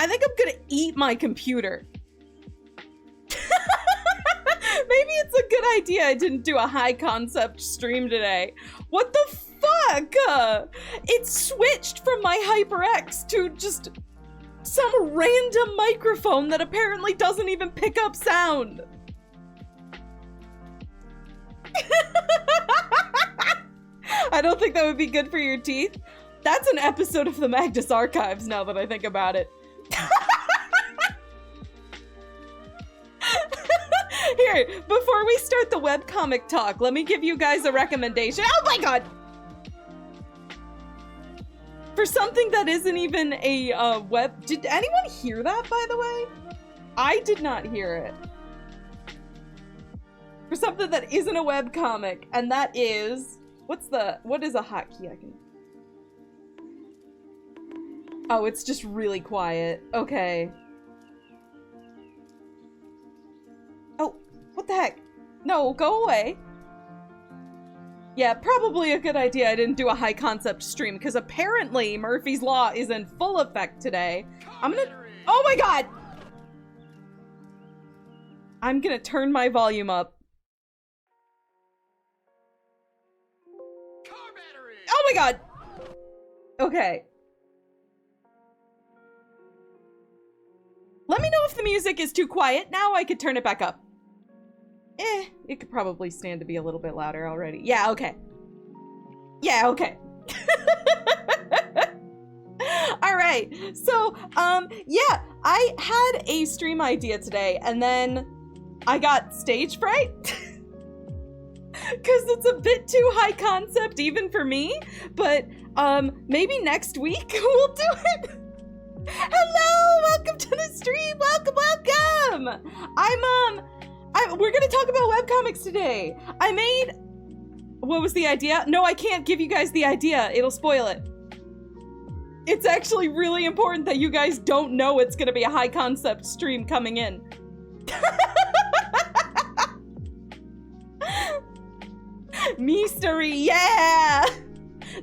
I think I'm gonna eat my computer. Maybe it's a good idea I didn't do a high concept stream today. What the fuck? It switched from my HyperX to just some random microphone that apparently doesn't even pick up sound. I don't think that would be good for your teeth. That's an episode of the Magnus Archives now that I think about it. Here, before we start the webcomic talk, let me give you guys a recommendation. Oh my god! For something that isn't even a web... Did anyone hear that, by the way? I did not hear it. For something that isn't a webcomic, and that is... What is a hotkey I can... Oh, it's just really quiet. Okay. Oh, what the heck? No, go away. Yeah, probably a good idea I didn't do a high concept stream, because apparently Murphy's Law is in full effect today. I'm gonna... Oh my god! I'm gonna turn my volume up. Oh my god! Okay. Let me know if the music is too quiet. Now I could turn it back up. It could probably stand to be a little bit louder already. Yeah, okay. Yeah, okay. Alright, so, yeah, I had a stream idea today, and then I got stage fright. Because it's a bit too high concept even for me, but, maybe next week we'll do it. Hello, welcome to the stream, welcome. We're gonna talk about webcomics today. I made, what was the idea? No, I can't give you guys the idea, it'll spoil it. It's actually really important that you guys don't know it's gonna be a high concept stream coming in. Mystery, yeah!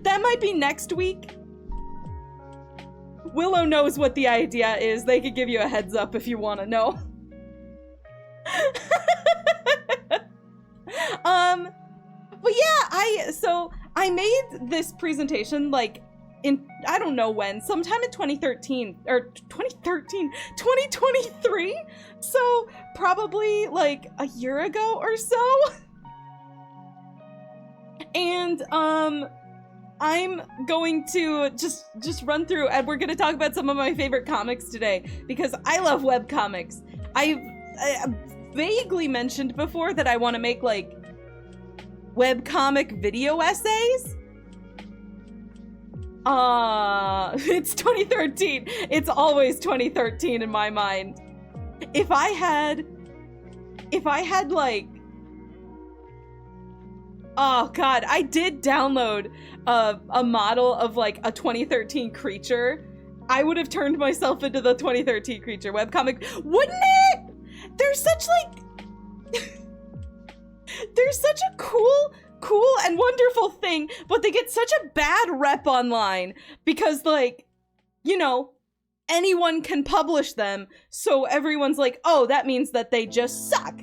That might be next week. Willow knows what the idea is. They could give you a heads up if you want to know. But yeah, I made this presentation like in, I don't know when, sometime in 2013, or 2023? So probably like a year ago or so. And, I'm going to just run through, and we're going to talk about some of my favorite comics today, because I love webcomics. I vaguely mentioned before that I want to make, like, webcomic video essays. It's 2013. It's always 2013 in my mind. If I had, like, oh god, I did download a model of like a 2013 creature. I would have turned myself into the 2013 creature webcomic, wouldn't it? There's such like, there's such a cool and wonderful thing, but they get such a bad rep online because, like, you know, anyone can publish them, so everyone's like, oh, that means that they just suck.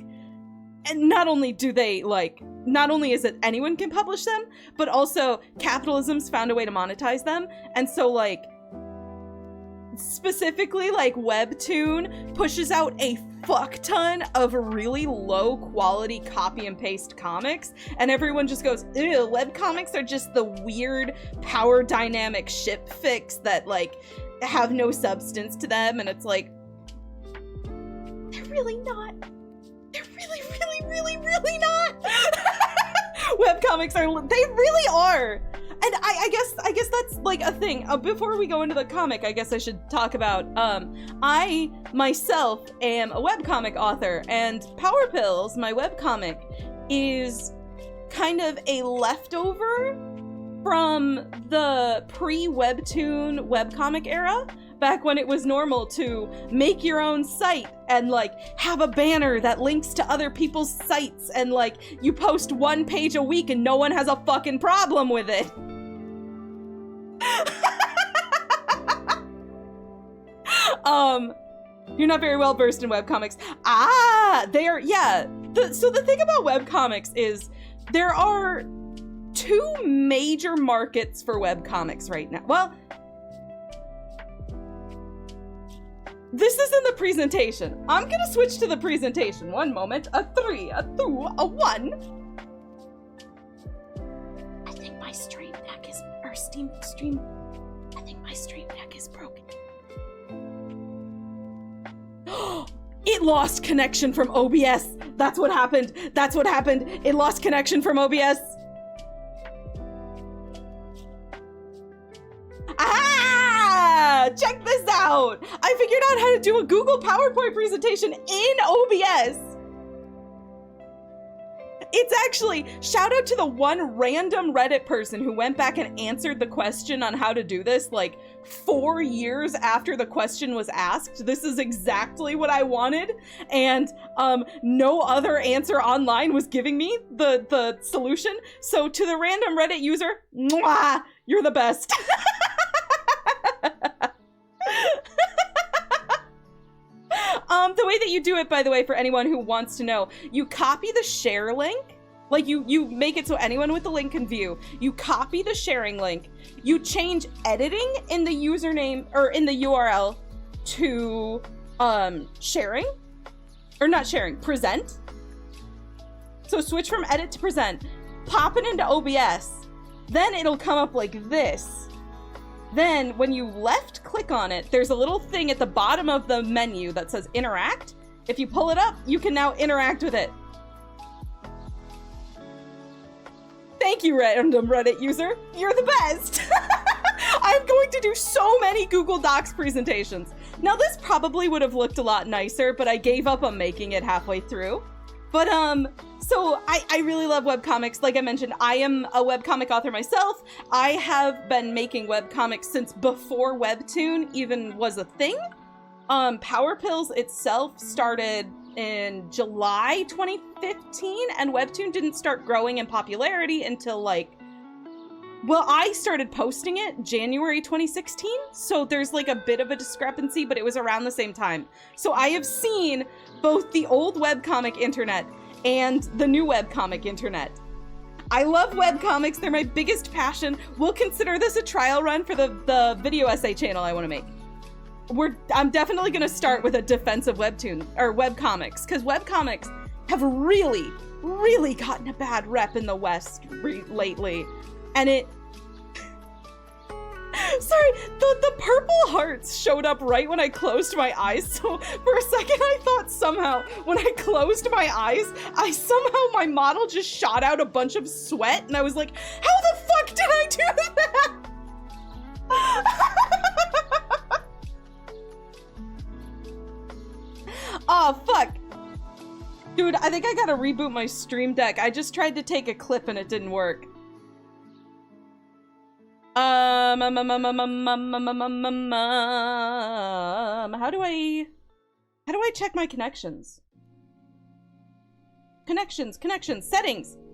And not only do they, like, not only is it anyone can publish them, but also capitalism's found a way to monetize them. And so, like, specifically, like, Webtoon pushes out a fuck ton of really low quality copy and paste comics, and everyone just goes, ew, webcomics are just the weird power dynamic ship fix that, like, have no substance to them. And it's like, they're really not. They're really not. Webcomics are, they really are. And I guess that's like a thing. Before we go into the comic, I guess I should talk about, I myself am a webcomic author, and Power Pills, my webcomic, is kind of a leftover from the pre-Webtoon webcomic era, back when it was normal to make your own site and, like, have a banner that links to other people's sites, and, like, you post one page a week and no one has a fucking problem with it. You're not very well versed in webcomics. Ah, yeah. So the thing about webcomics is there are two major markets for webcomics right now. Well, this is in the presentation. I'm gonna switch to the presentation. One moment. A 3, a 2, a 1. I think my stream deck is, or stream. I think my stream deck is broken. It lost connection from OBS. That's what happened. That's what happened. It lost connection from OBS. Ah! Check this out. I figured out how to do a Google PowerPoint presentation in OBS. It's actually, shout out to the one random Reddit person who went back and answered the question on how to do this like 4 years after the question was asked. This is exactly what I wanted, and no other answer online was giving me the solution. So to the random Reddit user, mwah, you're the best. The way that you do it, by the way, for anyone who wants to know, you copy the share link. Like, you make it so anyone with the link can view. You copy the sharing link. You change editing in the username, or in the URL, to sharing. Or not sharing, present. So switch from edit to present. Pop it into OBS. Then it'll come up like this. Then, when you left click on it, there's a little thing at the bottom of the menu that says interact. If you pull it up, you can now interact with it. Thank you, random Reddit user. You're the best. I'm going to do so many Google Docs presentations. Now, this probably would have looked a lot nicer, but I gave up on making it halfway through. But, so I really love webcomics. Like I mentioned, I am a webcomic author myself. I have been making webcomics since before Webtoon even was a thing. Power Pills itself started in July 2015, and Webtoon didn't start growing in popularity until like, well, I started posting it January 2016, so there's like a bit of a discrepancy, but it was around the same time. So I have seen both the old webcomic internet and the new webcomic internet. I love webcomics, they're my biggest passion. We'll consider this a trial run for the video essay channel I want to make. I'm definitely going to start with a defense of Webtoon, or webcomics, because webcomics have really, really gotten a bad rep in the West lately. And it... Sorry, the purple hearts showed up right when I closed my eyes, so for a second I thought somehow, when I closed my eyes, my model just shot out a bunch of sweat, and I was like, how the fuck did I do that? Oh, fuck. Dude, I think I gotta reboot my stream deck. I just tried to take a clip and it didn't work. How do I check my connections? Connections,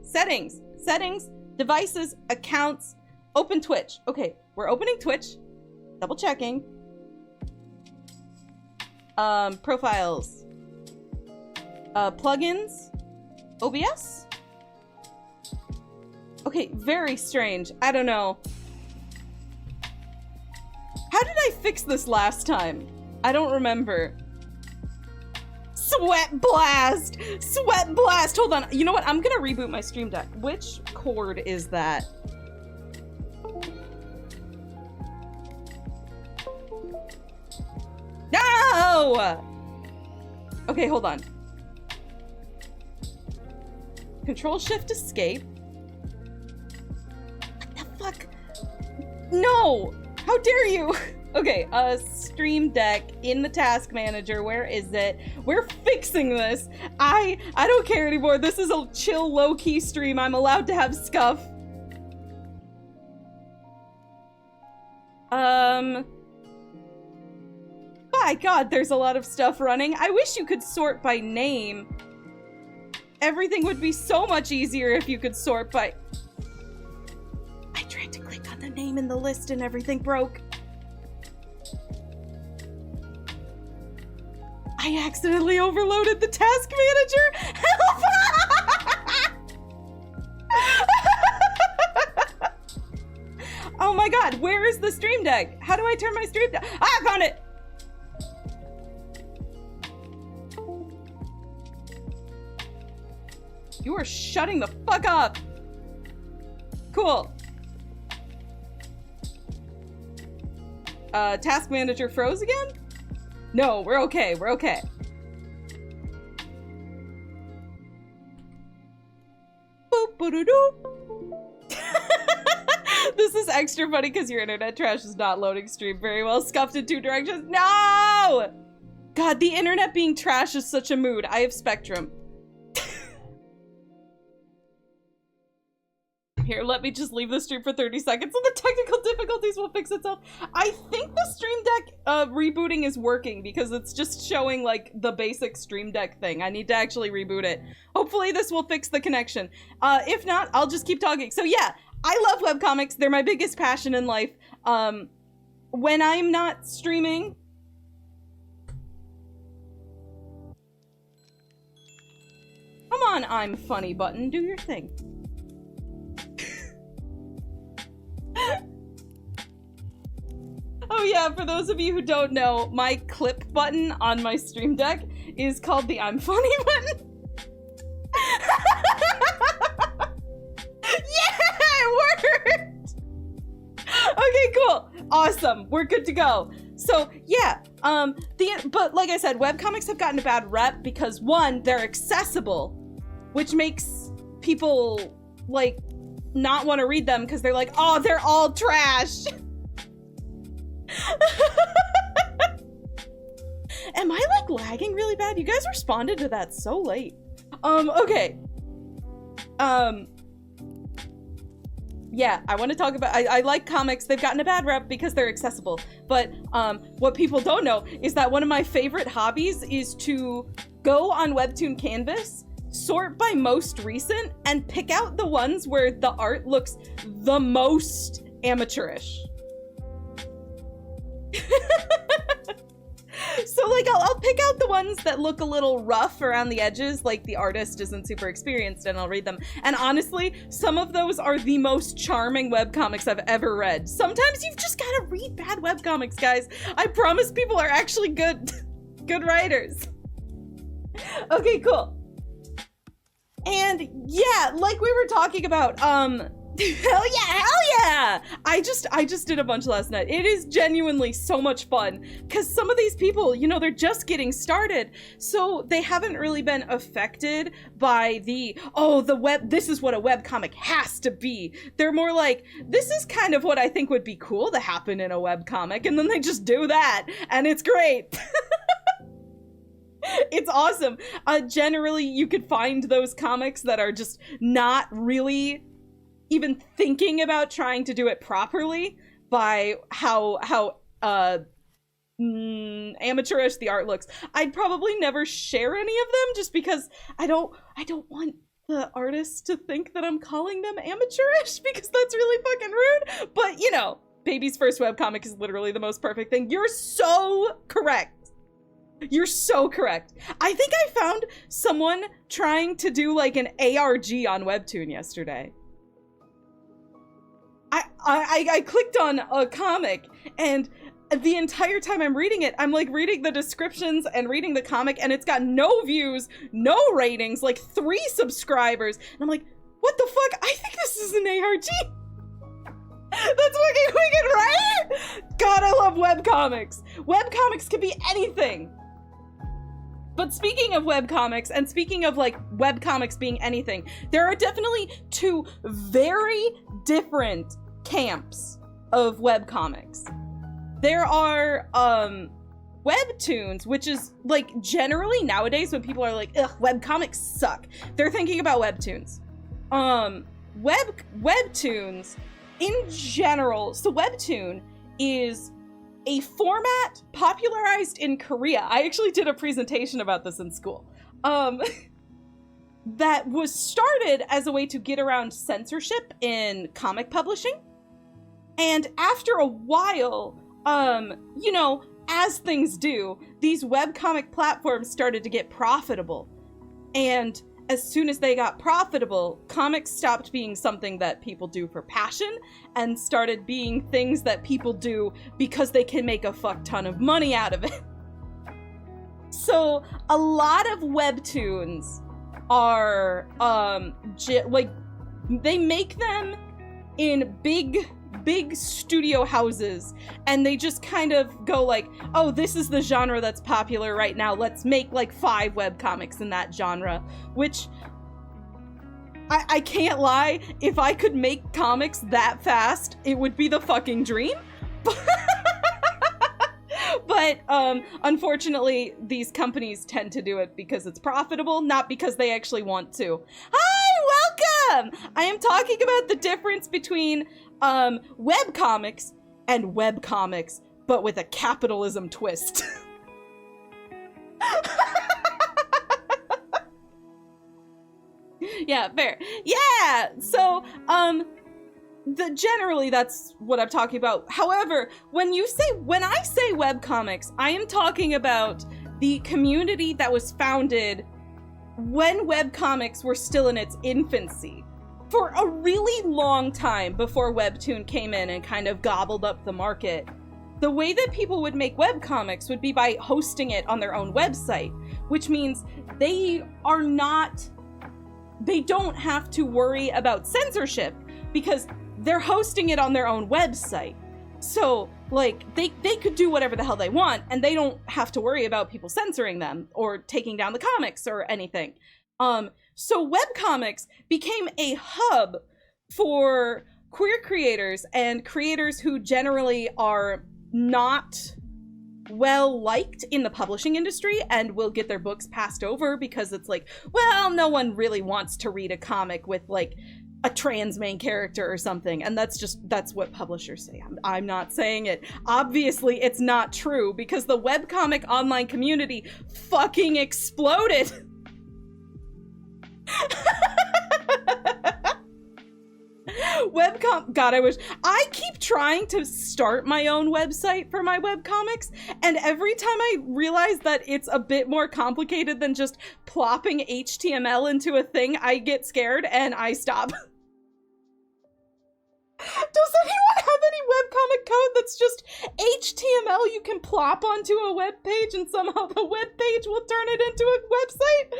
settings, devices, accounts, open Twitch. Okay, we're opening Twitch, double checking. Profiles, plugins, OBS. Okay, very strange. I don't know. How did I fix this last time? I don't remember. Sweat blast! Sweat blast! Hold on. You know what? I'm gonna reboot my stream deck. Which cord is that? No! Okay, hold on. Control Shift Escape. What the fuck? No! How dare you? Okay, stream deck in the task manager. Where is it? We're fixing this. I don't care anymore. This is a chill, low-key stream. I'm allowed to have scuff. My God, there's a lot of stuff running. I wish you could sort by name. Everything would be so much easier if you could sort by... I tried to click on the name in the list and everything broke. I accidentally overloaded the task manager. Help! Oh my god, where is the stream deck? How do I turn my stream deck? Ah, I found it! You are shutting the fuck up. Cool. Task manager froze again? No, we're okay, we're okay. Boop, ba-da-doo. This is extra funny because your internet trash is not loading stream very well. Scuffed in 2 directions. No! God, the internet being trash is such a mood. I have Spectrum. Here, let me just leave the stream for 30 seconds and the technical difficulties will fix itself. I think the Stream Deck rebooting is working because it's just showing like the basic Stream Deck thing. I need to actually reboot it. Hopefully this will fix the connection. If not, I'll just keep talking. So yeah, I love webcomics. They're my biggest passion in life. When I'm not streaming, come on, I'm funny button, do your thing. Oh yeah, for those of you who don't know, my clip button on my Stream Deck is called the I'm funny button. Yeah, it worked! Okay, cool. Awesome. We're good to go. So yeah, but like I said, webcomics have gotten a bad rep because one, they're accessible, which makes people like not want to read them because they're like, oh, they're all trash. Am I like lagging really bad? You guys responded to that so late. Okay. Yeah, I want to talk about, I like comics. They've gotten a bad rep because they're accessible. But what people don't know is that one of my favorite hobbies is to go on Webtoon Canvas, sort by most recent, and pick out the ones where the art looks the most amateurish. So like I'll pick out the ones that look a little rough around the edges, like the artist isn't super experienced, and I'll read them. And honestly, some of those are the most charming webcomics I've ever read. Sometimes you've just gotta read bad webcomics, guys. I promise people are actually good writers. Okay, cool. And yeah, like we were talking about, hell yeah! I just did a bunch last night. It is genuinely so much fun because some of these people, you know, they're just getting started, so they haven't really been affected by the, oh, this is what a webcomic has to be. They're more like, this is kind of what I think would be cool to happen in a webcomic, and then they just do that, and it's great. It's awesome. Generally, you could find those comics that are just not really even thinking about trying to do it properly by how amateurish the art looks. I'd probably never share any of them just because I don't want the artists to think that I'm calling them amateurish because that's really fucking rude. But you know, baby's first webcomic is literally the most perfect thing. You're so correct. You're so correct. I think I found someone trying to do like an ARG on Webtoon yesterday. I clicked on a comic, and the entire time I'm reading it, I'm like reading the descriptions and reading the comic, and it's got no views, no ratings, like 3 subscribers. And I'm like, what the fuck? I think this is an ARG. That's fucking wicked, right? God, I love webcomics. Webcomics can be anything. But speaking of webcomics, and speaking of like webcomics being anything, there are definitely 2 very different camps of webcomics. There are Webtoons, which is like generally nowadays when people are like, ugh, webcomics suck, they're thinking about Webtoons. Webtoons in general, so Webtoon is a format popularized in Korea. I actually did a presentation about this in school. That was started as a way to get around censorship in comic publishing. And after a while, you know, as things do, these webcomic platforms started to get profitable. And as soon as they got profitable, comics stopped being something that people do for passion and started being things that people do because they can make a fuck ton of money out of it. So a lot of webtoons are, like, they make them in big studio houses, and they just kind of go like, oh, this is the genre that's popular right now, let's make like 5 webcomics in that genre, which I can't lie, if I could make comics that fast, it would be the fucking dream. But unfortunately, these companies tend to do it because it's profitable, not because they actually want to. Hi, welcome! I am talking about the difference between webcomics and webcomics, but with a capitalism twist. Yeah, fair. Yeah, so, generally that's what I'm talking about. However, when I say webcomics, I am talking about the community that was founded when webcomics were still in its infancy. For a really long time before Webtoon came in and kind of gobbled up the market, the way that people would make webcomics would be by hosting it on their own website, which means they don't have to worry about censorship because they're hosting it on their own website. So, like, they could do whatever the hell they want, and they don't have to worry about people censoring them or taking down the comics or anything. So webcomics became a hub for queer creators and creators who generally are not well liked in the publishing industry and will get their books passed over because it's like, well, no one really wants to read a comic with like a trans main character or something, and that's what publishers say. I'm not saying it. Obviously, it's not true because the webcomic online community fucking exploded. God, I keep trying to start my own website for my webcomics, and every time I realize that it's a bit more complicated than just plopping HTML into a thing, I get scared and I stop. Does anyone have any webcomic code that's just HTML you can plop onto a web page and somehow the web page will turn it into a website?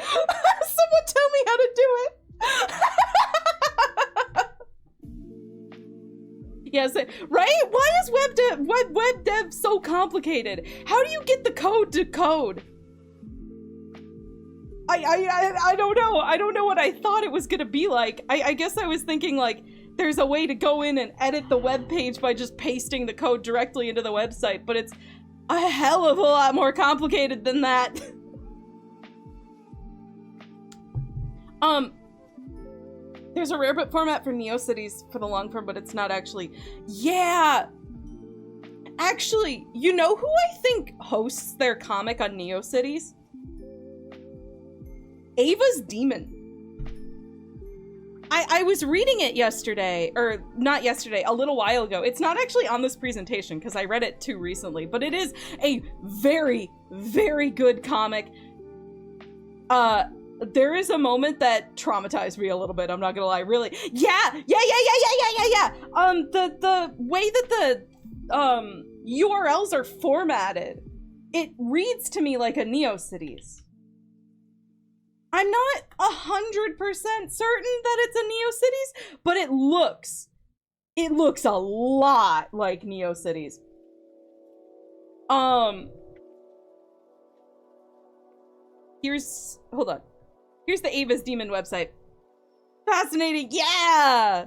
Someone tell me how to do it. Yes, right? Why is web dev so complicated? How do you get the code to code? I don't know. I don't know what I thought it was gonna be like. I guess I was thinking like there's a way to go in and edit the web page by just pasting the code directly into the website, but it's a hell of a lot more complicated than that. There's a rare book format for NeoCities for the long form, but it's not actually. Yeah! Actually, you know who I think hosts their comic on NeoCities? Ava's Demon. I was reading it yesterday, or not yesterday, a little while ago. It's not actually on this presentation because I read it too recently, but it is a very, very good comic. There is a moment that traumatized me a little bit, I'm not gonna lie, really. Yeah! The way that the URLs are formatted, it reads to me like a NeoCities. I'm not 100% certain that it's a NeoCities, but it looks a lot like NeoCities. Hold on. Here's the Ava's Demon website. Fascinating, yeah!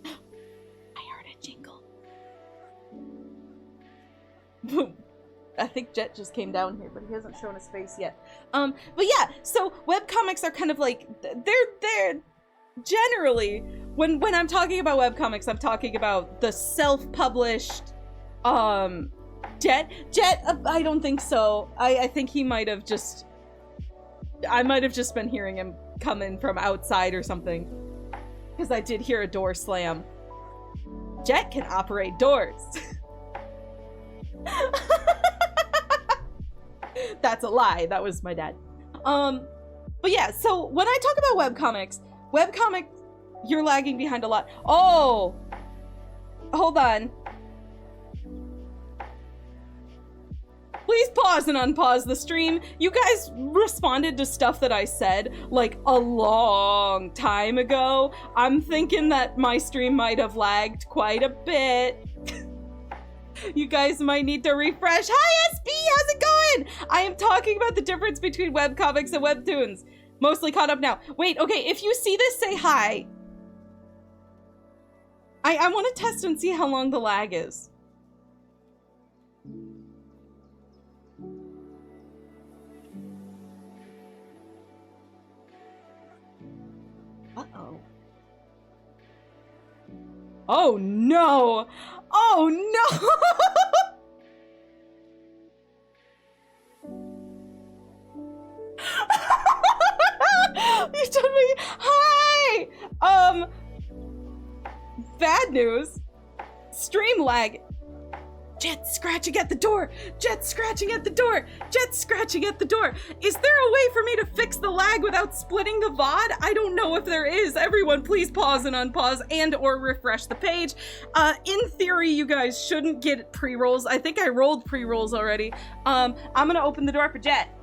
I heard a jingle. I think Jet just came down here, but he hasn't shown his face yet. But yeah, so webcomics are kind of like, they're generally, when I'm talking about webcomics, I'm talking about the self-published, Jet, I don't think so. I think he might have just, I might have just been hearing him come in from outside or something. Because I did hear a door slam. Jet can operate doors. That's a lie. That was my dad. But yeah, so when I talk about webcomics, you're lagging behind a lot. Oh, hold on. Please pause and unpause the stream. You guys responded to stuff that I said like a long time ago. I'm thinking that my stream might have lagged quite a bit. You guys might need to refresh. Hi SB, how's it going? I am talking about the difference between webcomics and webtoons. Mostly caught up now. Wait, okay, if you see this, say hi. I want to test and see how long the lag is. Uh-oh. Oh no! Oh no! You told me, hi! Bad news. Stream lag. Jet scratching at the door! Jet scratching at the door! Jet scratching at the door! Is there a way for me to fix the lag without splitting the VOD? I don't know if there is. Everyone, please pause and unpause and or refresh the page. In theory, you guys shouldn't get pre-rolls. I think I rolled pre-rolls already. I'm gonna open the door for Jet.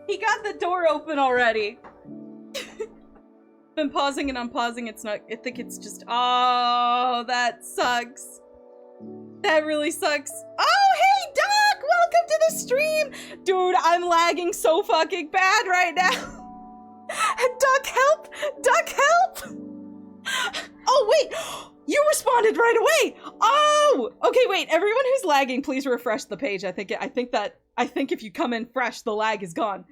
He got the door open already. Been pausing and unpausing. It's not. I think it's just. Oh, that sucks. That really sucks. Oh, hey, Doc! Welcome to the stream! Dude, I'm lagging so fucking bad right now. Doc, help! Doc, help! Oh, wait! You responded right away! Oh! Okay, wait, everyone who's lagging, please refresh the page. I think if you come in fresh, the lag is gone.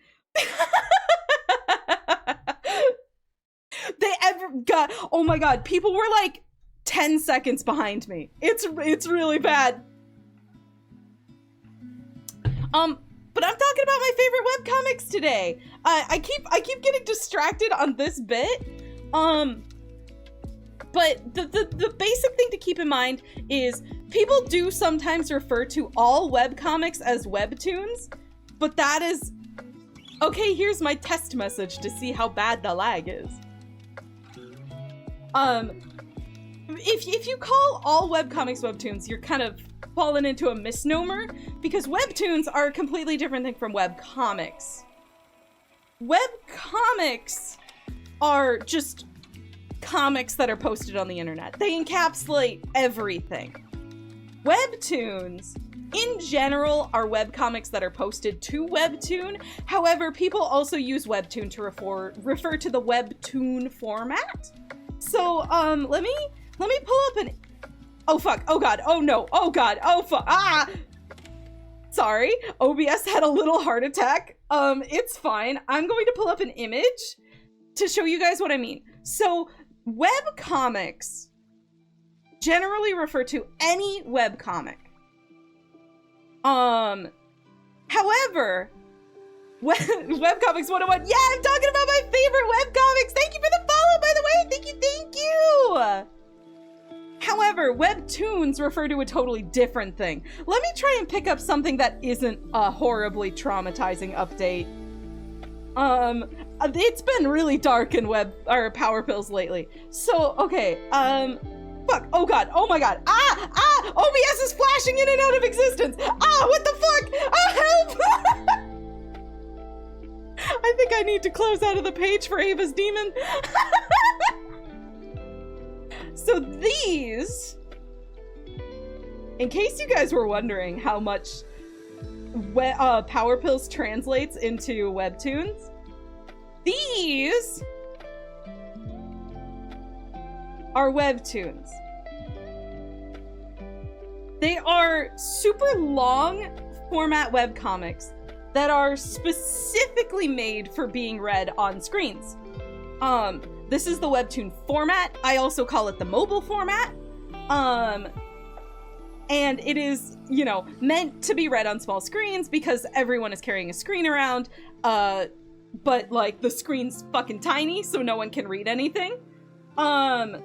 Oh my god, people were like 10 seconds behind me. It's really bad. But I'm talking about my favorite webcomics today. I keep getting distracted on this bit. But the basic thing to keep in mind is people do sometimes refer to all webcomics as webtoons, but that is... Okay, here's my test message to see how bad the lag is. If you call all webcomics webtoons, you're kind of falling into a misnomer, because webtoons are a completely different thing from webcomics. Webcomics are just comics that are posted on the internet. They encapsulate everything. Webtoons, in general, are webcomics that are posted to Webtoon. However, people also use Webtoon to refer to the Webtoon format. So, let me pull up an... Oh, fuck. Oh, God. Oh, no. Oh, God. Oh, fuck. Ah! Sorry. OBS had a little heart attack. It's fine. I'm going to pull up an image to show you guys what I mean. So, webcomics generally refer to any webcomic. However, Webcomics 101. Yeah, I'm talking about my favorite webcomics. Thank you for the follow, by the way. Thank you. However, webtoons refer to a totally different thing. Let me try and pick up something that isn't a horribly traumatizing update. It's been really dark in Power Pills lately. So, okay, fuck, oh god, oh my god, OBS is flashing in and out of existence. What the fuck? Help! I think I need to close out of the page for Ava's Demon. So these, in case you guys were wondering how much Power Pills translates into webtoons, these are webtoons. They are super long format webcomics that are specifically made for being read on screens. This is the Webtoon format. I also call it the mobile format. And it is, you know, meant to be read on small screens because everyone is carrying a screen around, but like the screen's fucking tiny, so no one can read anything. However,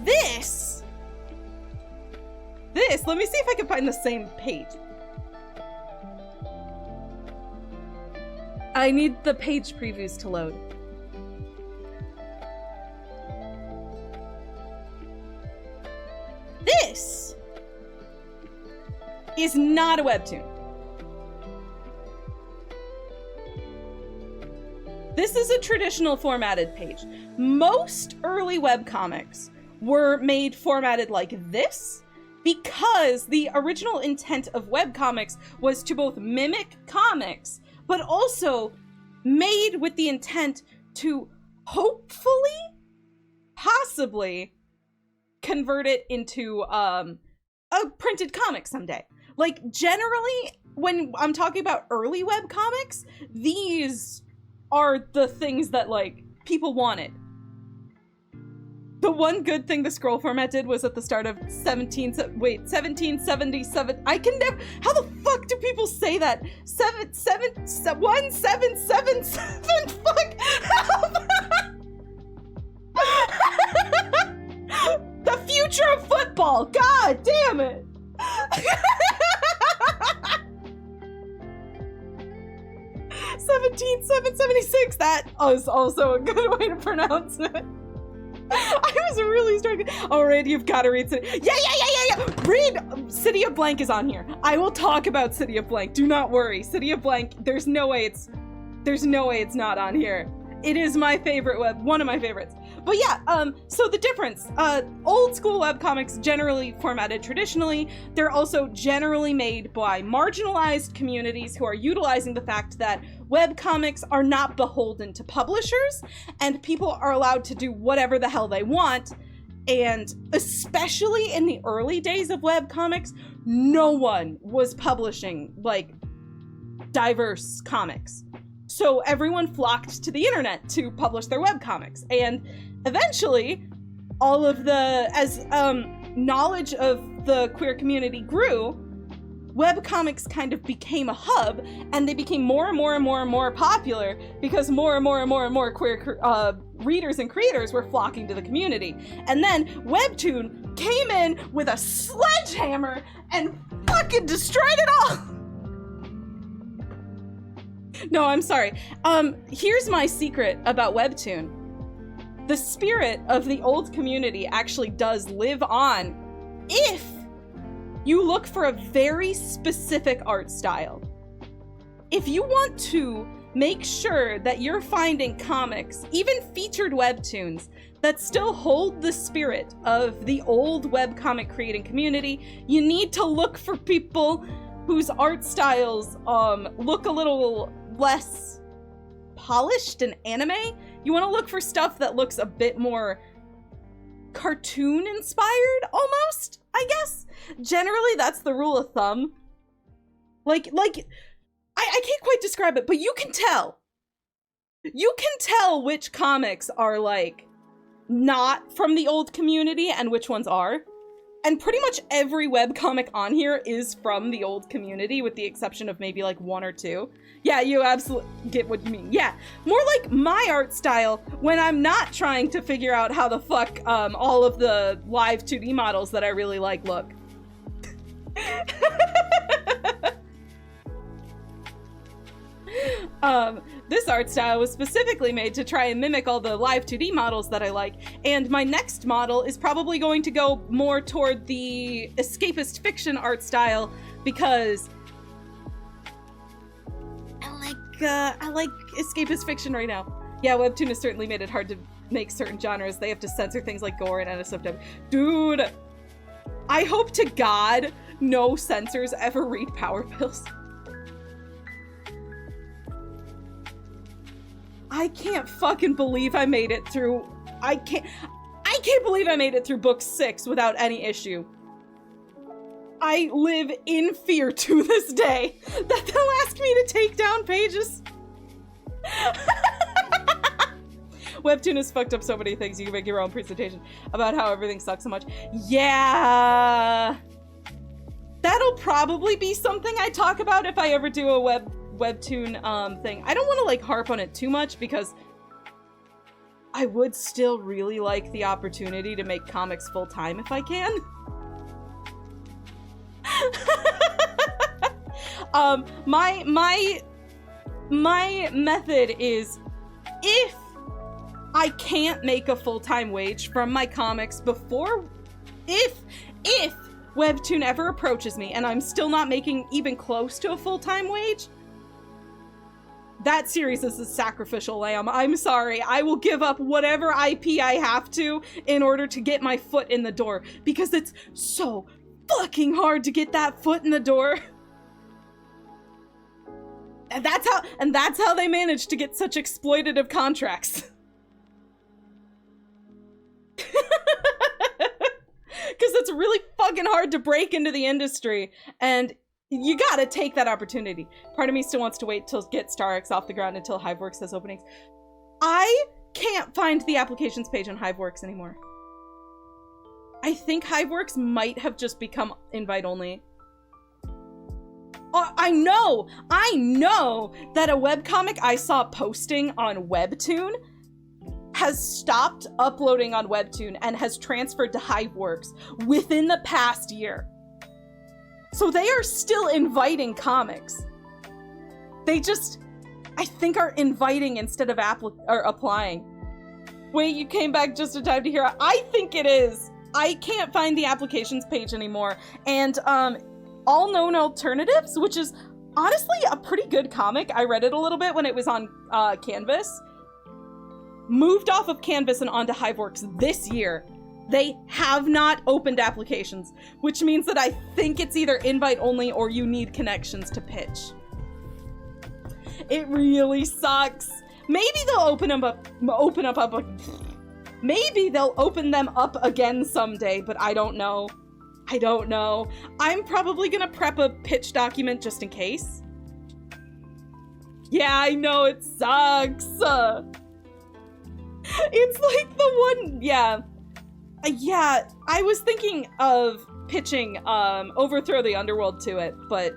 this, let me see if I can find the same page. I need the page previews to load. This is not a webtoon. This is a traditional formatted page. Most early webcomics were made formatted like this because the original intent of webcomics was to both mimic comics, but also made with the intent to hopefully, possibly, convert it into a printed comic someday. Like, generally, when I'm talking about early webcomics, these are the things that, like, people wanted. The one good thing the scroll format did was at the start of 1777. I can never, how the fuck do people say that? 1777, fuck. The future of football, god damn it. 17776, that was also a good way to pronounce it. I was really struggling. Alright, you've got to read City. Yeah. Read City of Blank is on here. I will talk about City of Blank. Do not worry. City of Blank, there's no way it's not on here. It is my favorite one of my favorites. But yeah, so the difference, old school webcomics generally formatted traditionally. They're also generally made by marginalized communities who are utilizing the fact that webcomics are not beholden to publishers and people are allowed to do whatever the hell they want. And especially in the early days of webcomics, no one was publishing like diverse comics. So everyone flocked to the internet to publish their webcomics. And eventually, all of the, as knowledge of the queer community grew, webcomics kind of became a hub, and they became more and more popular because more and more queer readers and creators were flocking to the community. And then Webtoon came in with a sledgehammer and fucking destroyed it all! No, I'm sorry. Here's my secret about Webtoon. The spirit of the old community actually does live on if you look for a very specific art style. If you want to make sure that you're finding comics, even featured webtoons, that still hold the spirit of the old webcomic creating community, you need to look for people whose art styles look a little less polished and anime. You want to look for stuff that looks a bit more cartoon inspired, almost, I guess. Generally, that's the rule of thumb. Like I can't quite describe it, but you can tell. You can tell which comics are, like, not from the old community and which ones are. And pretty much every webcomic on here is from the old community, with the exception of maybe, like, one or two. Yeah, you absolutely get what you mean. Yeah, more like my art style when I'm not trying to figure out how the fuck all of the live 2D models that I really like look. This art style was specifically made to try and mimic all the live 2D models that I like, and my next model is probably going to go more toward the escapist fiction art style because I like escapist fiction right now. Yeah, Webtoon has certainly made it hard to make certain genres. They have to censor things like gore and NSFW. Dude, I hope to God no censors ever read Power Pills. I can't fucking believe I made it through. I can't believe I made it through book 6 without any issue. I live in fear to this day that they'll ask me to take down pages. Webtoon has fucked up so many things. You can make your own presentation about how everything sucks so much. Yeah. That'll probably be something I talk about if I ever do a Webtoon thing. I don't want to like harp on it too much because I would still really like the opportunity to make comics full-time if I can. My method is, if I can't make a full-time wage from my comics if Webtoon ever approaches me and I'm still not making even close to a full-time wage, that series is a sacrificial lamb. I'm sorry. I will give up whatever IP I have to in order to get my foot in the door, because it's so fucking hard to get that foot in the door. And that's how they managed to get such exploitative contracts. Because it's really fucking hard to break into the industry, and you gotta take that opportunity. Part of me still wants to wait till get StarX off the ground until Hiveworks has openings. I can't find the applications page on Hiveworks anymore. I think Hiveworks might have just become invite only. I know that a webcomic I saw posting on Webtoon has stopped uploading on Webtoon and has transferred to Hiveworks within the past year. So they are still inviting comics. They just, I think, are inviting instead of applying. Wait, you came back just in time to hear. I think it is. I can't find the applications page anymore. And All Known Alternatives, which is honestly a pretty good comic. I read it a little bit when it was on Canvas. Moved off of Canvas and onto Hiveworks this year. They have not opened applications, which means that I think it's either invite only or you need connections to pitch. It really sucks. Maybe they'll maybe they'll open them up again someday, but I don't know. I'm probably gonna prep a pitch document just in case. Yeah, I know, it sucks. It's like the one, yeah, I was thinking of pitching Overthrow the Underworld to it, but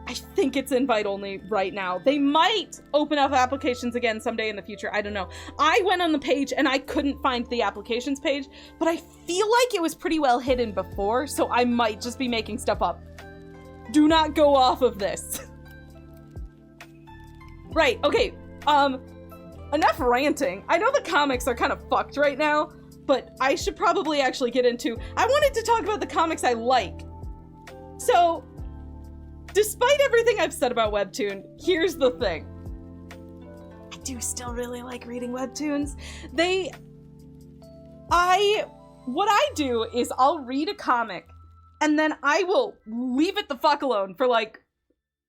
I think it's invite only right now. They might open up applications again someday in the future, I don't know. I went on the page and I couldn't find the applications page, but I feel like it was pretty well hidden before, so I might just be making stuff up. Do not go off of this. Right, okay, enough ranting. I know the comics are kind of fucked right now, but I should probably actually get into... I wanted to talk about the comics I like. So, despite everything I've said about Webtoon, here's the thing. I do still really like reading Webtoons. What I do is I'll read a comic, and then I will leave it the fuck alone for like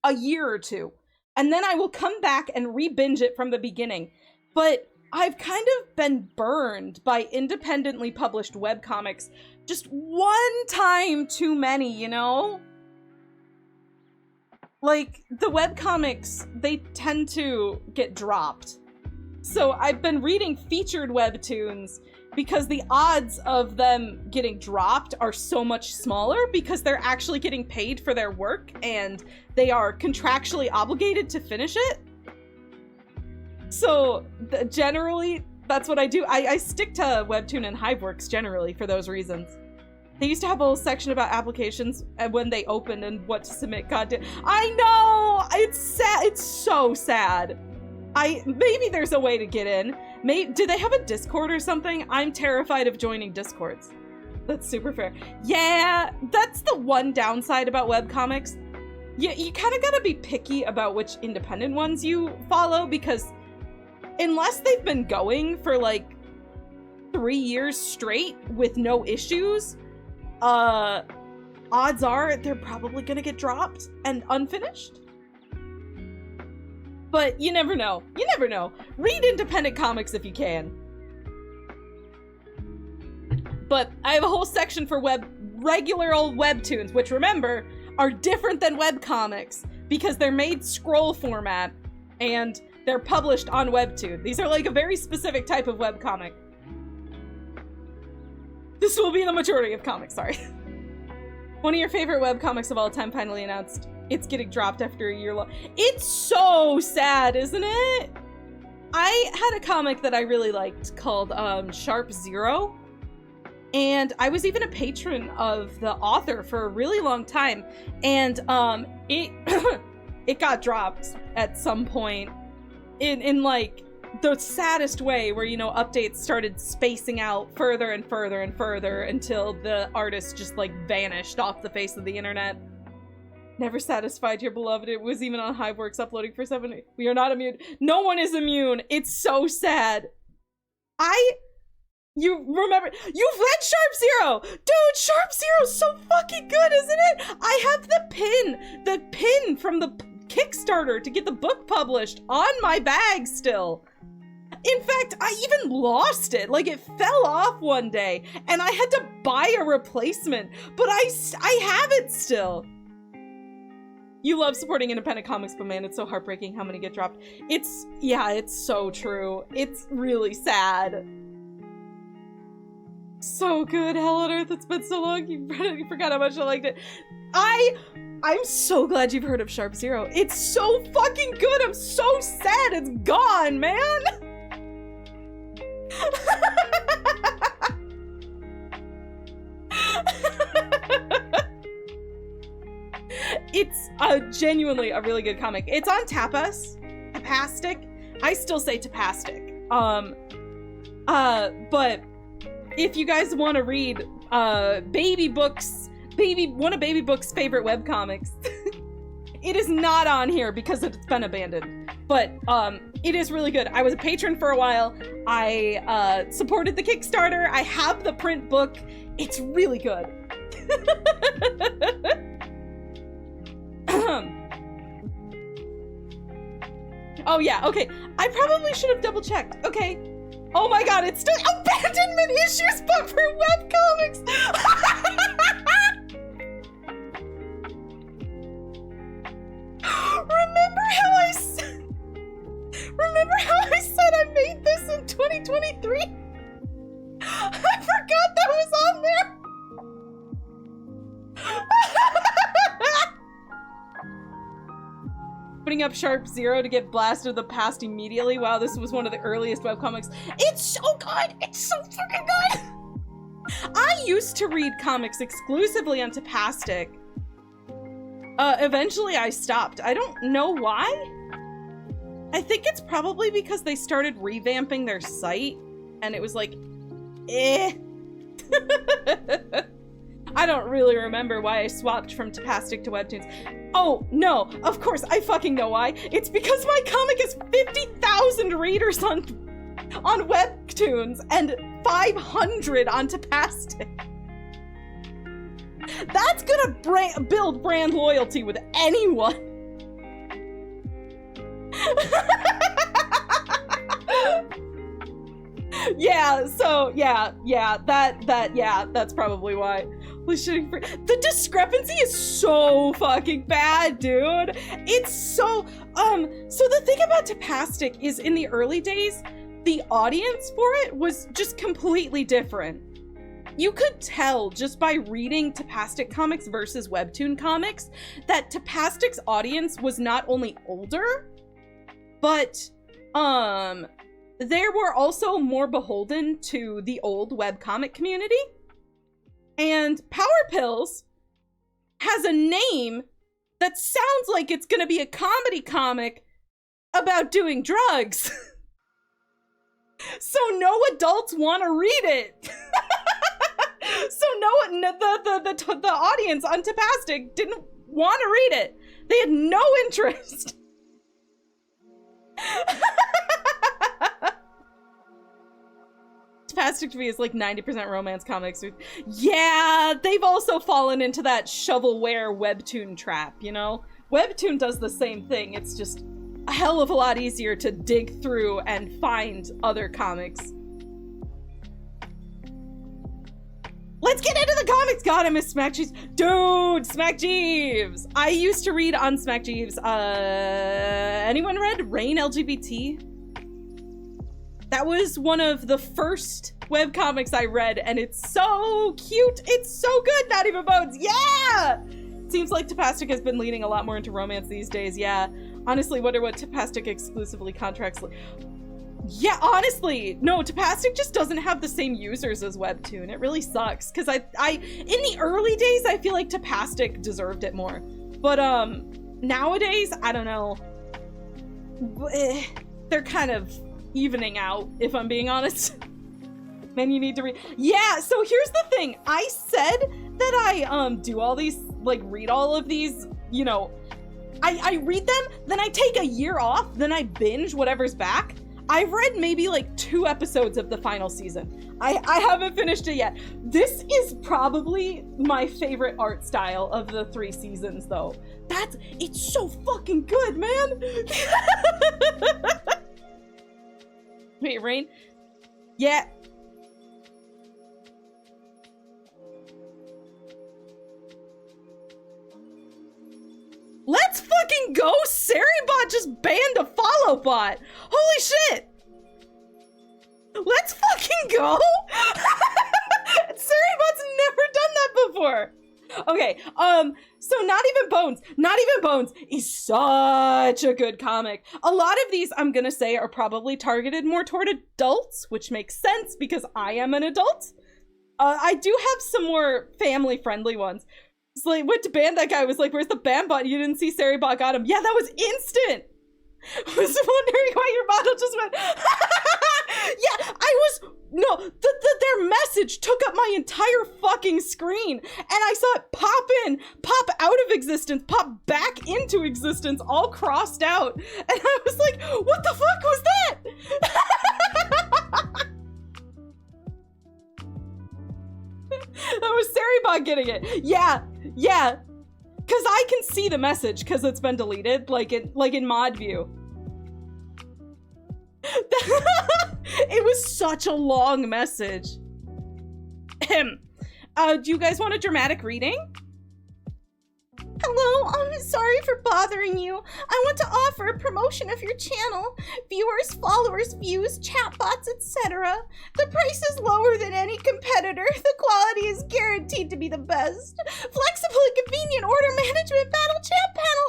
a year or two. And then I will come back and re-binge it from the beginning. But I've kind of been burned by independently published webcomics just one time too many, you know? Like, the webcomics, they tend to get dropped. So I've been reading featured Webtoons because the odds of them getting dropped are so much smaller because they're actually getting paid for their work and they are contractually obligated to finish it. So generally, that's what I do. I stick to Webtoon and Hiveworks generally for those reasons. They used to have a whole section about applications and when they opened and what to submit. Goddamn, I know! It's sad. It's so sad. Maybe there's a way to get in. Do they have a Discord or something? I'm terrified of joining Discords. That's super fair. Yeah, that's the one downside about webcomics. You kind of gotta be picky about which independent ones you follow, because unless they've been going for like 3 years straight with no issues, odds are they're probably gonna get dropped and unfinished. But you never know. You never know. Read independent comics if you can. But I have a whole section for regular old webtoons, which remember, are different than webcomics because they're made scroll format and they're published on Webtoon. These are like a very specific type of webcomic. This will be the majority of comics, sorry. One of your favorite webcomics of all time finally announced. It's getting dropped after a year long. It's so sad, isn't it? I had a comic that I really liked called Sharp Zero. And I was even a patron of the author for a really long time. And it it got dropped at some point in like the saddest way, where, you know, updates started spacing out further and further and further until the artist just like vanished off the face of the internet. Never satisfied your beloved. It was even on Hiveworks uploading for 7 days. We are not immune. No one is immune. It's so sad. You remember, you've read Sharp Zero! Dude, Sharp Zero's so fucking good, isn't it? I have the pin from the Kickstarter to get the book published on my bag still. In fact, I even lost it. Like, it fell off one day and I had to buy a replacement, but I have it still. You love supporting independent comics, but man, it's so heartbreaking how many get dropped. It's so true. It's really sad. So good, Hell on Earth. It's been so long. You forgot how much I liked it. I'm so glad you've heard of Sharp Zero. It's so fucking good. I'm so sad it's gone, man. It's genuinely a really good comic. It's on Tapastic. I still say Tapastic. But if you guys want to read one of Baby Book's favorite webcomics, it is not on here because it's been abandoned. But it is really good. I was a patron for a while. I supported the Kickstarter. I have the print book. It's really good. Oh yeah, okay. I probably should have double checked. Okay. Oh my god, it's still abandonment issues book for webcomics. Remember how I said I made this in 2023? I forgot that was on there. Putting up Sharp Zero to get blasted in the past immediately. Wow, this was one of the earliest webcomics. It's so good! It's so fucking good! I used to read comics exclusively on Tapastic. Eventually I stopped. I don't know why. I think it's probably because they started revamping their site and it was like, eh. I don't really remember why I swapped from Tapastic to Webtoons. Oh, no, of course, I fucking know why. It's because my comic has 50,000 readers on Webtoons and 500 on Tapastic. That's gonna build brand loyalty with anyone. Yeah, so, yeah, that's probably why. The discrepancy is so fucking bad, dude. It's so, so the thing about Tapastic is in the early days, the audience for it was just completely different. You could tell just by reading Tapastic comics versus Webtoon comics that Tapastic's audience was not only older, but, they were also more beholden to the old webcomic community. And Power Pills has a name that sounds like it's gonna be a comedy comic about doing drugs. So no adults want to read it. So the audience on Tapastic didn't want to read it. They had no interest. Tapastic to me is like 90% romance comics. Yeah, they've also fallen into that shovelware Webtoon trap, you know? Webtoon does the same thing. It's just a hell of a lot easier to dig through and find other comics. Let's get into the comics. God, I miss Smack Jeeves. Dude, Smack Jeeves. I used to read on Smack Jeeves. Anyone read Rain LGBT? That was one of the first webcomics I read, and it's so cute. It's so good. Not Even Bones. Yeah! Seems like Tapastic has been leaning a lot more into romance these days. Yeah. Honestly, wonder what Tapastic exclusively contracts. Yeah, honestly, no, Tapastic just doesn't have the same users as Webtoon. It really sucks, because in the early days, I feel like Tapastic deserved it more. But, nowadays, I don't know. They're kind of evening out, if I'm being honest. Man, you need to read. Yeah, so here's the thing. I said that I, do all these, like, read all of these, you know, I read them, then I take a year off, then I binge whatever's back. I've read maybe like 2 episodes of the final season. I haven't finished it yet. This is probably my favorite art style of the 3 seasons though. It's so fucking good, man. Wait, Rain? Yeah. Let's fucking go! Seribot just banned a follow bot! Holy shit! Let's fucking go! Seribot's never done that before! Okay, so Not Even Bones. Not Even Bones is such a good comic. A lot of these, I'm gonna say, are probably targeted more toward adults, which makes sense because I am an adult. I do have some more family-friendly ones. It's like, went to ban that guy, was like, where's the ban button? You didn't see Seribot got him. Yeah, that was instant! I was wondering why your model just went, yeah, their message took up my entire fucking screen, and I saw it pop out of existence, pop back into existence, all crossed out, and I was like, what the fuck was that? That was Seribot getting it. Yeah, because I can see the message because it's been deleted, like in mod view. It was such a long message. Do you guys want a dramatic reading? Hello, I'm sorry for bothering you. I want to offer a promotion of your channel. Viewers, followers, views, chatbots, etc. The price is lower than any competitor. The quality is guaranteed to be the best. Flexible and convenient order management, battle chat panel,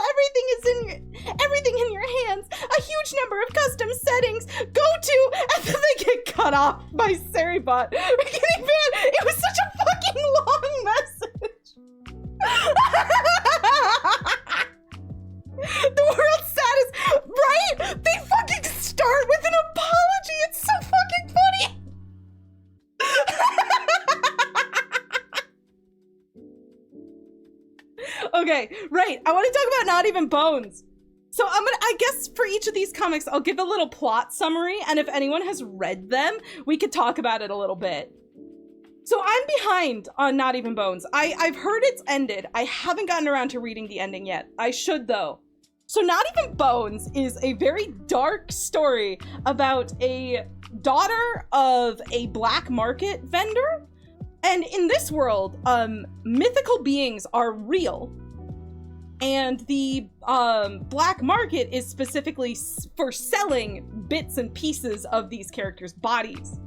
everything in your hands. A huge number of custom settings. Go to, and then they get cut off by Seribot. We're getting banned. It was such a fucking long message. The world's saddest, right? They fucking start with an apology. It's so fucking funny. Okay, right. I want to talk about Not Even Bones. So I guess for each of these comics, I'll give a little plot summary, and if anyone has read them, we could talk about it a little bit. So I'm behind on Not Even Bones. I've heard it's ended. I haven't gotten around to reading the ending yet. I should though. So Not Even Bones is a very dark story about a daughter of a black market vendor. And in this world, mythical beings are real. And the black market is specifically for selling bits and pieces of these characters' bodies.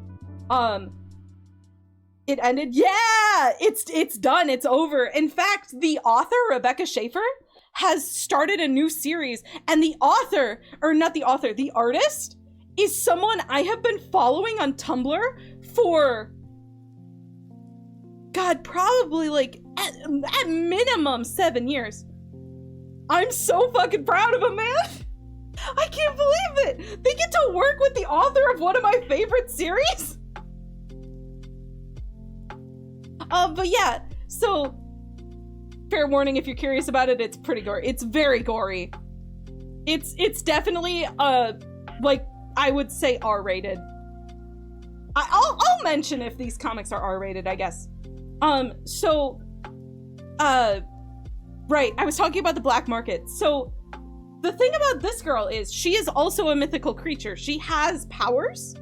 It ended. Yeah, it's done. It's over. In fact, the author, Rebecca Schaefer, has started a new series, and the artist is someone I have been following on Tumblr for, God, probably like at minimum 7 years. I'm so fucking proud of him, man. I can't believe it. They get to work with the author of one of my favorite series. But yeah, so fair warning if you're curious about it, it's pretty gory. It's very gory. It's definitely like I would say R-rated. I'll mention if these comics are R-rated, I guess. Right, I was talking about the black market. So the thing about this girl is she is also a mythical creature. She has powers.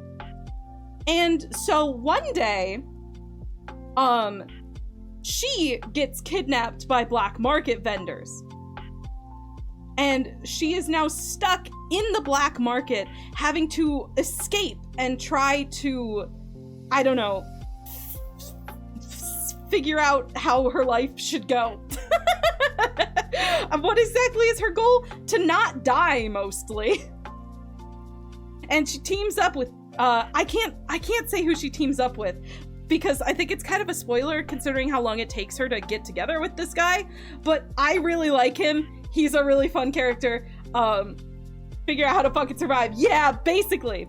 And so one day, she gets kidnapped by black market vendors. And she is now stuck in the black market, having to escape and try to, I don't know, figure out how her life should go. What exactly is her goal? To not die, mostly. And she teams up with, I can't say who she teams up with, because I think it's kind of a spoiler considering how long it takes her to get together with this guy, but I really like him. He's a really fun character. Figure out how to fucking survive. Yeah, basically.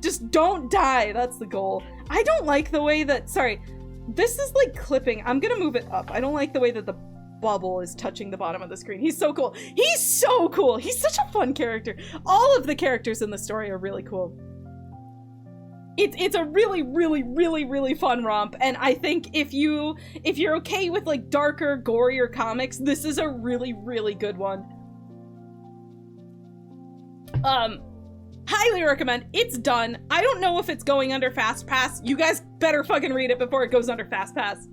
Just don't die, that's the goal. I don't like the way that, sorry, this is like clipping. I'm gonna move it up. I don't like the way that the bubble is touching the bottom of the screen. He's so cool. He's so cool. He's such a fun character. All of the characters in the story are really cool. It's a really fun romp, and I think if you're okay with like darker, gorier comics, this is a really good one. Highly recommend. It's done. I don't know if it's going under Fast Pass. You guys better fucking read it before it goes under Fast Pass.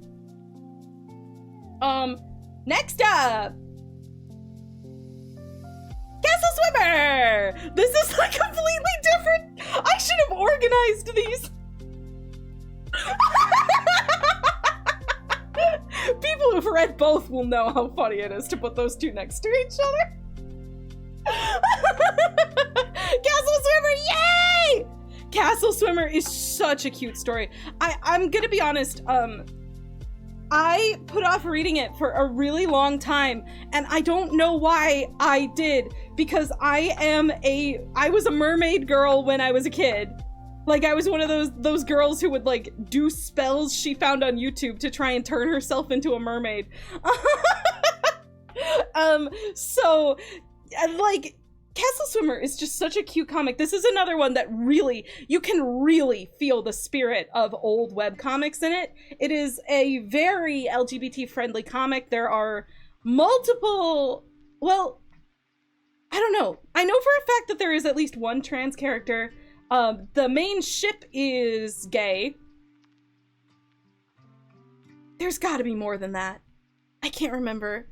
Next up, Castle Swimmer! This is like completely different. I should have organized these. People who've read both will know how funny it is to put those two next to each other. Castle Swimmer, yay! Castle Swimmer is such a cute story. I'm gonna be honest, I put off reading it for a really long time, and I don't know why I did, because I was a mermaid girl when I was a kid. Like, I was one of those girls who would, like, do spells she found on YouTube to try and turn herself into a mermaid. So, like, Castle Swimmer is just such a cute comic. This is another one that really, you can really feel the spirit of old webcomics in it. It is a very LGBT-friendly comic. There are multiple, well, I don't know. I know for a fact that there is at least one trans character. The main ship is gay. There's gotta be more than that. I can't remember.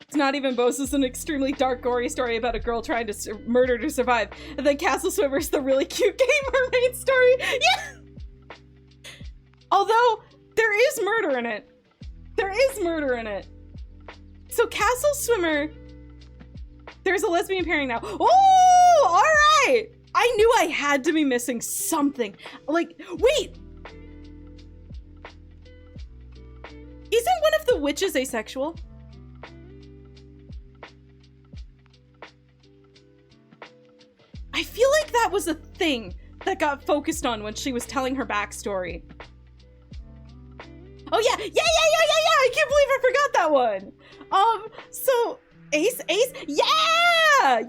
It's Not Even Boast is an extremely dark, gory story about a girl trying to murder to survive. And then Castle Swimmer is the really cute gay mermaid story. Yeah! Although, there is murder in it. There is murder in it. So Castle Swimmer, there's a lesbian pairing now. Oh, all right! I knew I had to be missing something. Like, wait! Isn't one of the witches asexual? I feel like that was a thing that got focused on when she was telling her backstory. Oh yeah, I can't believe I forgot that one. So Ace, yeah!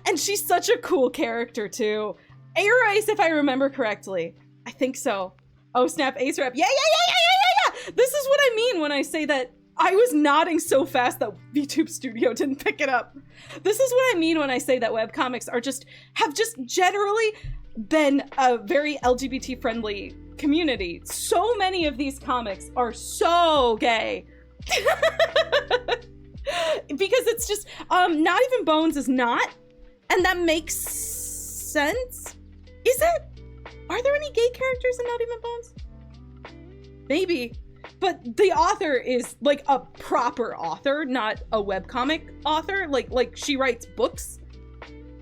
And she's such a cool character too. Ace, if I remember correctly. I think so. Oh snap, Ace rep, yeah! This is what I mean when I say that I was nodding so fast that VTube Studio didn't pick it up. This is what I mean when I say that webcomics have just generally been a very LGBT friendly community. So many of these comics are so gay. Because it's just, Not Even Bones is not, and that makes sense. Is it? Are there any gay characters in Not Even Bones? Maybe. But the author is like a proper author, not a webcomic author. Like she writes books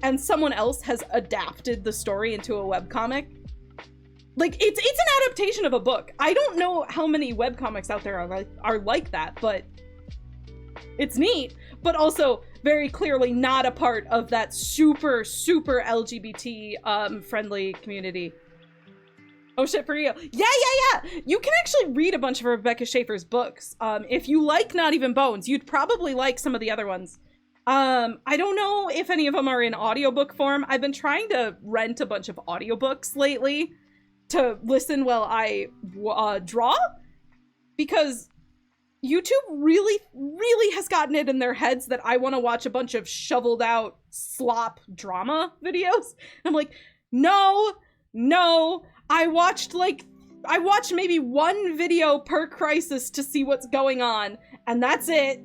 and someone else has adapted the story into a webcomic. Like it's an adaptation of a book. I don't know how many webcomics out there are like that, but it's neat, but also very clearly not a part of that super LGBT friendly community. Oh shit, for real. Yeah. You can actually read a bunch of Rebecca Schaeffer's books. If you like Not Even Bones, you'd probably like some of the other ones. I don't know if any of them are in audiobook form. I've been trying to rent a bunch of audiobooks lately to listen while I draw, because YouTube really has gotten it in their heads that I want to watch a bunch of shoveled out slop drama videos. I'm like, no. I watched like I watch maybe one video per crisis to see what's going on, and that's it.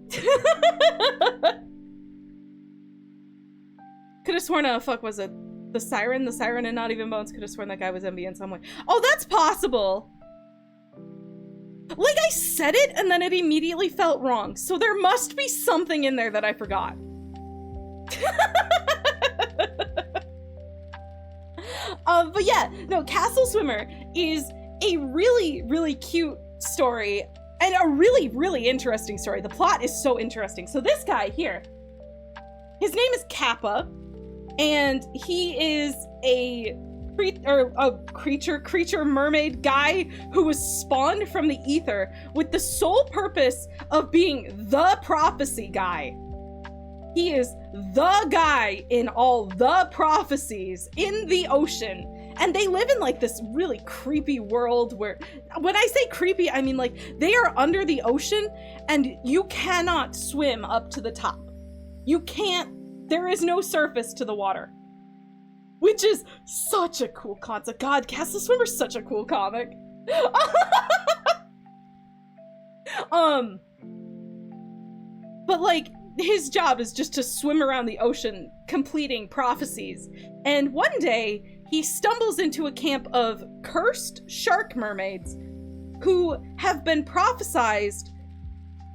Could have sworn, fuck, was it the siren? The siren and Not Even Bones. Could have sworn that guy was MB in some way. Oh, that's possible. Like, I said it, and then it immediately felt wrong. So there must be something in there that I forgot. But yeah, no, Castle Swimmer is a really, really cute story, and a really, really interesting story. The plot is so interesting. So this guy here, his name is Kappa, and he is a creature mermaid guy who was spawned from the ether with the sole purpose of being the prophecy guy. He is the guy in all the prophecies in the ocean. And they live in like this really creepy world where, when I say creepy, I mean like they are under the ocean and you cannot swim up to the top. You can't, there is no surface to the water. Which is such a cool concept. God, Castle Swimmer's such a cool comic. But like, his job is just to swim around the ocean, completing prophecies. And one day, he stumbles into a camp of cursed shark mermaids who have been prophesized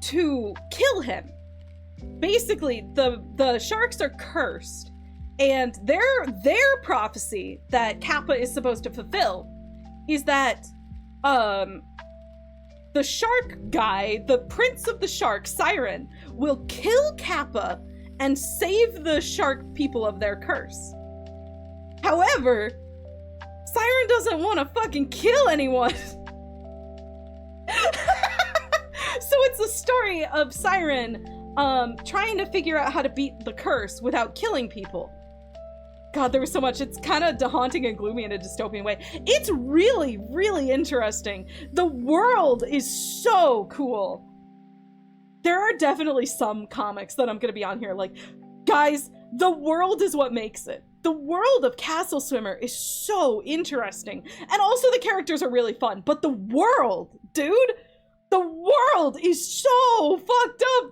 to kill him. Basically, the sharks are cursed, and their prophecy that Kappa is supposed to fulfill is that the shark guy, the prince of the shark, Siren, will kill Kappa and save the shark people of their curse. However, Siren doesn't want to fucking kill anyone. So it's a story of Siren trying to figure out how to beat the curse without killing people. God, there was so much. It's kind of haunting and gloomy in a dystopian way. It's really, really interesting. The world is so cool. There are definitely some comics that I'm going to be on here like, guys, the world is what makes it. The world of Castle Swimmer is so interesting. And also the characters are really fun. But the world, dude, the world is so fucked up.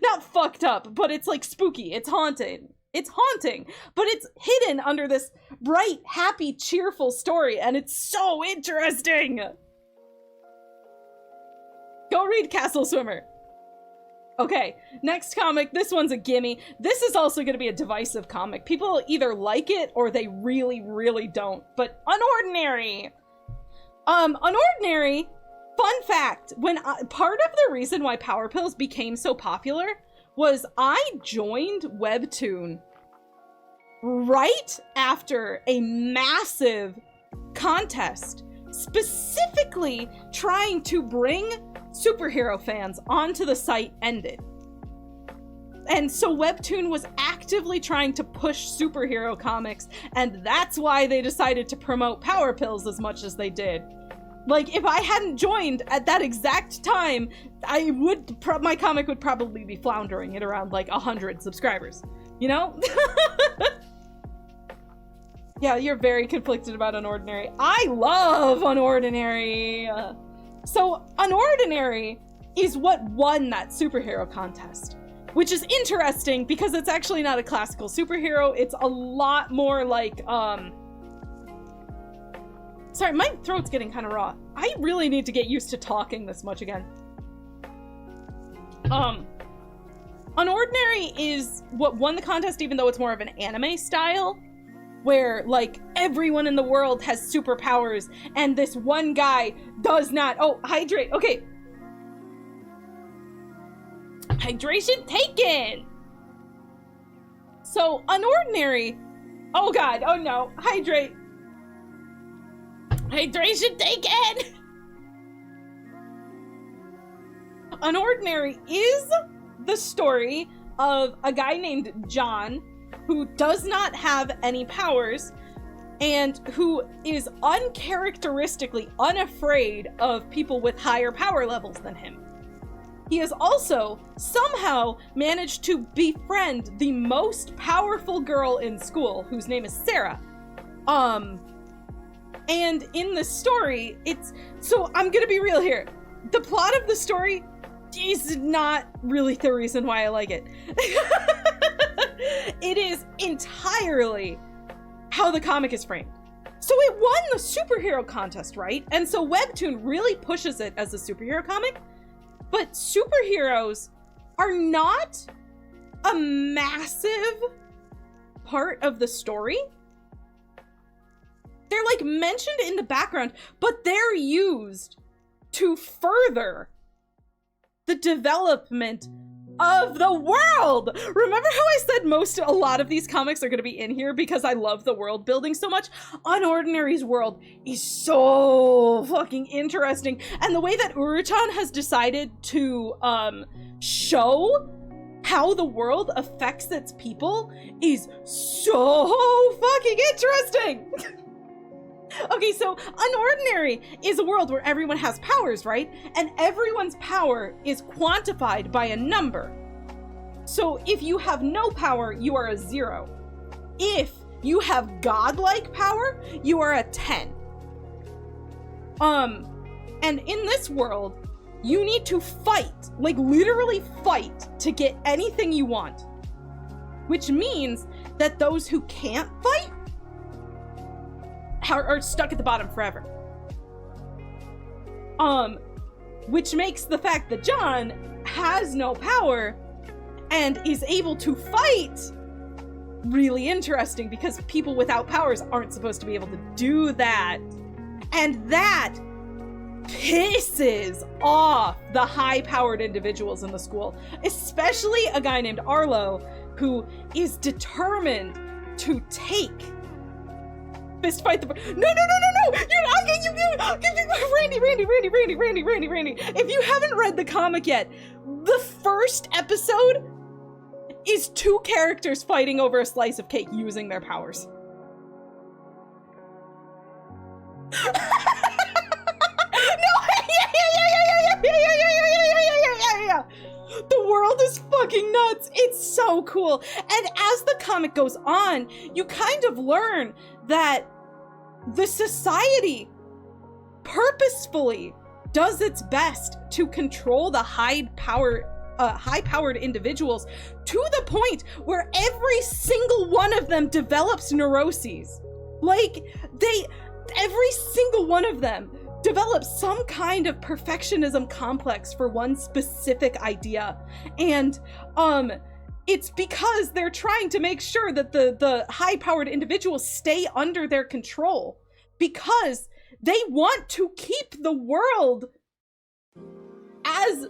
Not fucked up, but it's like spooky. It's haunting. It's haunting, but it's hidden under this bright, happy, cheerful story, and it's so interesting. Go read Castle Swimmer. Okay, next comic. This one's a gimme. This is also going to be a divisive comic. People either like it or they really, really don't. But Unordinary. Unordinary, fun fact, part of the reason why Power Pills became so popular was I joined Webtoon right after a massive contest specifically trying to bring superhero fans onto the site ended. And so Webtoon was actively trying to push superhero comics, and that's why they decided to promote Power Pills as much as they did. Like, if I hadn't joined at that exact time, my comic would probably be floundering at around like 100 subscribers, you know? Yeah, you're very conflicted about Unordinary. I love Unordinary. So Unordinary is what won that superhero contest, which is interesting because it's actually not a classical superhero. It's a lot more like, sorry, my throat's getting kind of raw. I really need to get used to talking this much again. Unordinary is what won the contest, even though it's more of an anime style, where, like, everyone in the world has superpowers, and this one guy does not. Oh, hydrate. Okay. Hydration taken! So, Unordinary. Oh god, oh no. Hydrate. Hydration taken! Unordinary is the story of a guy named John who does not have any powers and who is uncharacteristically unafraid of people with higher power levels than him. He has also somehow managed to befriend the most powerful girl in school, whose name is Sarah. And in the story, so I'm gonna be real here. The plot of the story is not really the reason why I like it. It is entirely how the comic is framed. So it won the superhero contest, right? And so Webtoon really pushes it as a superhero comic, but superheroes are not a massive part of the story. They're like mentioned in the background, but they're used to further the development of the world. Remember how I said a lot of these comics are going to be in here because I love the world building so much? Unordinary's world is so fucking interesting. And the way that Urutan has decided to show how the world affects its people is so fucking interesting. Okay, so Unordinary is a world where everyone has powers, right? And everyone's power is quantified by a number. So if you have no power, you are a 0. If you have godlike power, you are a 10. And in this world, you need to fight, like literally fight, to get anything you want. Which means that those who can't fight are stuck at the bottom forever. Which makes the fact that John has no power and is able to fight really interesting, because people without powers aren't supposed to be able to do that. And that pisses off the high-powered individuals in the school, especially a guy named Arlo, who is determined to take fist fight the— No! You're not— Randy. If you haven't read the comic yet, the first episode is 2 characters fighting over a slice of cake using their powers. Yeah. The world is fucking nuts. It's so cool. And as the comic goes on, you kind of learn that the society purposefully does its best to control the high-powered individuals to the point where every single one of them develops neuroses. Like, every single one of them develops some kind of perfectionism complex for one specific idea. And, it's because they're trying to make sure that the high-powered individuals stay under their control, because they want to keep the world as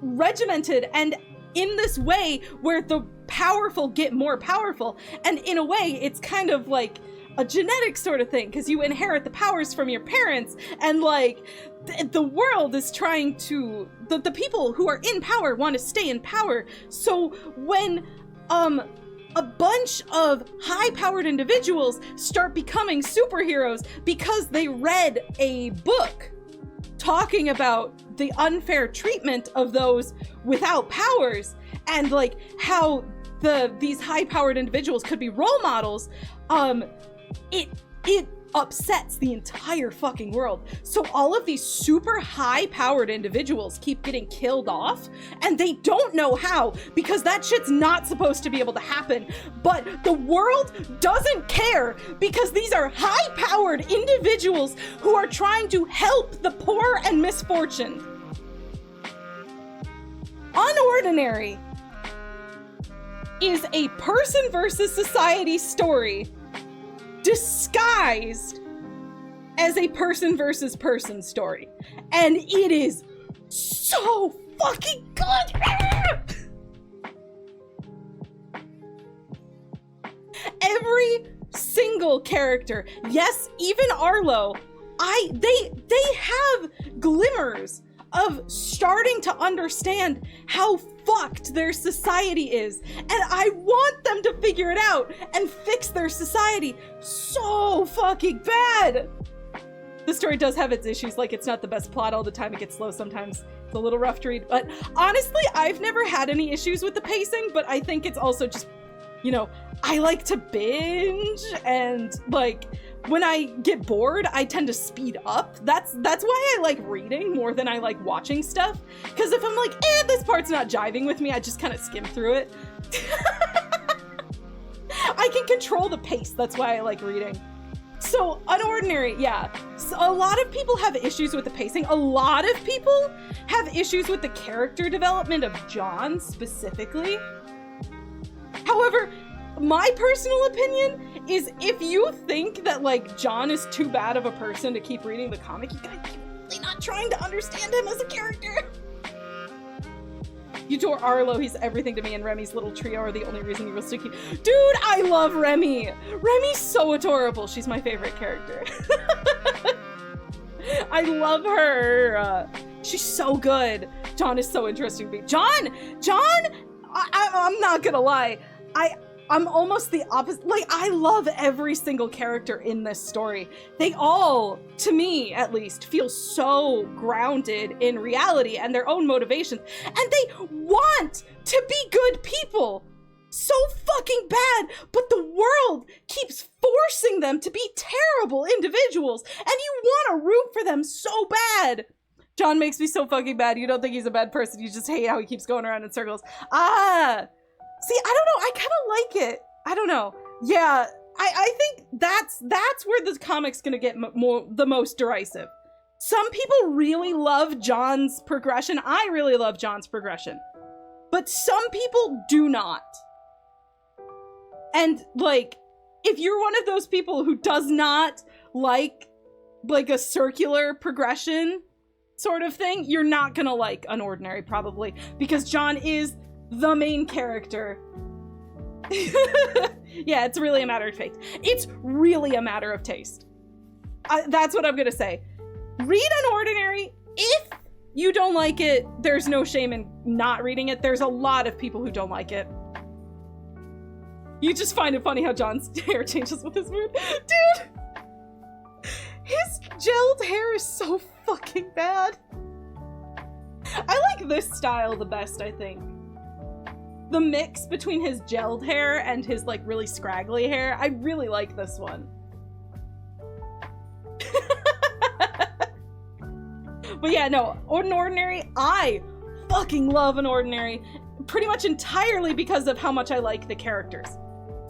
regimented and in this way where the powerful get more powerful. And in a way, it's kind of like a genetic sort of thing, because you inherit the powers from your parents, and like the world is trying to— the people who are in power want to stay in power. So when a bunch of high-powered individuals start becoming superheroes because they read a book talking about the unfair treatment of those without powers, and like how these high-powered individuals could be role models, it upsets the entire fucking world. So all of these super high-powered individuals keep getting killed off, and they don't know how, because that shit's not supposed to be able to happen. But the world doesn't care, because these are high-powered individuals who are trying to help the poor and misfortuned. Unordinary is a person versus society story disguised as a person versus person story. And it is so fucking good! Every single character, yes, even Arlo, they have glimmers of starting to understand how fucked their society is, and I want them to figure it out and fix their society so fucking bad. The story does have its issues, like it's not the best plot all the time, it gets slow sometimes, it's a little rough to read, but honestly, I've never had any issues with the pacing, but I think it's also just, you know, I like to binge, and like, when I get bored, I tend to speed up. That's why I like reading more than I like watching stuff. Because if I'm like, this part's not jiving with me, I just kind of skim through it. I can control the pace. That's why I like reading. So, Unordinary, yeah. So a lot of people have issues with the pacing. A lot of people have issues with the character development of John specifically. However, my personal opinion is if you think that like John is too bad of a person to keep reading the comic, you guys are really not trying to understand him as a character. You adore Arlo, he's everything to me, and Remy's little trio are the only reason you will still keep. Dude, I love Remy! Remy's so adorable. She's my favorite character. I love her. She's so good. John is so interesting to me. John, I'm not gonna lie. I'm almost the opposite. Like, I love every single character in this story. They all, to me at least, feel so grounded in reality and their own motivations. And they want to be good people so fucking bad, but the world keeps forcing them to be terrible individuals, and you want to root for them so bad. John makes me so fucking bad. You don't think he's a bad person. You just hate how he keeps going around in circles. See, I don't know. I kind of like it. I don't know. Yeah, I think that's where the comic's gonna get the most derisive. Some people really love John's progression. I really love John's progression. But some people do not. And, like, if you're one of those people who does not like a circular progression sort of thing, you're not gonna like Unordinary, probably. Because John is the main character. Yeah, it's really a matter of taste. It's really a matter of taste. That's what I'm gonna say. Read Unordinary. If you don't like it, there's no shame in not reading it. There's a lot of people who don't like it. You just find it funny how John's hair changes with his mood. Dude! His gelled hair is so fucking bad. I like this style the best, I think. The mix between his gelled hair and his, like, really scraggly hair. I really like this one. But yeah, no, Unordinary, I fucking love Unordinary pretty much entirely because of how much I like the characters.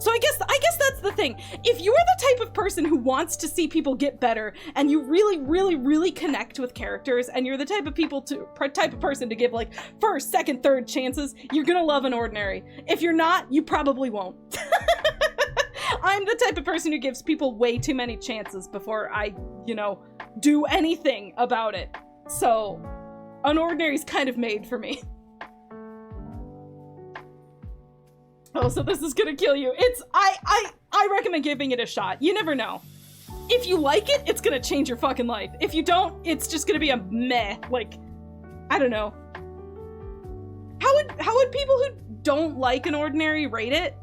So I guess that's the thing. If you're the type of person who wants to see people get better and you really, really, really connect with characters and you're the type of person to give like first, second, third chances, you're gonna love Unordinary. If you're not, you probably won't. I'm the type of person who gives people way too many chances before I, do anything about it. So Unordinary's kind of made for me. Oh, so this is gonna kill you. I recommend giving it a shot. You never know. If you like it, it's gonna change your fucking life. If you don't, it's just gonna be a meh. Like, I don't know. How would people who don't like Unordinary rate it?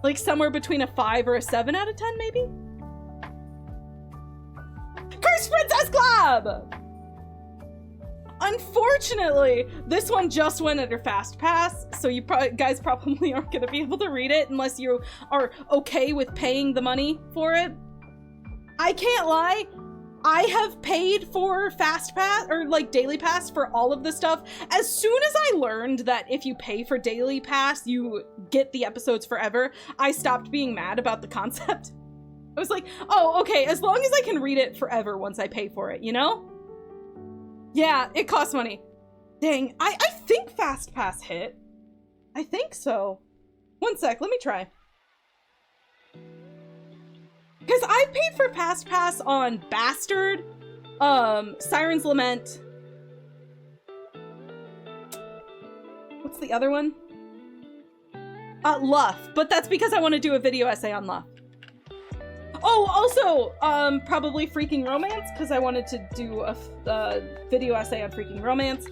Like somewhere between a 5 or a 7 out of 10, maybe? Cursed Princess Club! Unfortunately, this one just went under Fast Pass, so you guys probably aren't going to be able to read it unless you are okay with paying the money for it. I can't lie, I have paid for Fast Pass, or like Daily Pass for all of this stuff. As soon as I learned that if you pay for Daily Pass, you get the episodes forever, I stopped being mad about the concept. I was like, oh, okay, as long as I can read it forever once I pay for it, you know? Yeah, it costs money. Dang, I think Fast Pass hit. I think so. One sec, let me try. Because I paid for Fast Pass on Bastard, Siren's Lament. What's the other one? Luff, but that's because I want to do a video essay on Luff. Oh, also, probably Freaking Romance, because I wanted to do a video essay on Freaking Romance.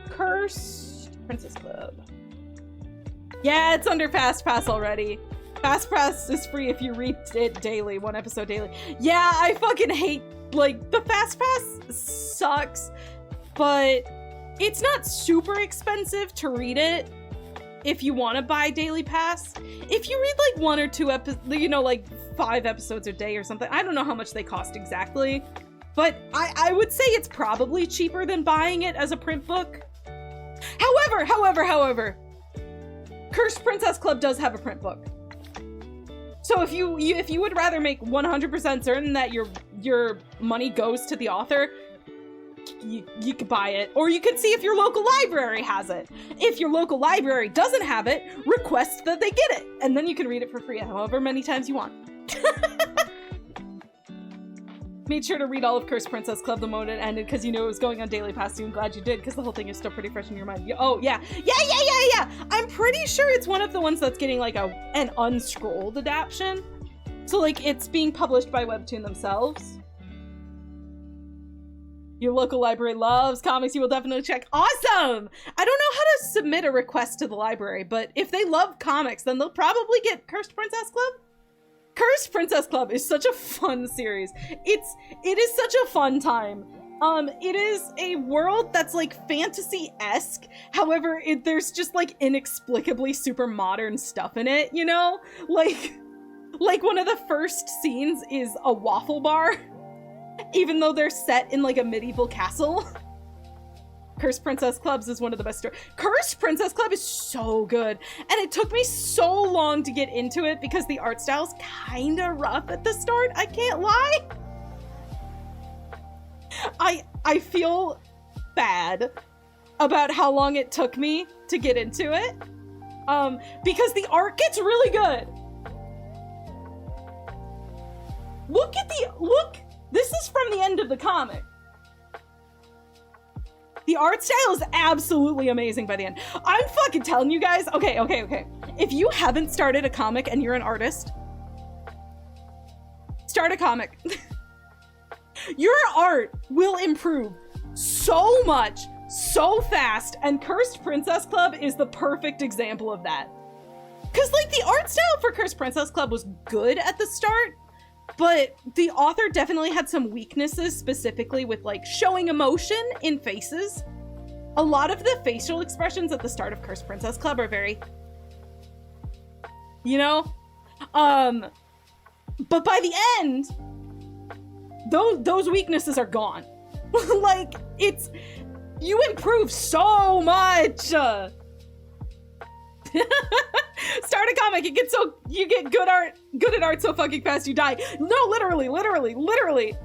Cursed Princess Club. Yeah, it's under Fast Pass already. Fast Pass is free if you read it daily, 1 episode daily. Yeah, I fucking hate, like, the Fast Pass sucks, but it's not super expensive to read it if you want to buy Daily Pass. If you read, like, 1 or 2 episodes, like, 5 episodes a day or something. I don't know how much they cost exactly, but I would say it's probably cheaper than buying it as a print book. However, Cursed Princess Club does have a print book. So if you would rather make 100% certain that your money goes to the author, you could buy it, or you could see if your local library has it. If your local library doesn't have it, request that they get it, and then you can read it for free however many times you want. Made sure to read all of Cursed Princess Club the moment it ended because you knew it was going on Daily Pass too, and glad you did because the whole thing is still pretty fresh in your mind. Oh, yeah. I'm pretty sure it's one of the ones that's getting like an unscrolled adaptation. So like it's being published by Webtoon themselves. Your local library loves comics, you will definitely check. Awesome! I don't know how to submit a request to the library, but if they love comics, then they'll probably get Cursed Princess Club. Cursed Princess Club is such a fun series. It is such a fun time. It is a world that's like fantasy-esque. However, there's just like inexplicably super modern stuff in it, you know? Like one of the first scenes is a waffle bar, even though they're set in like a medieval castle. Cursed Princess Club is one of the best stories. Cursed Princess Club is so good. And it took me so long to get into it because the art style's kind of rough at the start. I can't lie. I feel bad about how long it took me to get into it. Because the art gets really good. Look, this is from the end of the comic. The art style is absolutely amazing by the end. I'm fucking telling you guys. Okay. If you haven't started a comic and you're an artist, start a comic. Your art will improve so much, so fast, and Cursed Princess Club is the perfect example of that. Because, like, the art style for Cursed Princess Club was good at the start, but the author definitely had some weaknesses, specifically with, like, showing emotion in faces. A lot of the facial expressions at the start of Cursed Princess Club are very, you know? But by the end, those weaknesses are gone. Like, you improve so much. Start a comic, you get good at art so fucking fast you die. No, literally.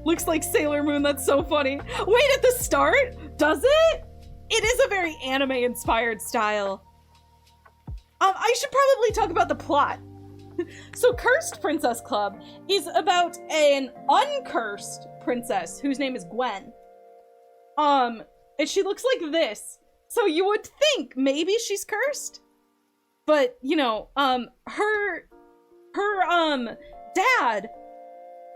Looks like Sailor Moon, that's so funny. Wait, at the start? Does it? It is a very anime-inspired style. I should probably talk about the plot. So Cursed Princess Club is about an uncursed princess whose name is Gwen. And she looks like this. So you would think maybe she's cursed. But, you know, her dad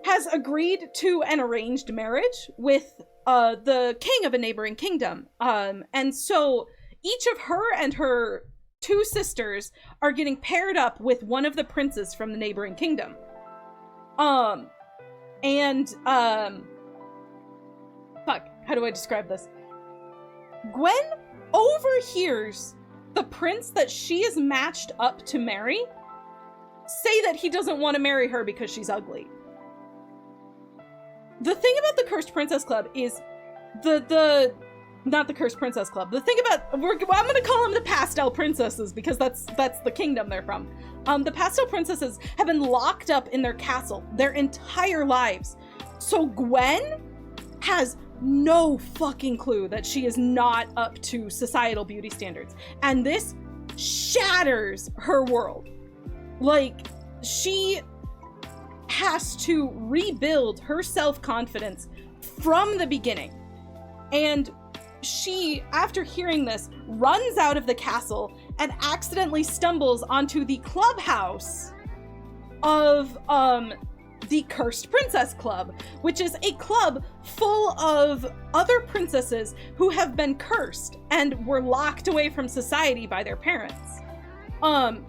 has agreed to an arranged marriage with the king of a neighboring kingdom. And so each of her and her 2 sisters are getting paired up with one of the princes from the neighboring kingdom. Fuck, how do I describe this? Gwen overhears the prince that she is matched up to marry say that he doesn't want to marry her because she's ugly. The thing about the Cursed Princess Club is not the Cursed Princess Club. The thing about, I'm gonna call them the Pastel Princesses because that's the kingdom they're from. The Pastel Princesses have been locked up in their castle their entire lives. So Gwen has no fucking clue that she is not up to societal beauty standards. And this shatters her world. Like, she has to rebuild her self-confidence from the beginning. And she, after hearing this, runs out of the castle and accidentally stumbles onto the clubhouse of the Cursed Princess Club, which is a club full of other princesses who have been cursed and were locked away from society by their parents. And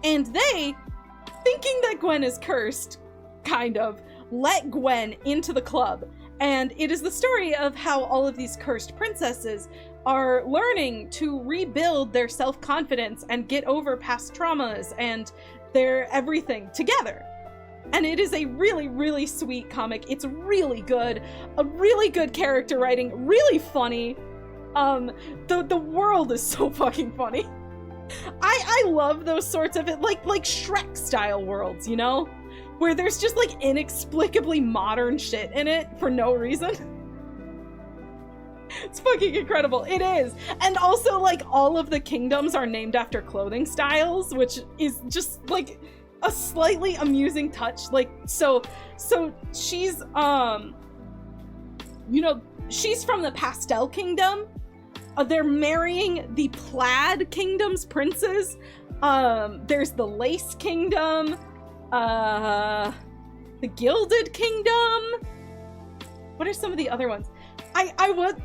they, thinking that Gwen is cursed, kind of, let Gwen into the club. And it is the story of how all of these cursed princesses are learning to rebuild their self-confidence and get over past traumas and their everything together. And it is a really, really sweet comic. It's really good. A really good character writing, really funny. The world is so fucking funny. I love those sorts of it, like Shrek style worlds, you know? Where there's just like inexplicably modern shit in it for no reason. It's fucking incredible. It is. And also like all of the kingdoms are named after clothing styles, which is just like a slightly amusing touch. Like, so she's, you know, she's from the Pastel Kingdom. They're marrying the Plaid Kingdom's princes. There's the Lace Kingdom, the Gilded Kingdom. What are some of the other ones? I would.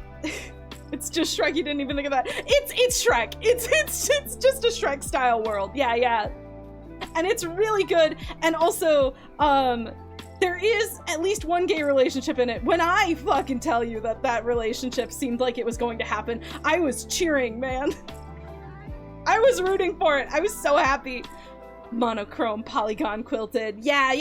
It's just Shrek. You didn't even think of that. It's Shrek. It's just a Shrek style world. Yeah. And it's really good. And also, there is at least one gay relationship in it. When I fucking tell you that relationship seemed like it was going to happen, I was cheering, man. I was rooting for it. I was so happy. Monochrome, polygon quilted. Yeah.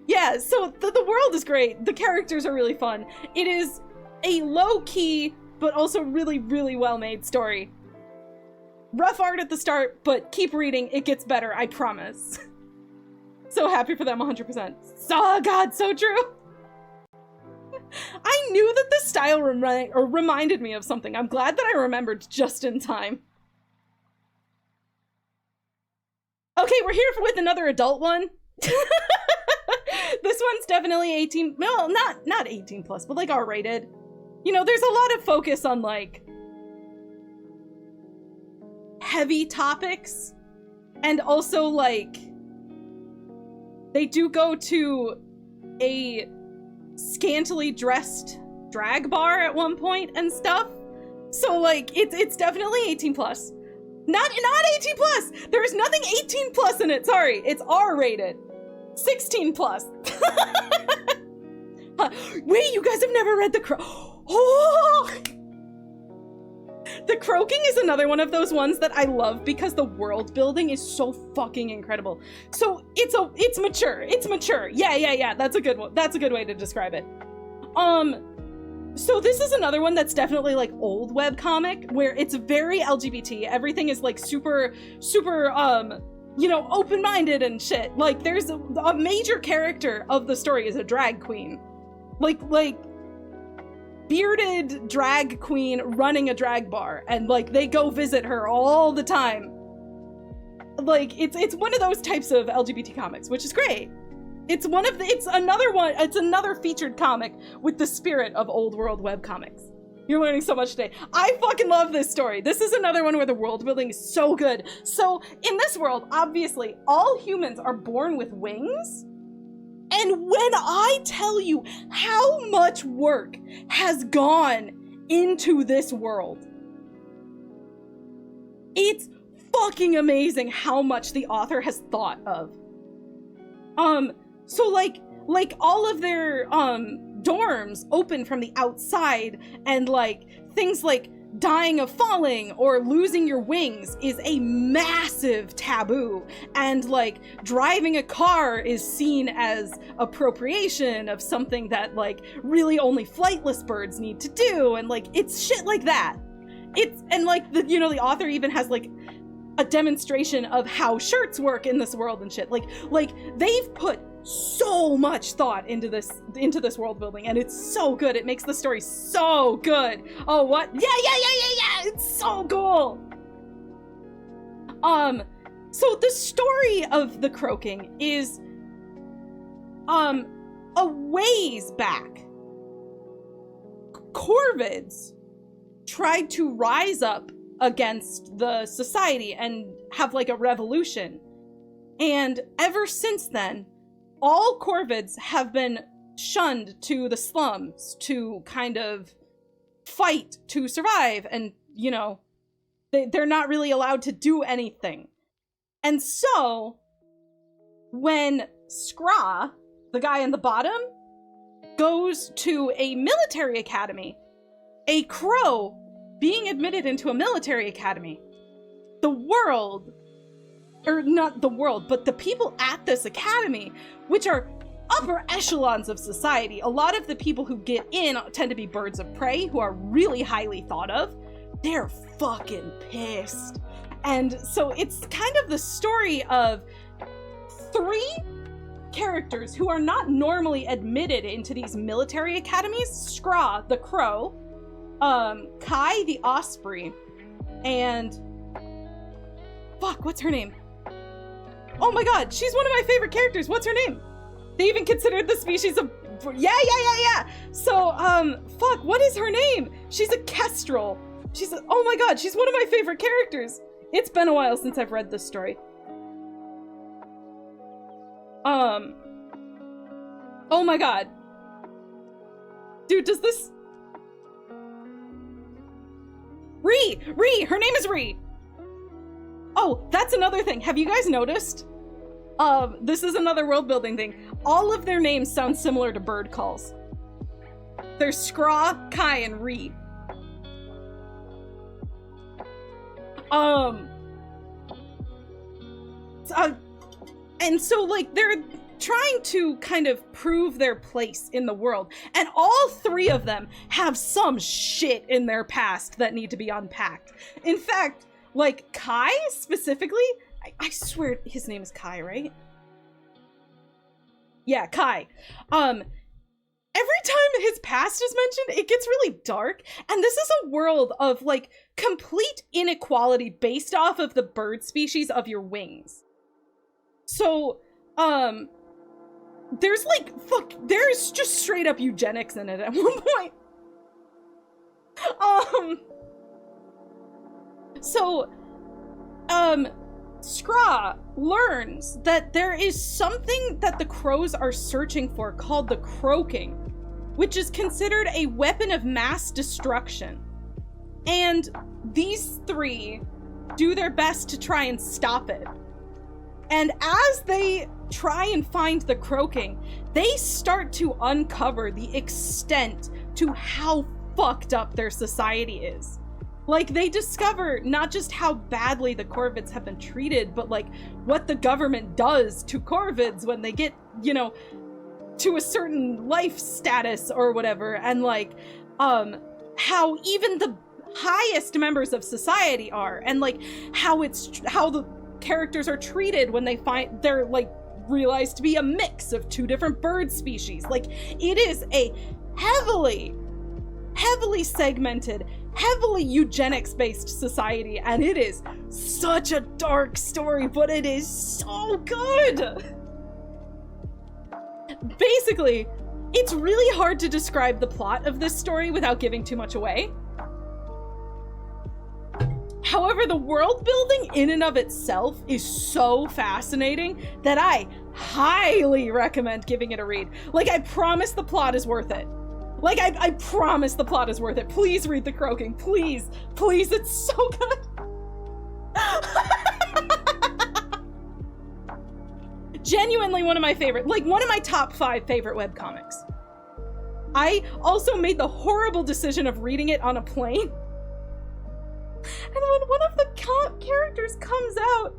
Yeah, so the world is great. The characters are really fun. It is a low-key, but also really, really well-made story. Rough art at the start, but keep reading. It gets better, I promise. So happy for them, 100%. Oh god, so true. I knew that the style reminded me of something. I'm glad that I remembered just in time. Okay, we're here with another adult one. This one's definitely 18, well, not 18 plus, but like R-rated. You know, there's a lot of focus on like heavy topics, and also like they do go to a scantily dressed drag bar at one point and stuff. So like it's definitely 18 plus. Not 18 plus. There is nothing 18 plus in it. Sorry, it's R-rated. 16 plus. Wait, you guys have never read Oh! The Croaking is another one of those ones that I love because the world building is so fucking incredible. So it's mature. It's mature. Yeah. That's a good one. That's a good way to describe it. So this is another one that's definitely like old webcomic where it's very LGBT. Everything is like super, you know, open-minded and shit. Like there's a major character of the story is a drag queen. Like bearded drag queen running a drag bar, and like they go visit her all the time. Like it's one of those types of LGBT comics, which is great. It's another featured comic with the spirit of old world webcomics. You're learning so much today. I fucking love this story. This is another one where the world building is so good. So in this world, obviously, all humans are born with wings. And when I tell you how much work has gone into this world, it's fucking amazing how much the author has thought of. So like all of their dorms open from the outside, and like things like dying of falling or losing your wings is a massive taboo, and like driving a car is seen as appropriation of something that like really only flightless birds need to do, and like it's shit like that. And like the author even has like a demonstration of how shirts work in this world and shit. Like they've put so much thought into this world building, and it's so good. It makes the story so good. Oh, what? Yeah. It's so cool. So the story of the Croaking is a ways back. Corvids tried to rise up against the society and have like a revolution. And ever since then, all Corvids have been shunned to the slums to kind of fight to survive, and, you know, they're not really allowed to do anything. And so, when Skra, the guy in the bottom, goes to a military academy, a crow being admitted into a military academy, the world or not the world, but the people at this academy, which are upper echelons of society. A lot of the people who get in tend to be birds of prey who are really highly thought of. They're fucking pissed. And so it's kind of the story of 3 characters who are not normally admitted into these military academies. Scraw, the crow, Kai, the osprey, and fuck, what's her name? Oh my god, she's one of my favorite characters. What's her name? They even considered the species of... Yeah. So, fuck, what is her name? She's a kestrel. Oh my god, she's one of my favorite characters. It's been a while since I've read this story. Oh my god. Dude, does this... Ree! Her name is Ree! Oh, that's another thing. Have you guys noticed? This is another world building thing. All of their names sound similar to bird calls. They're Scraw, Kai, and Ree. And so, like, they're trying to kind of prove their place in the world. And all 3 of them have some shit in their past that need to be unpacked. In fact, like, Kai, specifically, I swear his name is Kai, right? Yeah, Kai. Every time his past is mentioned, it gets really dark. And this is a world of, like, complete inequality based off of the bird species of your wings. So, there's, like, there's just straight up eugenics in it at one point. Scraw learns that there is something that the crows are searching for called the croaking, which is considered a weapon of mass destruction. And these 3 do their best to try and stop it. And as they try and find the croaking, they start to uncover the extent to how fucked up their society is. Like, they discover not just how badly the corvids have been treated, but, like, what the government does to corvids when they get, you know, to a certain life status or whatever, and, like, how even the highest members of society are, and, like, how the characters are treated when they're, like, realized to be a mix of 2 different bird species. Like, it is a heavily segmented, heavily eugenics-based society, and it is such a dark story, but it is so good! Basically, it's really hard to describe the plot of this story without giving too much away. However, the world building in and of itself is so fascinating that I highly recommend giving it a read. Like, I promise the plot is worth it. Like, I promise the plot is worth it. Please read The Croaking. Please. Please, it's so good. Genuinely one of my favorite, like, one of my top 5 favorite webcomics. I also made the horrible decision of reading it on a plane. And when one of the characters comes out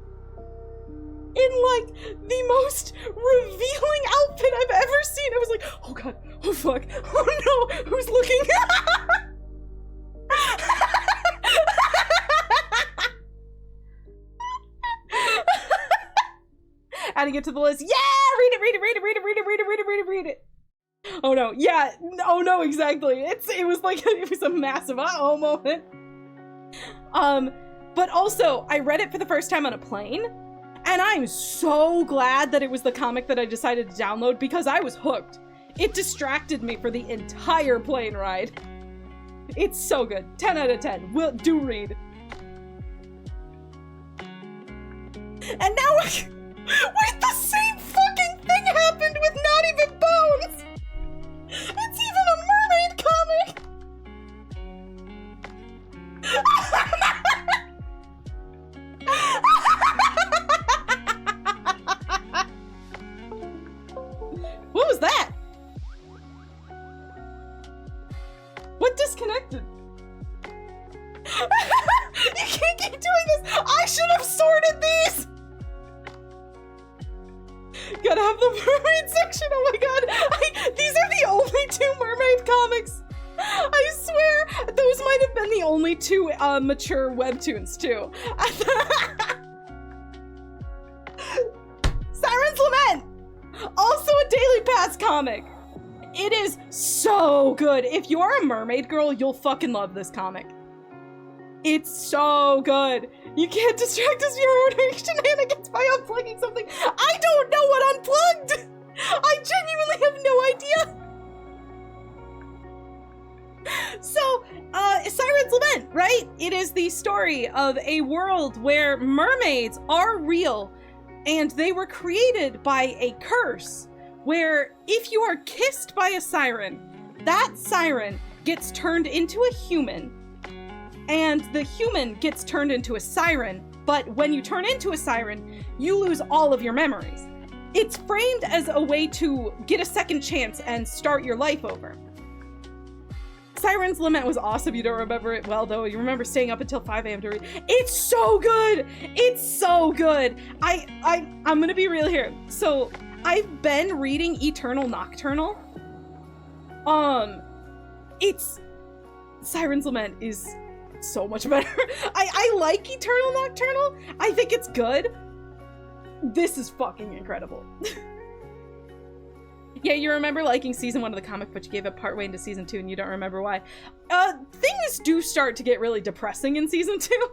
in, like, the most revealing outfit I've ever seen, I was like, oh god, oh fuck, oh no, who's looking? Adding it to the list. Yeah, read it. Oh no, yeah, oh no, exactly. It was like, it was a massive uh-oh moment. But also, I read it for the first time on a plane, and I'm so glad that it was the comic that I decided to download because I was hooked. It distracted me for the entire plane ride. It's so good. 10 out of 10. Do read. And now, wait, the same fucking thing happened with Not Even Bones! It's even a mermaid comic! What was that? What disconnected? You can't keep doing this! I should have sorted these! The mermaid section, oh my god. These are the only 2 mermaid comics. I swear, those might have been the only 2 mature webtoons too. Siren's Lament! Also a Daily Pass comic. It is so good. If you are a mermaid girl, you'll fucking love this comic. It's so good. You can't distract us from your ordering shenanigans by unplugging something. I don't know what unplugged. I genuinely have no idea. So, Siren's Lament, right? It is the story of a world where mermaids are real and they were created by a curse where if you are kissed by a siren, that siren gets turned into a human and the human gets turned into a siren, but when you turn into a siren, you lose all of your memories. It's framed as a way to get a second chance and start your life over. Siren's Lament was awesome. You don't remember it well, though. You remember staying up until 5 a.m. to read. It's so good! It's so good! I'm gonna be real here. So, I've been reading Eternal Nocturnal. Siren's Lament is so much better. I like Eternal Nocturnal. I think it's good. This is fucking incredible. Yeah, you remember liking season 1 of the comic, but you gave up partway into season 2 and you don't remember why. Things do start to get really depressing in season 2.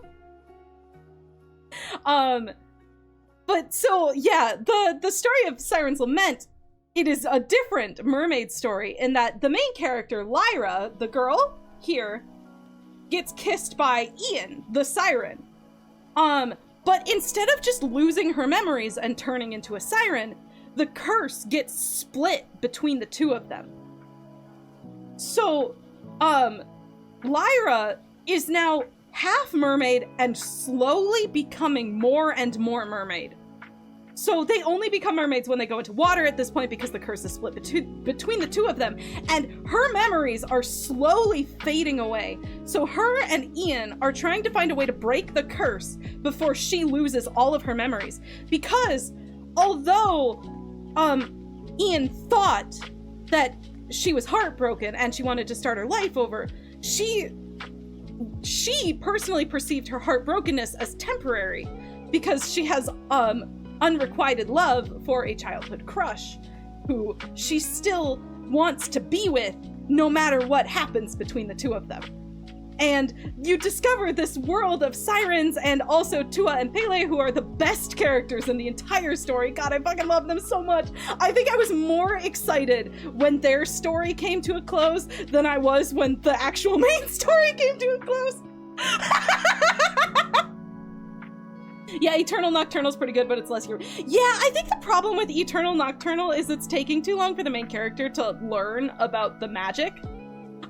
But so, yeah, the story of Siren's Lament, it is a different mermaid story in that the main character, Lyra, the girl here, gets kissed by Ian, the siren. But instead of just losing her memories and turning into a siren, the curse gets split between the 2 of them. So, Lyra is now half mermaid and slowly becoming more and more mermaid. So they only become mermaids when they go into water at this point because the curse is split between the 2 of them. And her memories are slowly fading away. So her and Ian are trying to find a way to break the curse before she loses all of her memories. Because although Ian thought that she was heartbroken and she wanted to start her life over, she personally perceived her heartbrokenness as temporary because she has unrequited love for a childhood crush who she still wants to be with no matter what happens between the 2 of them. And you discover this world of sirens and also Tua and Pele, who are the best characters in the entire story. God, I fucking love them so much. I think I was more excited when their story came to a close than I was when the actual main story came to a close. Yeah, Eternal Nocturnal's pretty good, but it's less. Yeah, I think the problem with Eternal Nocturnal is it's taking too long for the main character to learn about the magic.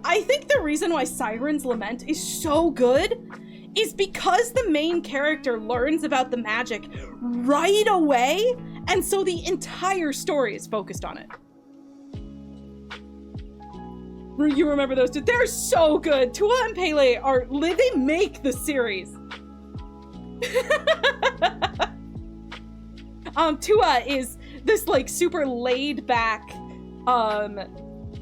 I think the reason why Siren's Lament is so good is because the main character learns about the magic right away, and so the entire story is focused on it. You remember those 2? They're so good. Tua and Pele they make the series. Tua is this like super laid back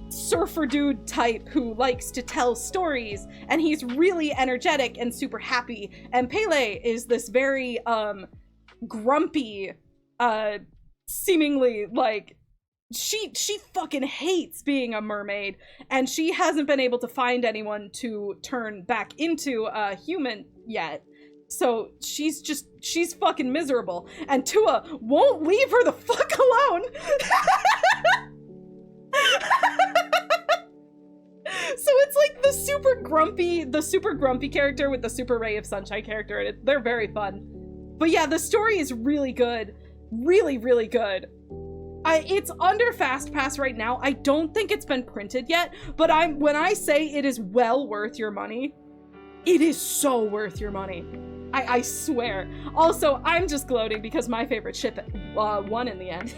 surfer dude type who likes to tell stories, and he's really energetic and super happy. And Pele is this very grumpy, seemingly like she fucking hates being a mermaid, and she hasn't been able to find anyone to turn back into a human yet. So she's fucking miserable, and Tua won't leave her the fuck alone. So it's like the super grumpy character with the super ray of sunshine character, and they're very fun. But yeah, the story is really good. Really, really good. It's under Fast Pass right now. I don't think it's been printed yet, but when I say it is well worth your money, it is so worth your money. I swear. Also, I'm just gloating because my favorite ship won in the end.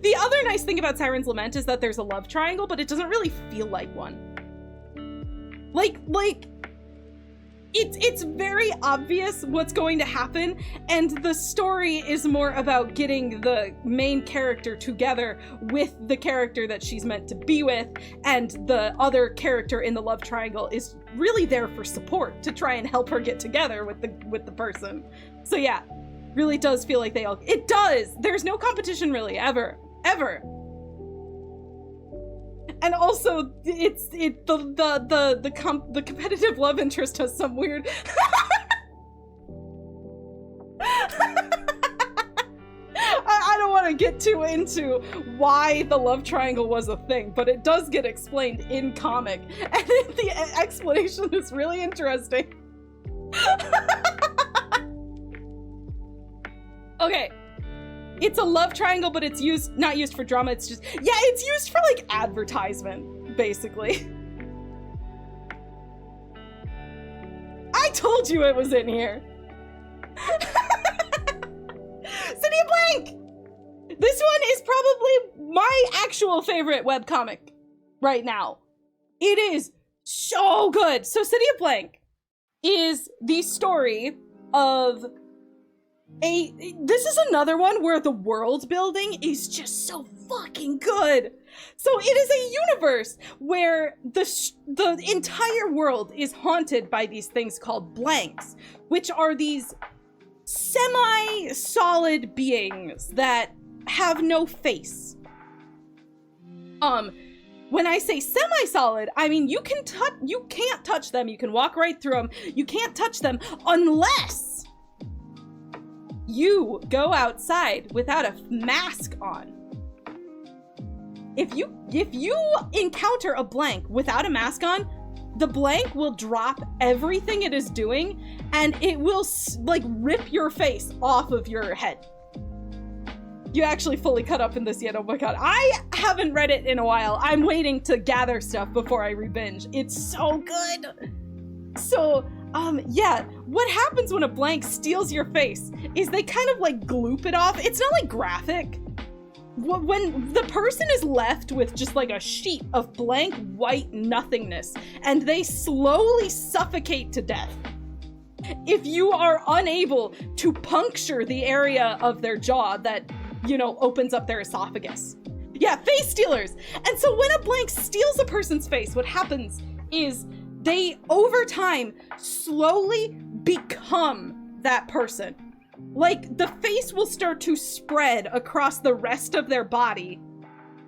The other nice thing about Siren's Lament is that there's a love triangle, but it doesn't really feel like one. Like, it's very obvious what's going to happen, and the story is more about getting the main character together with the character that she's meant to be with, and the other character in the love triangle is really there for support to try and help her get together with the person. So yeah, really does feel like it does. There's no competition really ever. And also, the competitive love interest has some weird. I don't want to get too into why the love triangle was a thing, but it does get explained in comic, and the explanation is really interesting. Okay. It's a love triangle, but it's not used for drama, it's just, yeah, it's used for like advertisement, basically. I told you it was in here. City of Blank! This one is probably my actual favorite webcomic right now. It is so good. So City of Blank is the story of this is another one where the world building is just so fucking good. So it is a universe where the entire world is haunted by these things called blanks, which are these semi-solid beings that have no face. When I say semi-solid, I mean you can't touch them. You can walk right through them. You can't touch them unless you go outside without a mask on. If you encounter a blank without a mask on, the blank will drop everything it is doing and it will like rip your face off of your head. You actually fully cut up in this yet? Oh my god. I haven't read it in a while. I'm waiting to gather stuff before I re-binge. It's so good. So, yeah, what happens when a blank steals your face is they kind of like gloop it off. It's not like graphic. When the person is left with just like a sheet of blank white nothingness and they slowly suffocate to death, if you are unable to puncture the area of their jaw that, you know, opens up their esophagus. Yeah, face stealers. And so when a blank steals a person's face, what happens is they, over time, slowly become that person. Like, the face will start to spread across the rest of their body,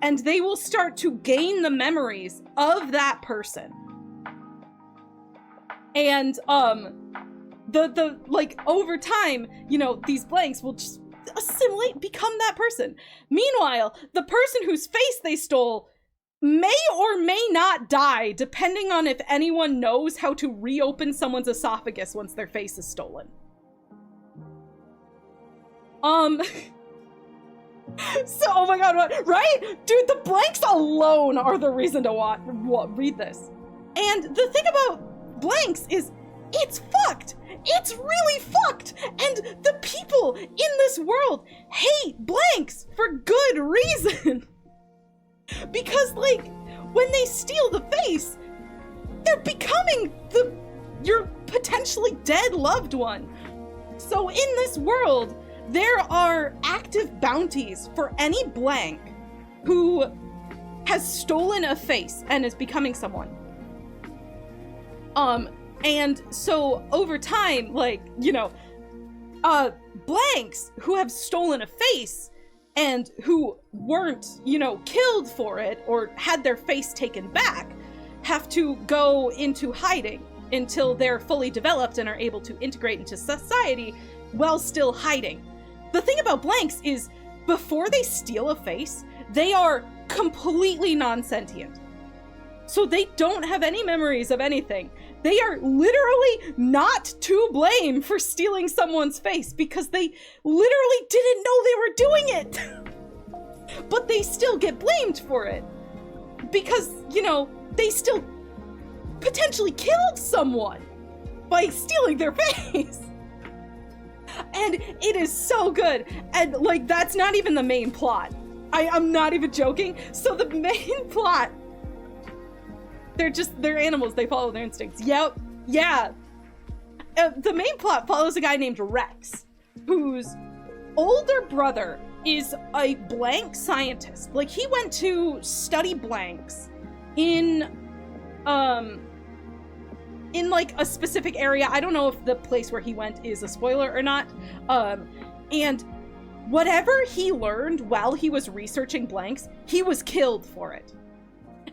and they will start to gain the memories of that person. And, like, over time, you know, these blanks will just assimilate, become that person. Meanwhile, the person whose face they stole may or may not die, depending on if anyone knows how to reopen someone's esophagus once their face is stolen. So, oh my god, what, right? Dude, the blanks alone are the reason to read this. And the thing about blanks is, it's fucked. It's really fucked. And the people in this world hate blanks for good reason. Because, like, when they steal the face, they're becoming your potentially dead loved one. So in this world, there are active bounties for any blank who has stolen a face and is becoming someone. And so over time, like, you know, blanks who have stolen a face and who weren't, you know, killed for it or had their face taken back have to go into hiding until they're fully developed and are able to integrate into society while still hiding. The thing about blanks is, before they steal a face, they are completely non-sentient. So they don't have any memories of anything. They are literally not to blame for stealing someone's face because they literally didn't know they were doing it. But they still get blamed for it because, you know, they still potentially killed someone by stealing their face. And it is so good. And, like, that's not even the main plot. I'm not even joking. So the main plot, they're animals. They follow their instincts. Yep. Yeah. the main plot follows a guy named Rex, whose older brother is a blank scientist. Like, he went to study blanks in like a specific area. I don't know if the place where he went is a spoiler or not. And whatever he learned while he was researching blanks, he was killed for it.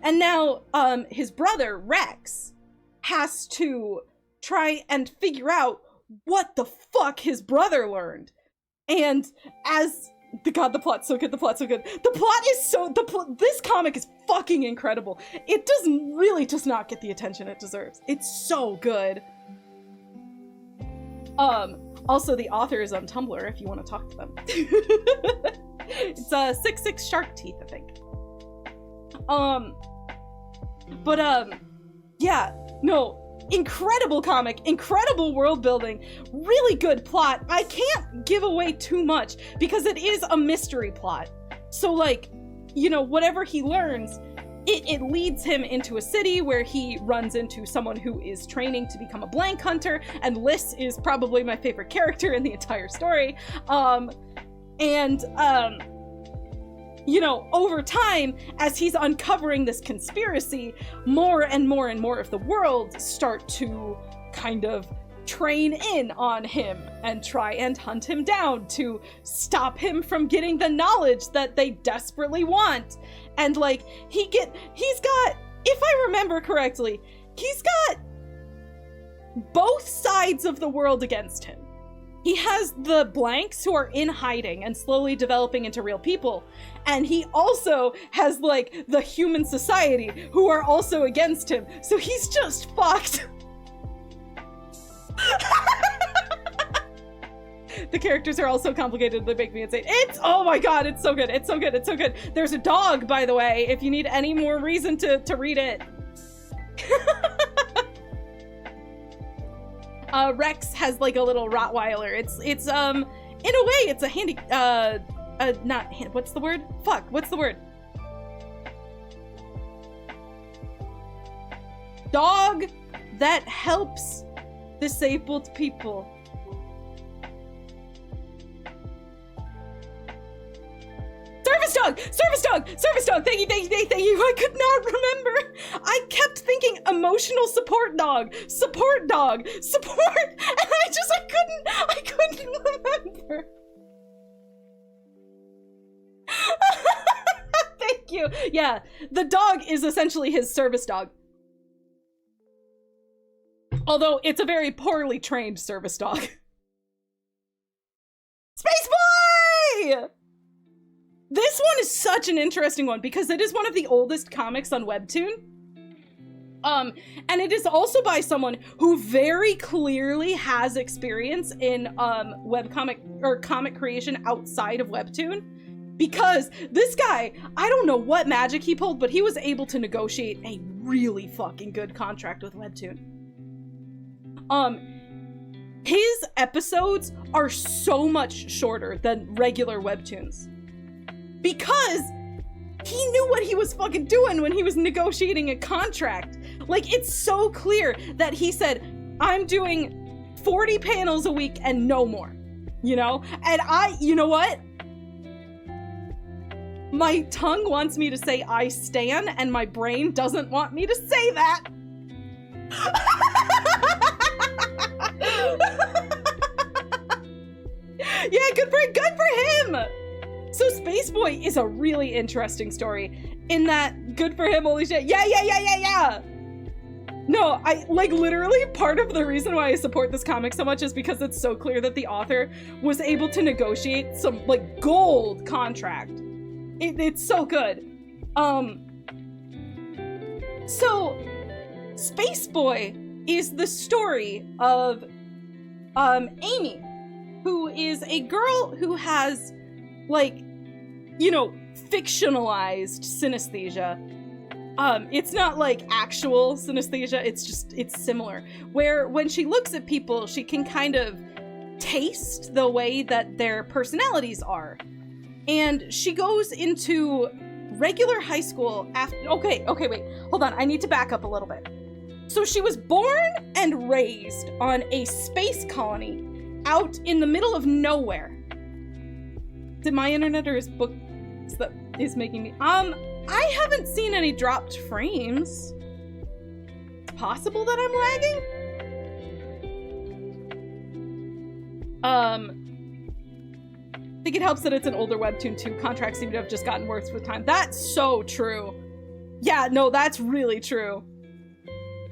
And now, his brother, Rex, has to try and figure out what the fuck his brother learned. And as the plot's so good, the plot is this comic is fucking incredible. It does not get the attention it deserves. It's so good. Also, the author is on Tumblr if you want to talk to them. It's 66 Shark Teeth, I think. Yeah, no, incredible comic, incredible world building, really good plot. I can't give away too much because it is a mystery plot. So, like, you know, whatever he learns, it leads him into a city where he runs into someone who is training to become a blank hunter, and Liz is probably my favorite character in the entire story. You know, over time, as he's uncovering this conspiracy, more and more and more of the world start to kind of train in on him and try and hunt him down to stop him from getting the knowledge that they desperately want. And like, he's got, if I remember correctly, he's got both sides of the world against him. He has the blanks who are in hiding and slowly developing into real people. And he also has, like, the human society who are also against him. So he's just fucked. The characters are all so complicated, they make me insane. Oh my god, it's so good, it's so good, it's so good. There's a dog, by the way, if you need any more reason to read it. Rex has like a little Rottweiler. It's in a way, it's a handy, what's the word? Fuck, what's the word? Dog that helps disabled people. Service dog, thank you, I could not remember. I kept thinking emotional support dog, and I couldn't remember. Thank you. Yeah, the dog is essentially his service dog. Although it's a very poorly trained service dog. Space Boy! This one is such an interesting one because it is one of the oldest comics on Webtoon. And it is also by someone who very clearly has experience in webcomic or comic creation outside of Webtoon. Because this guy, I don't know what magic he pulled, but he was able to negotiate a really fucking good contract with Webtoon. His episodes are so much shorter than regular Webtoons. Because he knew what he was fucking doing when he was negotiating a contract. Like, it's so clear that he said, I'm doing 40 panels a week and no more, you know? And you know what? My tongue wants me to say I stan, and my brain doesn't want me to say that. Yeah, good for him! So Space Boy is a really interesting story in that, good for him, holy shit, yeah! No, I, like, literally part of the reason why I support this comic so much is because it's so clear that the author was able to negotiate some, like, gold contract. It's so good. So, Space Boy is the story of, Amy, who is a girl who has, like, you know, fictionalized synesthesia. It's not like actual synesthesia, it's similar. Where when she looks at people, she can kind of taste the way that their personalities are. And she goes into regular high school after, okay, wait, hold on, I need to back up a little bit. So she was born and raised on a space colony out in the middle of nowhere. Did my internet or his book that is making me... I haven't seen any dropped frames. It's possible that I'm lagging? I think it helps that it's an older webtoon too. Contracts seem to have just gotten worse with time. That's so true. Yeah, no, that's really true.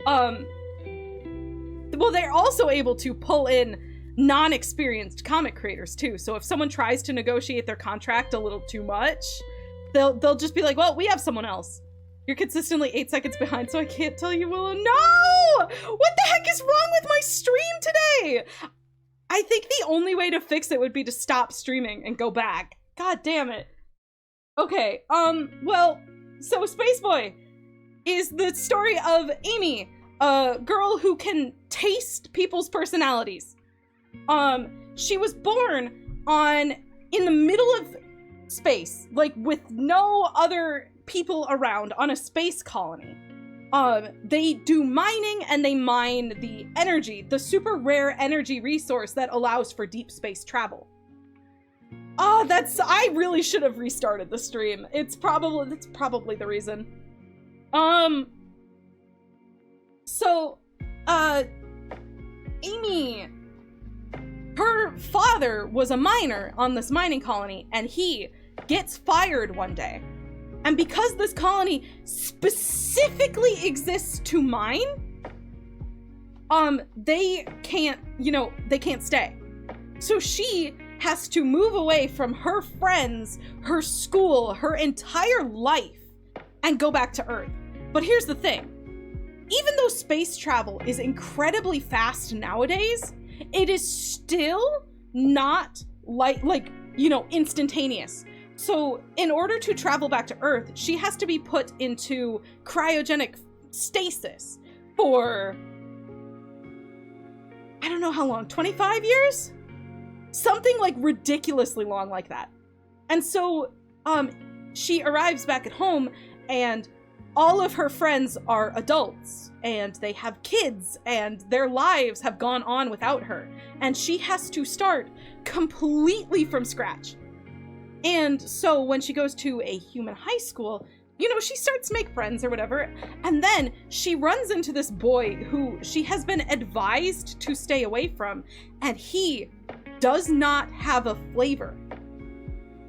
Well, they're also able to pull in non-experienced comic creators too. So if someone tries to negotiate their contract a little too much, they'll just be like, well, we have someone else. You're consistently 8 seconds behind, so I can't tell you, Willow. No! What the heck is wrong with my stream today? I think the only way to fix it would be to stop streaming and go back. God damn it. Okay, well, so Space Boy is the story of Amy, a girl who can taste people's personalities. She was born in the middle of space, like with no other people around, on a space colony. They do mining and they mine the energy, the super rare energy resource that allows for deep space travel. I really should have restarted the stream. That's probably the reason. So, Amy, her father was a miner on this mining colony, and he gets fired one day. And because this colony specifically exists to mine, they can't stay. So she has to move away from her friends, her school, her entire life, and go back to Earth. But here's the thing. Even though space travel is incredibly fast nowadays, it is still not instantaneous. So in order to travel back to Earth, she has to be put into cryogenic stasis for, I don't know how long, 25 years? Something like ridiculously long like that. And so she arrives back at home, and all of her friends are adults, and they have kids, and their lives have gone on without her. And she has to start completely from scratch. And so when she goes to a human high school, she starts to make friends or whatever, and then she runs into this boy who she has been advised to stay away from, and he does not have a flavor,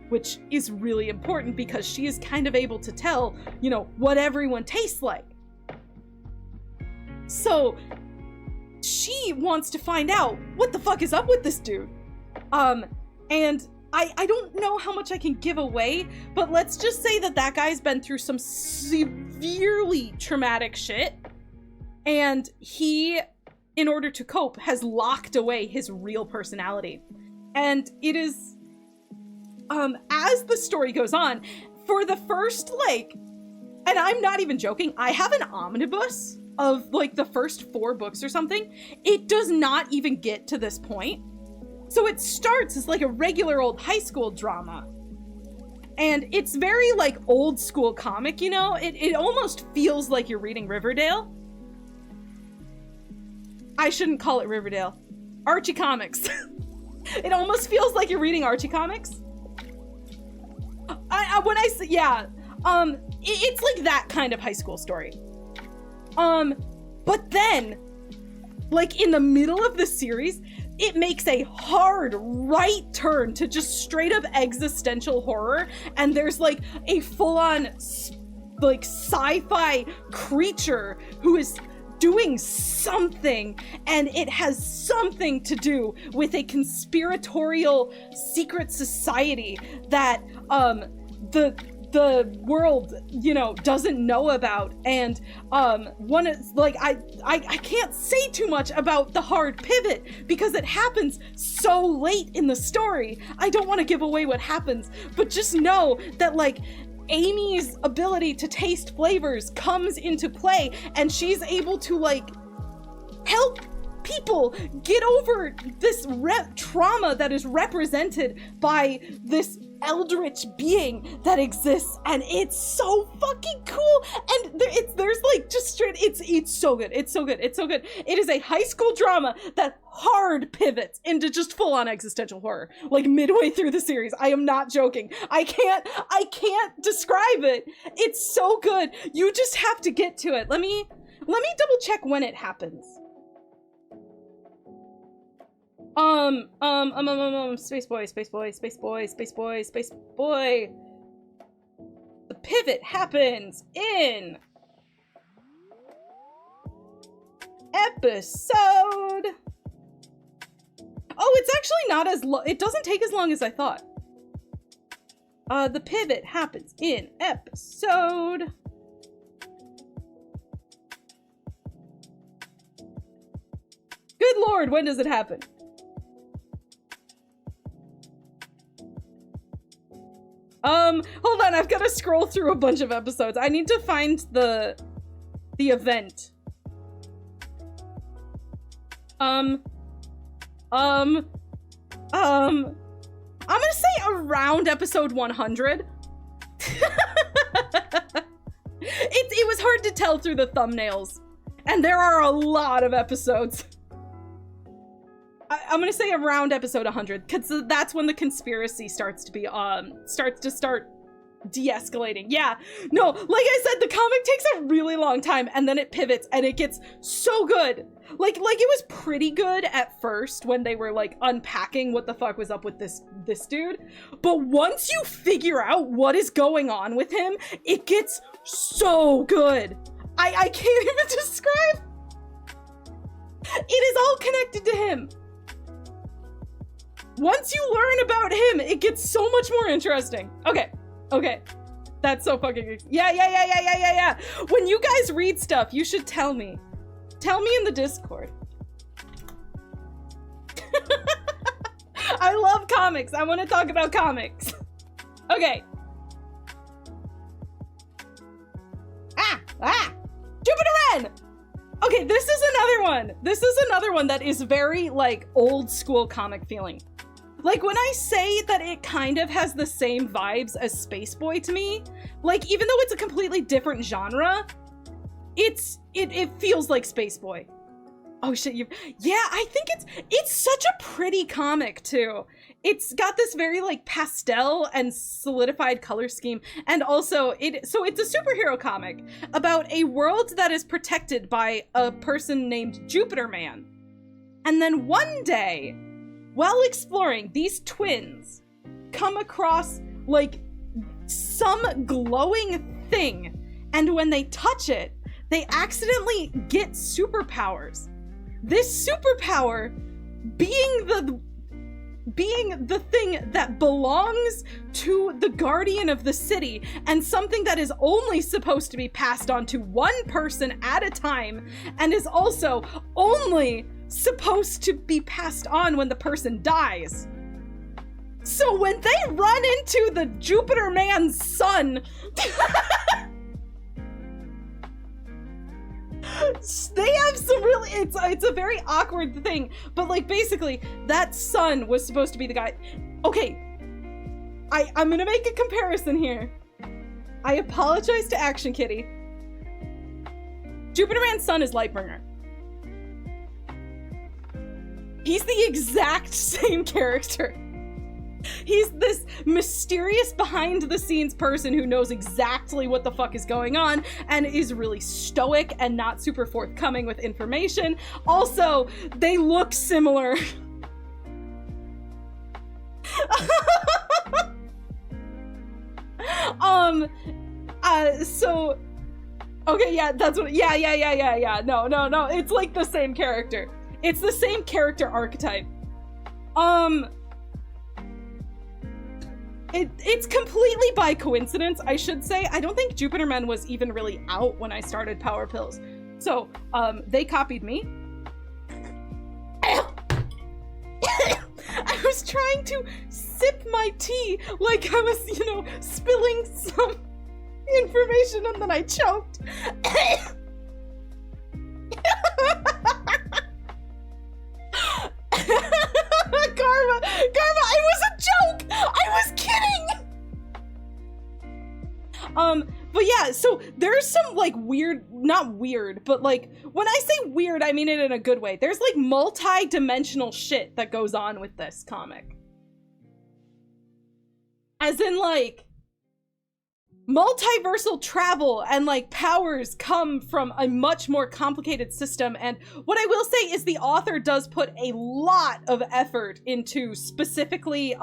which is really important because she is kind of able to tell, what everyone tastes like. So she wants to find out what the fuck is up with this dude. And I don't know how much I can give away, but let's just say that guy's been through some severely traumatic shit, and he, in order to cope, has locked away his real personality. And it is, as the story goes on, for the first, and I'm not even joking, I have an omnibus of, the first 4 books or something. It does not even get to this point. So it starts as a regular old high school drama. And it's very old school comic, it almost feels like you're reading Riverdale. I shouldn't call it Riverdale. Archie Comics. It almost feels like you're reading Archie Comics. It's like that kind of high school story. But then, in the middle of the series, it makes a hard right turn to just straight up existential horror, and there's a full-on sci-fi creature who is doing something, and it has something to do with a conspiratorial secret society that the world, doesn't know about. And one is I can't say too much about the hard pivot because it happens so late in the story. I don't want to give away what happens, but just know that Amy's ability to taste flavors comes into play, and she's able to help people get over this trauma that is represented by this eldritch being that exists, and it's so fucking cool. And there's like just straight, it's so good. It's so good. It's so good. It is a high school drama that hard pivots into just full-on existential horror, like midway through the series. I am not joking. I can't describe it. It's so good. You just have to get to it. Let me double check when it happens. Space boy. The pivot happens in episode. Oh, it's actually not as long. It doesn't take as long as I thought. The pivot happens in episode. Good Lord, when does it happen? Hold on, I've got to scroll through a bunch of episodes. I need to find the event. I'm gonna say around episode 100. It was hard to tell through the thumbnails, and there are a lot of episodes. I'm gonna say around episode 100, because that's when the conspiracy starts to be, start de-escalating. Yeah, no, like I said, the comic takes a really long time, and then it pivots, and it gets so good. Like it was pretty good at first when they were, like, unpacking what the fuck was up with this dude, but once you figure out what is going on with him, it gets so good. I can't even describe. It is all connected to him. Once you learn about him, it gets so much more interesting. Okay. That's so fucking... Yeah. When you guys read stuff, you should tell me. Tell me in the Discord. I love comics. I want to talk about comics. Okay. Jupiter Ren! Okay, this is another one. This is another one that is very, like, old school comic feeling. Like, when I say that it kind of has the same vibes as Space Boy to me, like, even though it's a completely different genre, it feels like Space Boy. Oh shit, yeah, I think it's such a pretty comic too. It's got this very, like, pastel and solidified color scheme, and also so it's a superhero comic about a world that is protected by a person named Jupiter Man. And then one day, while exploring, these twins come across, like, some glowing thing, and when they touch it, they accidentally get superpowers. This superpower being the thing that belongs to the guardian of the city, and something that is only supposed to be passed on to one person at a time, and is also only supposed to be passed on when the person dies. So when they run into the Jupiter Man's son, they have some really, it's a very awkward thing, but, like, basically that son was supposed to be the guy. Okay, I'm gonna make a comparison here. I apologize to Action Kitty. Jupiter Man's son is Lightbringer. He's the exact same character. He's this mysterious behind-the-scenes person who knows exactly what the fuck is going on and is really stoic and not super forthcoming with information. Also, they look similar. So... Okay, yeah, that's what... Yeah. No. It's, like, the same character. It's the same character archetype. It's completely by coincidence, I should say. I don't think Jupiter Man was even really out when I started Power Pills. So, they copied me. I was trying to sip my tea like I was, you know, spilling some information, and then I choked. Karma, it was a joke! I was kidding! So there's some like weird, not weird, but like when I say weird, I mean it in a good way. There's like multi-dimensional shit that goes on with this comic. As in like multiversal travel and like powers come from a much more complicated system. And what I will say is the author does put a lot of effort into specifically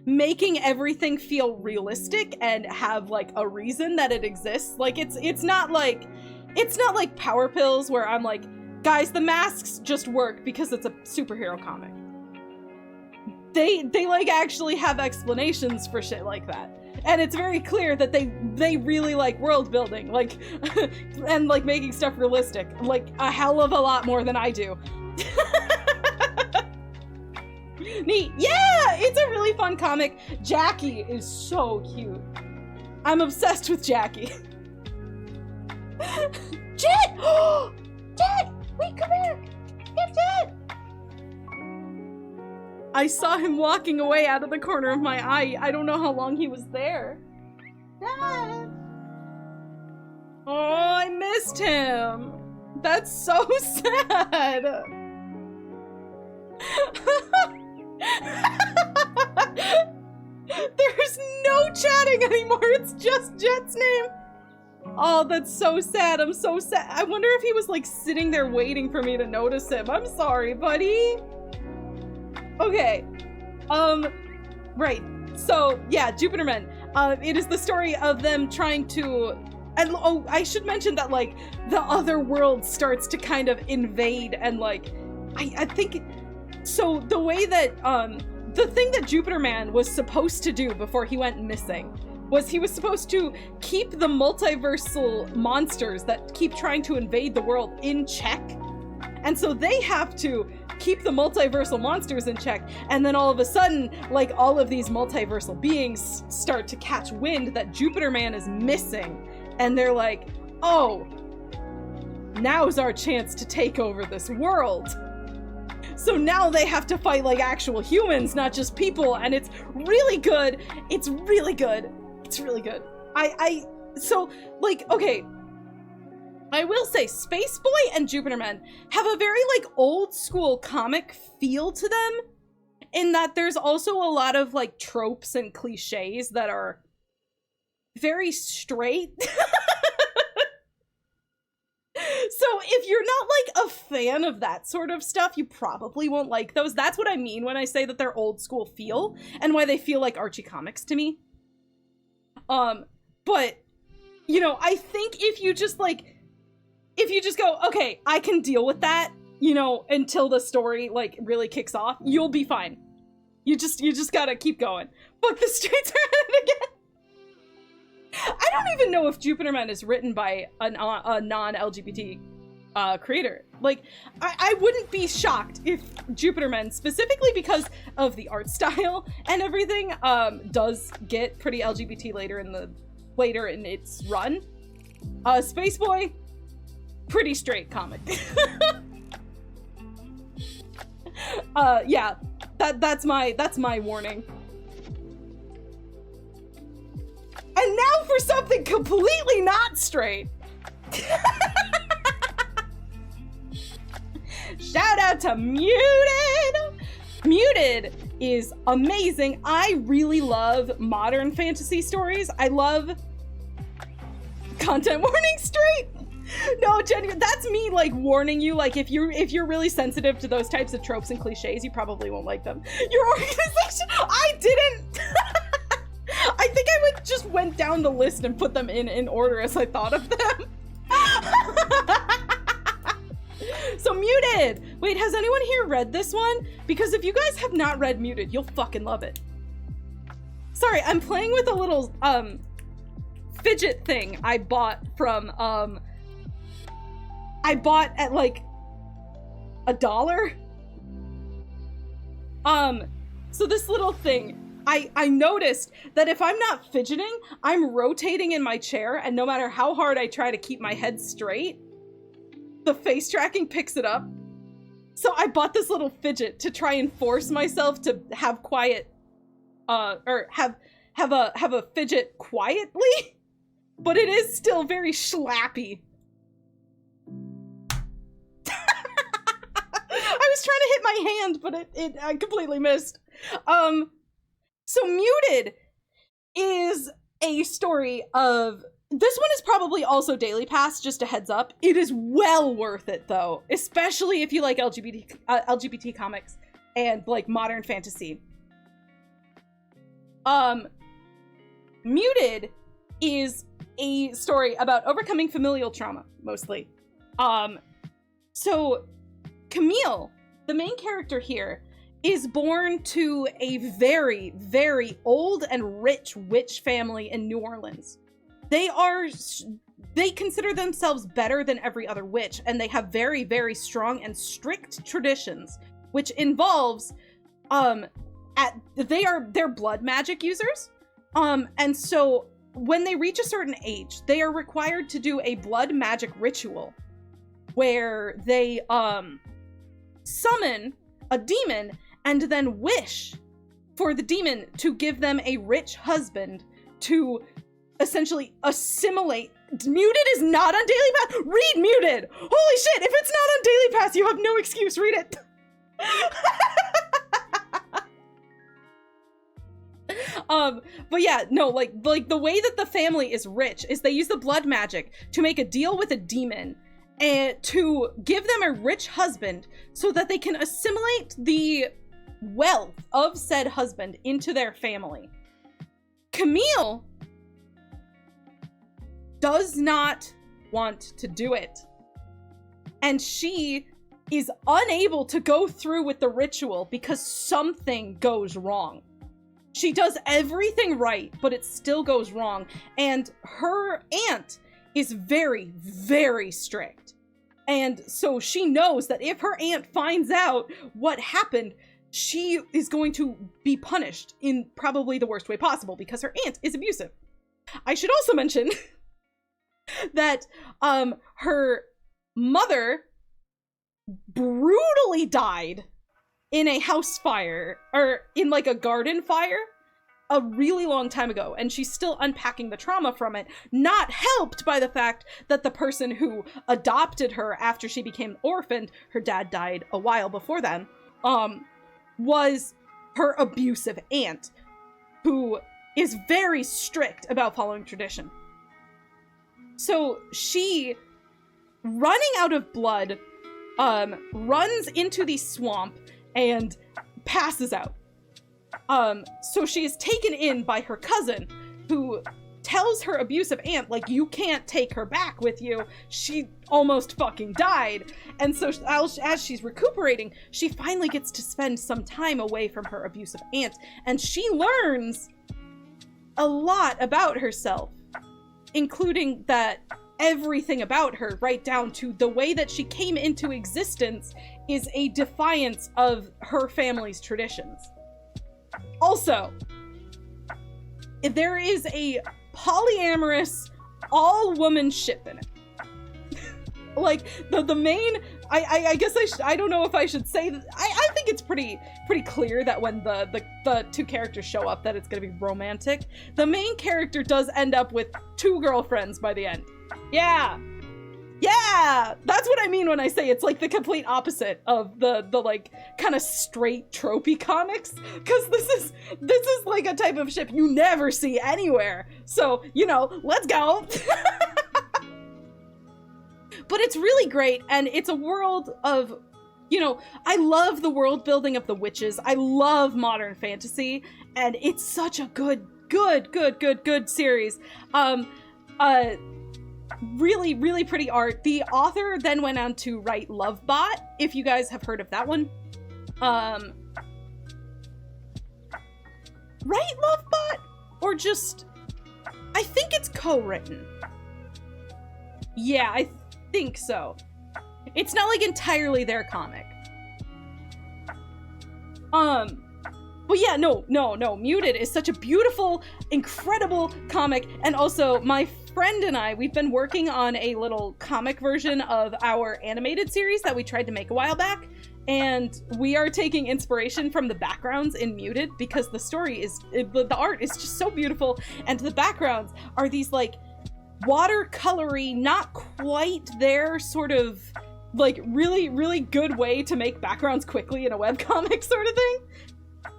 making everything feel realistic and have like a reason that it exists. Like it's not like Power Pills where I'm like, guys, the masks just work because it's a superhero comic. They like actually have explanations for shit like that. And it's very clear that they really like world building, like, and like making stuff realistic, like a hell of a lot more than I do. Neat. Yeah, it's a really fun comic. Jackie is so cute. I'm obsessed with Jackie. Jet! Jet! Wait, come back! Get Jet! I saw him walking away out of the corner of my eye. I don't know how long he was there. Dad! Oh, I missed him. That's so sad. There's no chatting anymore. It's just Jet's name. Oh, that's so sad. I'm so sad. I wonder if he was like sitting there waiting for me to notice him. I'm sorry, buddy. Okay, right, so, yeah, Jupiter Men, it is the story of them trying to, and, oh, I should mention that, like, the other world starts to kind of invade, and, like, I think, so the way that, the thing that Jupiter Man was supposed to do before he went missing was he was supposed to keep the multiversal monsters that keep trying to invade the world in check, and so they have to keep the multiversal monsters in check, and then all of a sudden, like, all of these multiversal beings start to catch wind that Jupiter Man is missing, and they're like, oh, now's our chance to take over this world. So now they have to fight like actual humans, not just people, and it's really good. It's really good. It's really good. So, like, okay, I will say Space Boy and Jupiter Men have a very like old school comic feel to them, in that there's also a lot of like tropes and cliches that are very straight. So if you're not like a fan of that sort of stuff, you probably won't like those. That's what I mean when I say that they're old school feel, and why they feel like Archie comics to me. But you know, I think if you just go, okay, I can deal with that, you know, until the story like really kicks off, you'll be fine. You just gotta keep going. Fuck the streets are at it again. I don't even know if Jupiter Man is written by a non-LGBT creator. Like, I wouldn't be shocked if Jupiter Man, specifically because of the art style and everything, does get pretty LGBT later in its run. Space Boy, pretty straight comic. Yeah, that's my warning. And now for something completely not straight. Shout out to Muted! Muted is amazing. I really love modern fantasy stories. I love content warning straight. No, genuine. That's me like warning you. Like if you're really sensitive to those types of tropes and cliches, you probably won't like them. Your organization, I didn't. I think I just went down the list and put them in order as I thought of them. So Muted! Wait, has anyone here read this one? Because if you guys have not read Muted, you'll fucking love it. Sorry, I'm playing with a little, fidget thing I bought from, I bought at like $1. So this little thing, I noticed that if I'm not fidgeting, I'm rotating in my chair, and no matter how hard I try to keep my head straight, the face tracking picks it up. So I bought this little fidget to try and force myself to have quiet, or have a fidget quietly. but it is still very schlappy. I was trying to hit my hand, but I completely missed. So Muted is a story of, this one is probably also Daily Pass, just a heads up. It is well worth it though, especially if you like LGBT comics and like modern fantasy. Muted is a story about overcoming familial trauma, mostly. So Camille, the main character here, is born to a very, very old and rich witch family in New Orleans. They consider themselves better than every other witch, and they have very, very strong and strict traditions, which involves, they're blood magic users. And so when they reach a certain age, they are required to do a blood magic ritual where they, summon a demon and then wish for the demon to give them a rich husband to essentially assimilate. Muted is not on Daily Pass. Read Muted. Holy shit, if it's not on Daily Pass, you have no excuse. Read it. But yeah, no, like the way that the family is rich is they use the blood magic to make a deal with a demon and to give them a rich husband so that they can assimilate the wealth of said husband into their family. Camille does not want to do it. And she is unable to go through with the ritual because something goes wrong. She does everything right, but it still goes wrong. And her aunt is very, very strict. And so she knows that if her aunt finds out what happened, she is going to be punished in probably the worst way possible because her aunt is abusive. I should also mention that her mother brutally died in a house fire, or in like a garden fire, a really long time ago, and she's still unpacking the trauma from it, not helped by the fact that the person who adopted her after she became orphaned, her dad died a while before then, was her abusive aunt, who is very strict about following tradition. So she, running out of blood, runs into the swamp and passes out. So she is taken in by her cousin, who tells her abusive aunt, like, you can't take her back with you. She almost fucking died. And so as she's recuperating, she finally gets to spend some time away from her abusive aunt, and she learns a lot about herself, including that everything about her, right down to the way that she came into existence, is a defiance of her family's traditions. Also, there is a polyamorous all-woman ship in it. Like, the main, I guess I don't know if I should say that, I think it's pretty clear that when the two characters show up that it's gonna be romantic. The main character does end up with 2 girlfriends by the end. Yeah! Yeah! That's what I mean when I say it's like the complete opposite of the like kind of straight tropey comics, because this is like a type of ship you never see anywhere. So, you know, let's go. But it's really great, and it's a world of, you know, I love the world building of the witches. I love modern fantasy, and it's such a good series. Really, really pretty art. The author then went on to write Lovebot, if you guys have heard of that one. Write Lovebot? Or just, I think it's co-written. Yeah, I think so. It's not like entirely their comic. But yeah, no. Muted is such a beautiful, incredible comic. And also, my friend and I, we've been working on a little comic version of our animated series that we tried to make a while back. And we are taking inspiration from the backgrounds in Muted, because the story is, the art is just so beautiful. And the backgrounds are these like watercolory, not quite there, sort of like really, really good way to make backgrounds quickly in a webcomic sort of thing.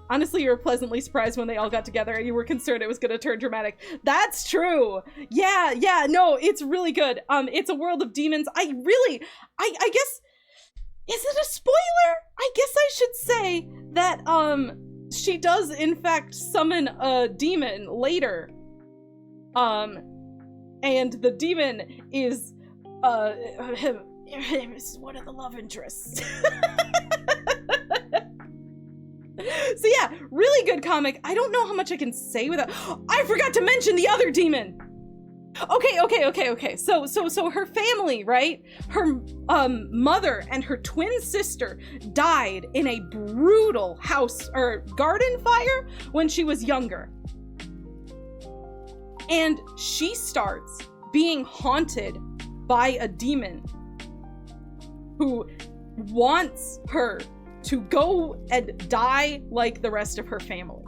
Honestly, you were pleasantly surprised when they all got together and you were concerned it was going to turn dramatic. That's true. Yeah, no, it's really good. It's a world of demons. I guess, is it a spoiler? I guess I should say that, she does in fact summon a demon later. And the demon is, is one of the love interests. So yeah, really good comic. I don't know how much I can say without, I forgot to mention the other demon. Okay. So her family, right? Her mother and her twin sister died in a brutal house or garden fire when she was younger. And she starts being haunted by a demon who wants her to go and die like the rest of her family.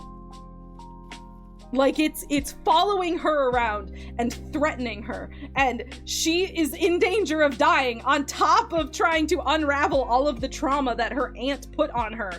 Like it's following her around and threatening her, and she is in danger of dying on top of trying to unravel all of the trauma that her aunt put on her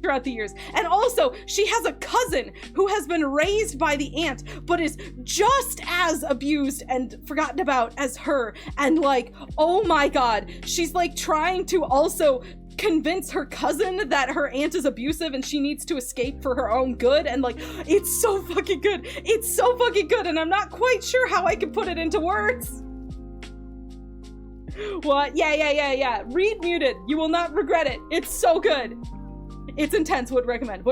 throughout the years. And also, she has a cousin who has been raised by the aunt, but is just as abused and forgotten about as her. And like, oh my God, she's like trying to also convince her cousin that her aunt is abusive and she needs to escape for her own good. And like, it's so fucking good. It's so fucking good. And I'm not quite sure how I can put it into words. What? Yeah. Read Muted. You will not regret it. It's so good. It's intense. Would recommend.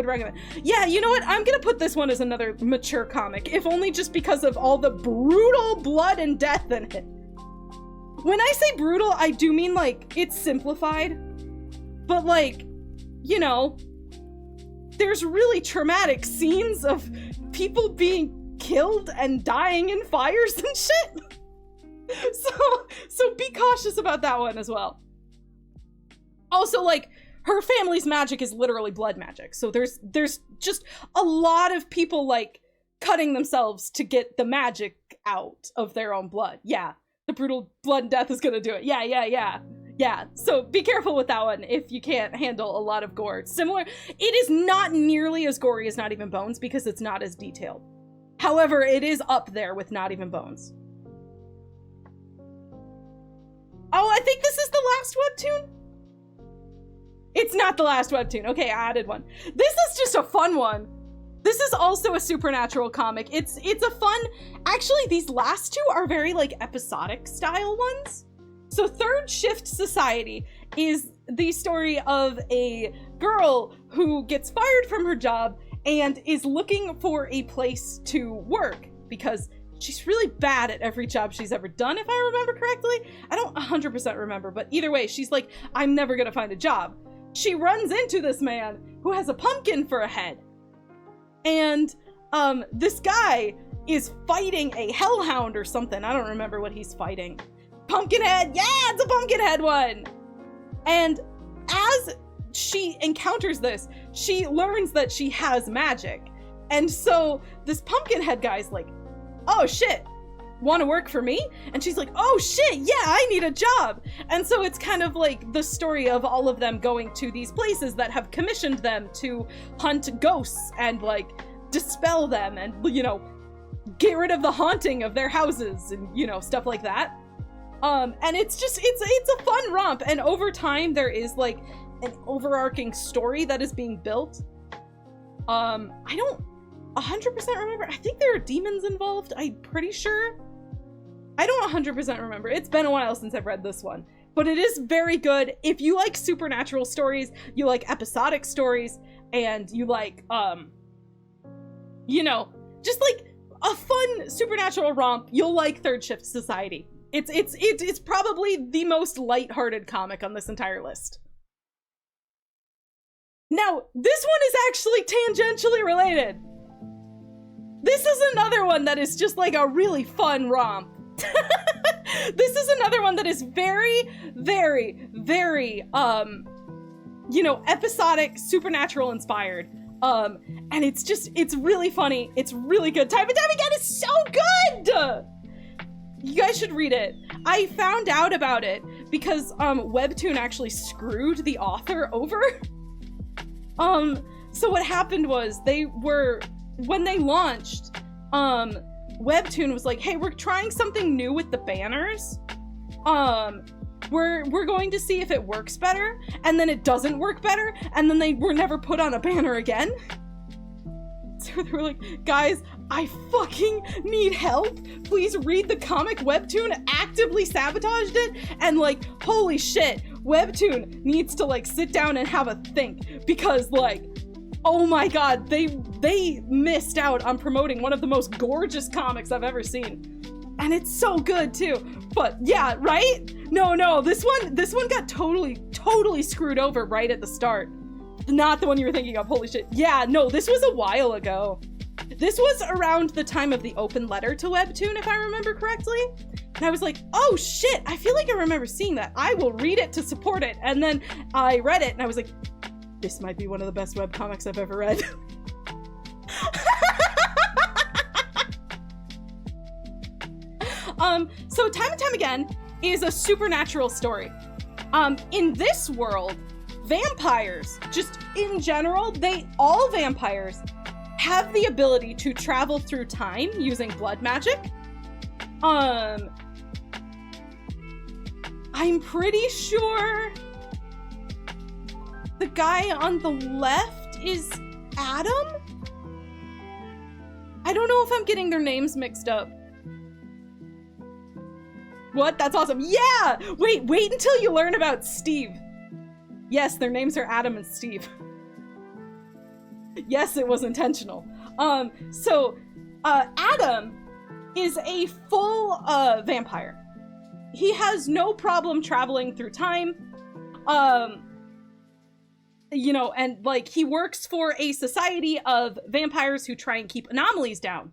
Yeah, you know what? I'm gonna put this one as another mature comic, if only just because of all the brutal blood and death in it. When I say brutal, I do mean like it's simplified, but like, you know, there's really traumatic scenes of people being killed and dying in fires and shit. So be cautious about that one as well. Also, like, her family's magic is literally blood magic. So there's just a lot of people like cutting themselves to get the magic out of their own blood. Yeah, the brutal blood and death is gonna do it. Yeah. So be careful with that one if you can't handle a lot of gore. Similar, it is not nearly as gory as Not Even Bones because it's not as detailed. However, it is up there with Not Even Bones. Oh, I think this is the last webtoon? It's not the last webtoon. Okay, I added one. This is just a fun one. This is also a supernatural comic. It's a fun, actually these last two are very like episodic style ones. So Third Shift Society is the story of a girl who gets fired from her job and is looking for a place to work because she's really bad at every job she's ever done, if I remember correctly. I don't 100% remember, but either way, she's like, I'm never gonna find a job. She runs into this man who has a pumpkin for a head. And this guy is fighting a hellhound or something. I don't remember what he's fighting. Pumpkinhead, yeah, it's a Pumpkinhead one. And as she encounters this, she learns that she has magic. And so this Pumpkinhead guy's like, oh shit, want to work for me? And she's like, oh shit, yeah, I need a job. And so it's kind of like the story of all of them going to these places that have commissioned them to hunt ghosts and like dispel them and, you know, get rid of the haunting of their houses and, you know, stuff like that. And it's just, it's a fun romp. And over time there is like an overarching story that is being built. I don't 100% remember. I think there are demons involved. I'm pretty sure. I don't 100% remember. It's been a while since I've read this one, but it is very good. If you like supernatural stories, you like episodic stories, and you like, you know, just like a fun supernatural romp, you'll like Third Shift Society. It's probably the most lighthearted comic on this entire list. Now, this one is actually tangentially related. This is another one that is just like a really fun romp. This is another one that is very, very, very, you know, episodic, supernatural inspired. And it's really funny. It's really good. Time and time again, it's so good! You guys should read it. I found out about it because Webtoon actually screwed the author over. So what happened was when they launched, Webtoon was like, hey, we're trying something new with the banners. We're going to see if it works better, and then it doesn't work better, and then they were never put on a banner again. So they were like, guys, I fucking need help. Please read the comic. Webtoon actively sabotaged it, and like, holy shit, Webtoon needs to like sit down and have a think, because like, oh my god, they missed out on promoting one of the most gorgeous comics I've ever seen. And it's so good too. But yeah, right? No, this one got totally screwed over right at the start. Not the one you were thinking of, holy shit. Yeah, no, this was a while ago. This was around the time of the open letter to Webtoon, if I remember correctly. And I was like, oh shit, I feel like I remember seeing that. I will read it to support it. And then I read it and I was like, this might be one of the best webcomics I've ever read. So Time and Time Again is a supernatural story. In this world, vampires, just in general, all vampires have the ability to travel through time using blood magic. I'm pretty sure the guy on the left is Adam? I don't know if I'm getting their names mixed up. What? That's awesome. Yeah! Wait until you learn about Steve. Yes, their names are Adam and Steve. Yes, it was intentional. Adam is a full vampire. He has no problem traveling through time. You know, and like he works for a society of vampires who try and keep anomalies down.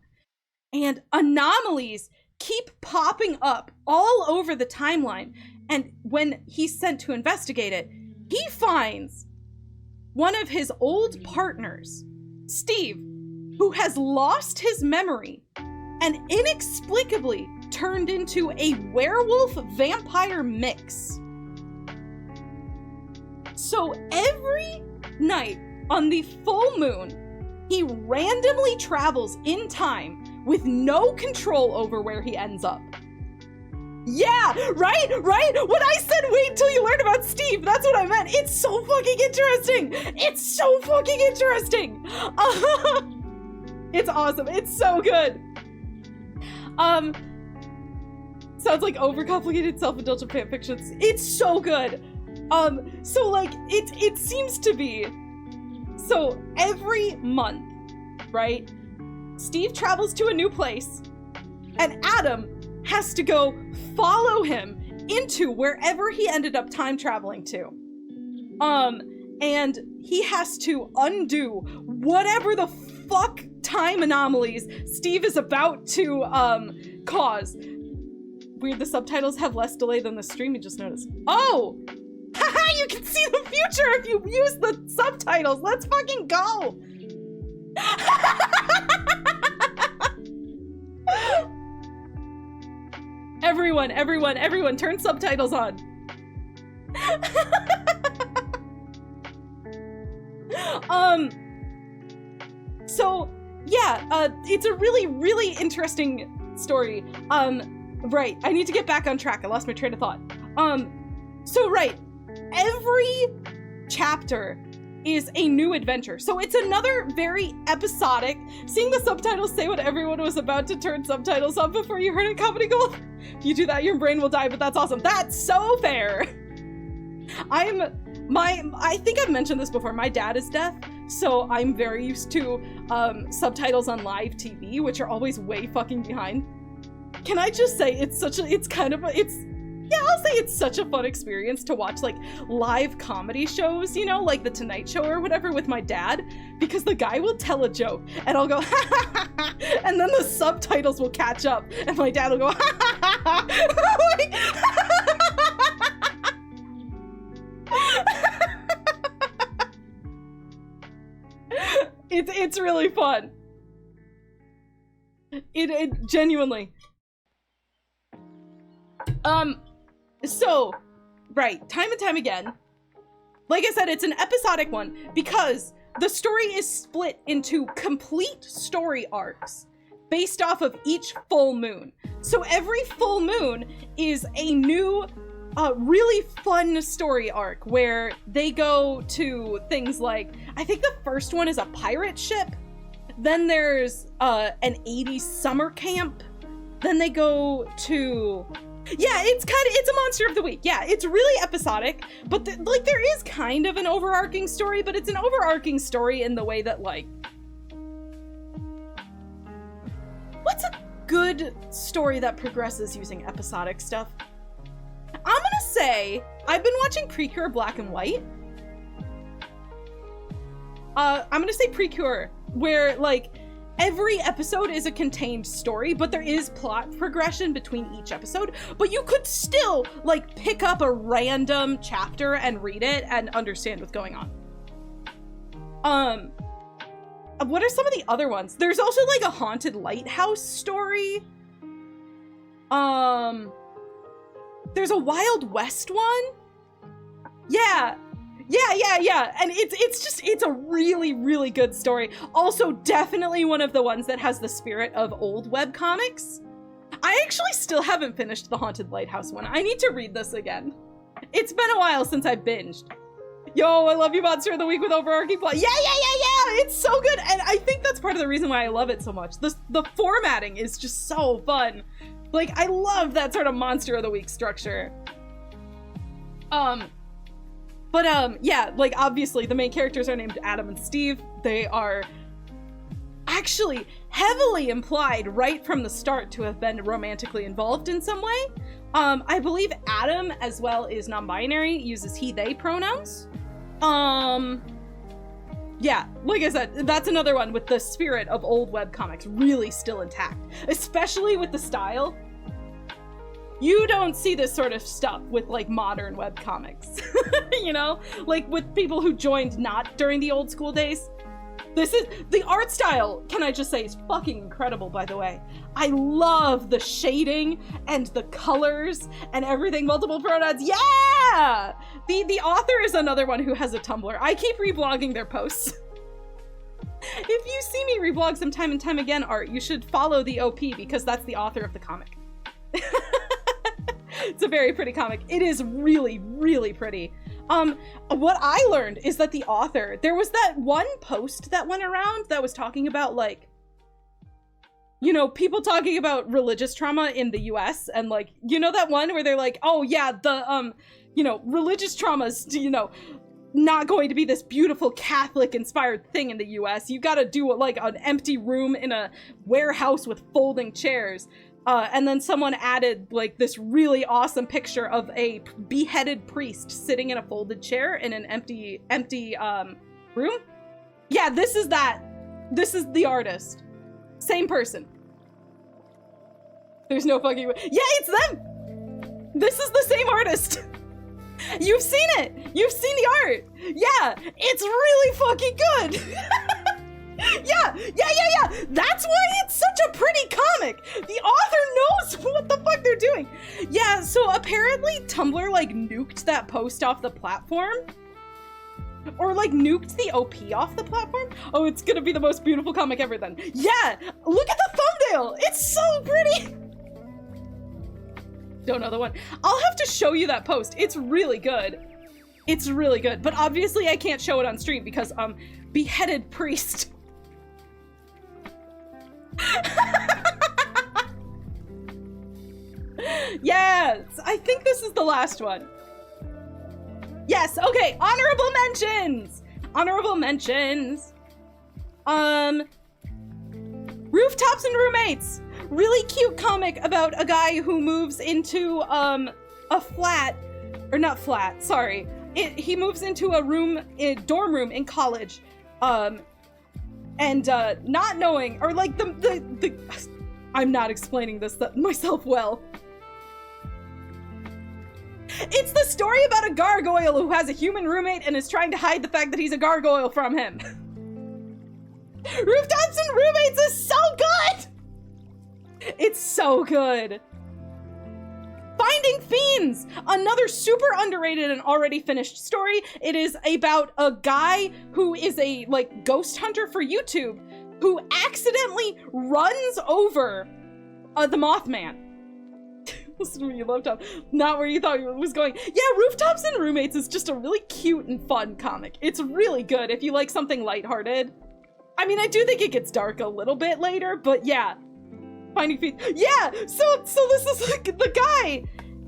And anomalies keep popping up all over the timeline. And when he's sent to investigate it, he finds one of his old partners, Steve, who has lost his memory and inexplicably turned into a werewolf vampire mix. So every night on the full moon, he randomly travels in time with no control over where he ends up. Yeah, right? When I said wait till you learn about Steve, that's what I meant. It's so fucking interesting. It's so fucking interesting. It's awesome. It's so good. Sounds like overcomplicated self-indulgent fanfictions. It's so good. So like it seems to be, so every month, right? Steve travels to a new place and Adam has to go follow him into wherever he ended up time traveling to. And he has to undo whatever the fuck time anomalies Steve is about to cause. Weird, the subtitles have less delay than the stream, you just noticed. Oh! Haha, you can see the future if you use the subtitles. Let's fucking go! Everyone, turn subtitles on. So yeah, it's a really interesting story. Right, I need to get back on track. I lost my train of thought. So right, every chapter is a new adventure. So it's another very episodic. Seeing the subtitles say what everyone was about to turn subtitles on before you heard a comedy gold. If you do that, your brain will die, but that's awesome. That's so fair. I think I've mentioned this before. My dad is deaf, so I'm very used to subtitles on live TV, which are always way fucking behind. Can I just say it's such a fun experience to watch like live comedy shows, you know, like The Tonight Show or whatever with my dad, because the guy will tell a joke and I'll go ha ha ha ha, and then the subtitles will catch up and my dad will go ha ha ha ha. It's really fun. It genuinely. So, right, time and time again, like I said, it's an episodic one because the story is split into complete story arcs based off of each full moon. So every full moon is a new, really fun story arc where they go to things like, I think the first one is a pirate ship. Then there's an 80s summer camp. Then they go to, yeah, it's a monster of the week. Yeah, it's really episodic, but like there is kind of an overarching story, but it's an overarching story in the way that like, what's a good story that progresses using episodic stuff? I'm gonna say, I've been watching Precure Black and White. I'm gonna say Precure, where like, every episode is a contained story, but there is plot progression between each episode, but you could still like pick up a random chapter and read it and understand what's going on. What are some of the other ones? There's also like a haunted lighthouse story. There's a Wild West one. Yeah. And it's a really, really good story. Also, definitely one of the ones that has the spirit of old webcomics. I actually still haven't finished the Haunted Lighthouse one. I need to read this again. It's been a while since I binged. Yo, I love you, Monster of the Week with overarching plot. Yeah, it's so good. And I think that's part of the reason why I love it so much. The formatting is just so fun. Like, I love that sort of Monster of the Week structure. Yeah, like, obviously, the main characters are named Adam and Steve. They are actually heavily implied right from the start to have been romantically involved in some way. I believe Adam, as well, is non-binary, uses he, they pronouns. Yeah, like I said, that's another one with the spirit of old webcomics really still intact, especially with the style. You don't see this sort of stuff with like modern webcomics, you know, like with people who joined not during the old school days. The art style, can I just say, is fucking incredible, by the way. I love the shading and the colors and everything, multiple pronouns. Yeah! The author is another one who has a Tumblr. I keep reblogging their posts. If you see me reblog some time and time again art, you should follow the OP because that's the author of the comic. It's a very pretty comic. It is really, really pretty. What I learned is that the author, there was that one post that went around that was talking about like, you know, people talking about religious trauma in the US and like, you know, that one where they're like, oh yeah, the, you know, religious trauma's, you know, not going to be this beautiful Catholic inspired thing in the US. You gotta do like an empty room in a warehouse with folding chairs. And then someone added like this really awesome picture of a beheaded priest sitting in a folded chair in an empty room. Yeah, this is that. This is the artist. Same person. There's no fucking way. Yeah, it's them. This is the same artist. You've seen it. You've seen the art. Yeah, it's really fucking good. Yeah. That's why it's such a pretty comic. The author knows what the fuck they're doing. Yeah, so apparently Tumblr like nuked that post off the platform. Or like nuked the OP off the platform. Oh, it's gonna be the most beautiful comic ever then. Yeah, look at the thumbnail. It's so pretty. Don't know the one. I'll have to show you that post. It's really good. It's really good. But obviously I can't show it on stream because beheaded priest. Yes, I think this is the last one. Yes, okay, honorable mentions. Honorable mentions. Rooftops and Roommates. Really cute comic about a guy who moves into a flat, or not flat, sorry. He moves into a dorm room in college. And not knowing, or like the I'm not explaining this myself well. It's the story about a gargoyle who has a human roommate and is trying to hide the fact that he's a gargoyle from him. Rooftops and Roommates is so good! It's so good. Find Finding Fiends, another super underrated and already finished story. It is about a guy who is a like ghost hunter for YouTube who accidentally runs over the Mothman. Listen to me, you love Tom. Not where you thought it was going. Yeah, Rooftops and Roommates is just a really cute and fun comic. It's really good if you like something lighthearted. I mean, I do think it gets dark a little bit later, but yeah. Finding Fiends. Yeah, so this is like, the guy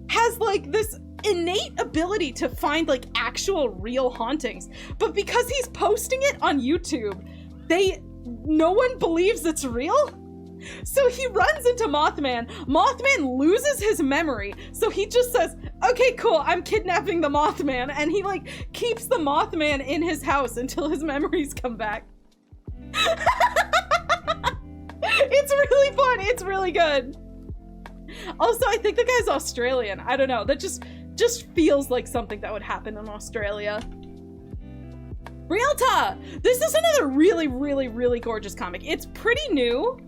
has like this innate ability to find like actual real hauntings, but because he's posting it on YouTube, no one believes it's real. So he runs into Mothman. Mothman loses his memory. So he just says, okay, cool, I'm kidnapping the Mothman. And he like keeps the Mothman in his house until his memories come back. It's really fun. It's really good. Also, I think the guy's Australian. I don't know. That just feels like something that would happen in Australia. Realta! This is another really, really, really gorgeous comic. It's pretty new.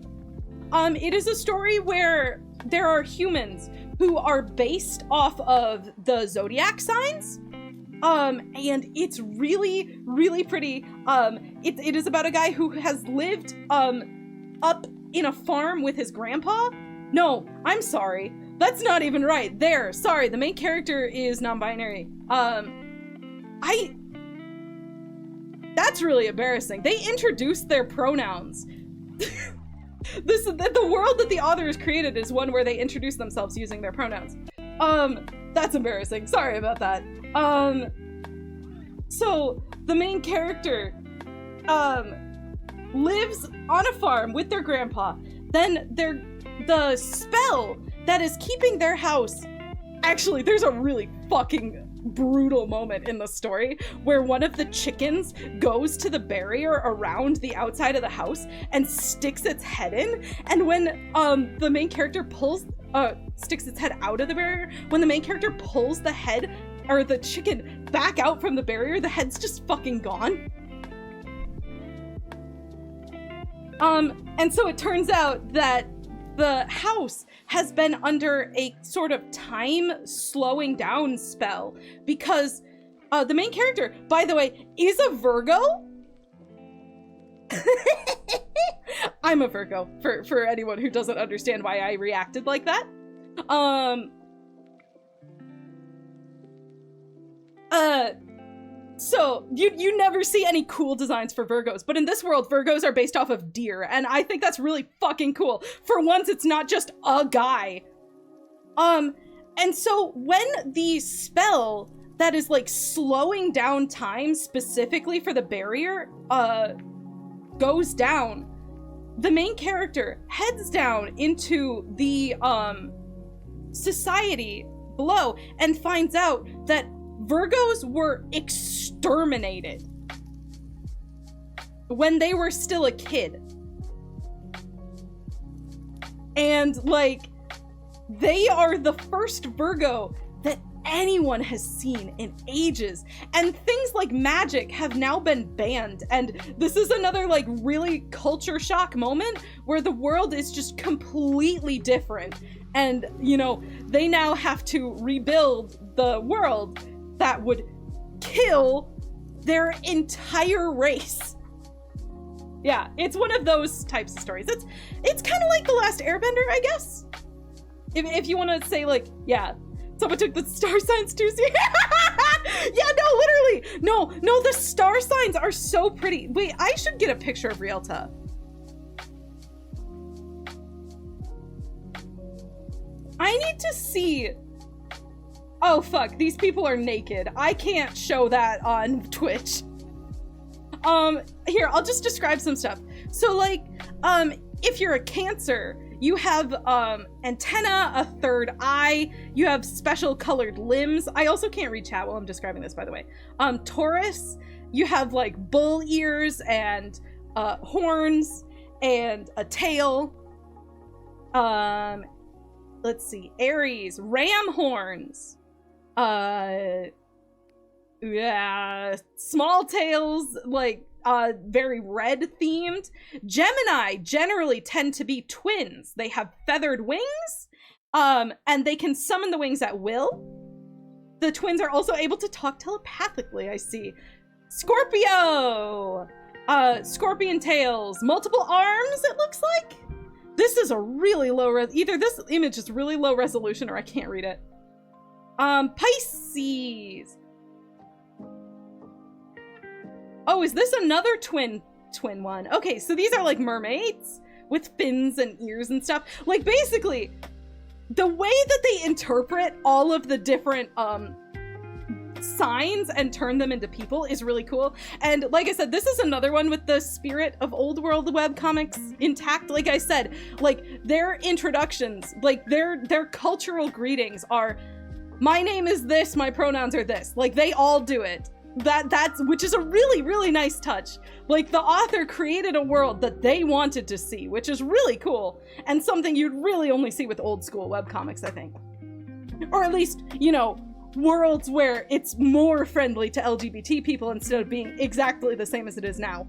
It is a story where there are humans who are based off of the zodiac signs. And it's really, really pretty. It is about a guy who has lived, up in a farm with his grandpa. No, I'm sorry. That's not even right. Sorry, the main character is non-binary. That's really embarrassing. They introduced their pronouns. The world that the author has created is one where they introduce themselves using their pronouns. That's embarrassing. Sorry about that. So the main character, lives on a farm with their grandpa. Then the spell that is keeping their house. Actually, there's a really fucking brutal moment in the story where one of the chickens goes to the barrier around the outside of the house and sticks its head in. And when the main character sticks its head out of the barrier, when the main character pulls the head or the chicken back out from the barrier, the head's just fucking gone. And so it turns out that the house has been under a sort of time slowing down spell because the main character, by the way, is a Virgo. I'm a Virgo, for anyone who doesn't understand why I reacted like that. So you never see any cool designs for Virgos, but in this world, Virgos are based off of deer, and I think that's really fucking cool. For once, it's not just a guy. And so when the spell that is like slowing down time specifically for the barrier, goes down, the main character heads down into the, society below and finds out that Virgos were exterminated when they were still a kid. And like, they are the first Virgo that anyone has seen in ages. And things like magic have now been banned. And this is another like really culture shock moment where the world is just completely different. And, you know, they now have to rebuild the world that would kill their entire race. Yeah, it's one of those types of stories. It's kind of like The Last Airbender, I guess. If you want to say like, yeah, someone took the star signs too seriously. Yeah, no, literally. No, the star signs are so pretty. Wait, I should get a picture of Realta. I need to see. Oh, fuck, these people are naked. I can't show that on Twitch. Here, I'll just describe some stuff. So, like, if you're a Cancer, you have, antenna, a third eye, you have special colored limbs. I also can't read chat while I'm describing this, by the way. Taurus, you have, like, bull ears and, horns and a tail. Let's see, Aries, ram horns. Yeah, small tails, like, very red themed. Gemini generally tend to be twins. They have feathered wings And they can summon the wings at will. The twins are also able to talk telepathically, I see. Scorpio! Scorpion tails, multiple arms, it looks like? This is a really low either this image is really low resolution or I can't read it. Pisces. Oh, is this another twin one? Okay, so these are like mermaids with fins and ears and stuff. Like, basically, the way that they interpret all of the different signs and turn them into people is really cool. And like I said, this is another one with the spirit of old world webcomics intact. Like I said, like their introductions, like their cultural greetings are, my name is this, my pronouns are this. Like they all do it. That's which is a really, really nice touch. Like the author created a world that they wanted to see, which is really cool and something you'd really only see with old school webcomics, I think. Or at least, you know, worlds where it's more friendly to LGBT people instead of being exactly the same as it is now.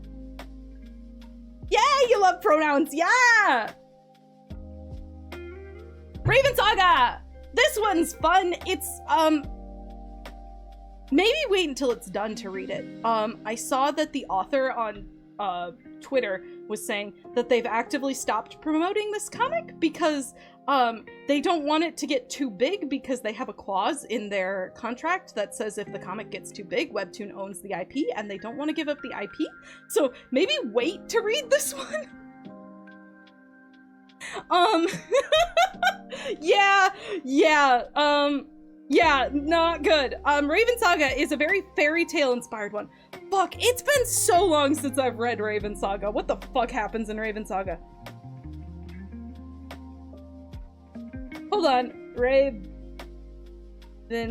Yeah, you love pronouns, yeah! Raven Saga! This one's fun. It's, maybe wait until it's done to read it. I saw that the author on Twitter was saying that they've actively stopped promoting this comic because they don't want it to get too big because they have a clause in their contract that says if the comic gets too big, Webtoon owns the IP and they don't want to give up the IP. So maybe wait to read this one. Yeah, not good. Raven Saga is a very fairy tale inspired one. Fuck, it's been so long since I've read Raven Saga. What the fuck happens in Raven Saga? Hold on, Raven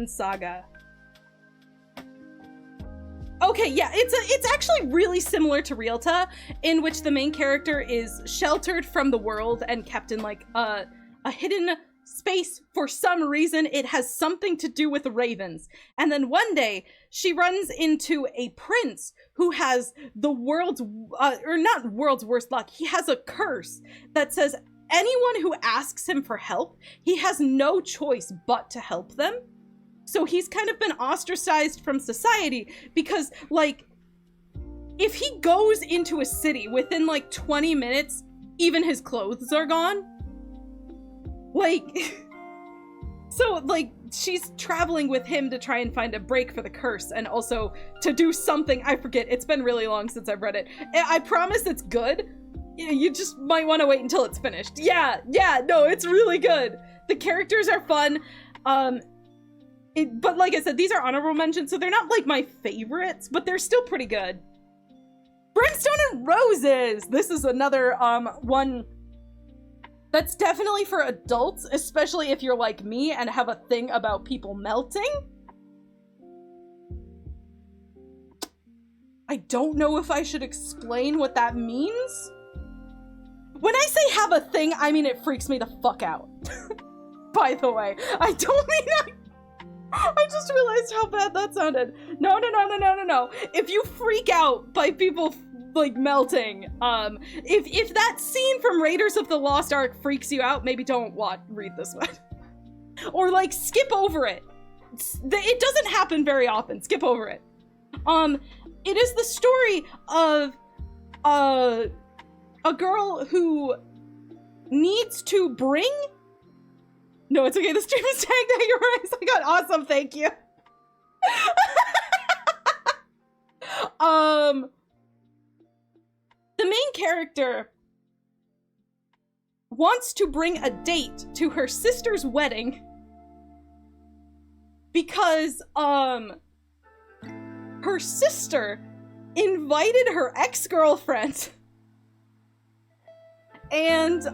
Saga. Okay, yeah, it's actually really similar to Realta, in which the main character is sheltered from the world and kept in like a hidden space for some reason. It has something to do with ravens. And then one day she runs into a prince who has the world's, or not world's worst luck. He has a curse that says anyone who asks him for help, he has no choice but to help them. So he's kind of been ostracized from society because, like, if he goes into a city within like 20 minutes, even his clothes are gone. Like, so, like, she's traveling with him to try and find a break for the curse and also to do something. I forget. It's been really long since I've read it. I promise it's good. You just might want to wait until it's finished. Yeah, no, it's really good. The characters are fun. But like I said, these are honorable mentions, so they're not like my favorites, but they're still pretty good. Brimstone and Roses! This is another one that's definitely for adults, especially if you're like me and have a thing about people melting. I don't know if I should explain what that means. When I say have a thing, I mean it freaks me the fuck out. By the way, I don't mean I just realized how bad that sounded. No. If you freak out by people like melting, if that scene from Raiders of the Lost Ark freaks you out, maybe don't read this one. Or like skip over it. It doesn't happen very often. Skip over it. It is the story of a girl who needs to bring. No, it's okay. The stream is tagged at your eyes. I got awesome. Thank you. The main character wants to bring a date to her sister's wedding because, her sister invited her ex-girlfriend and,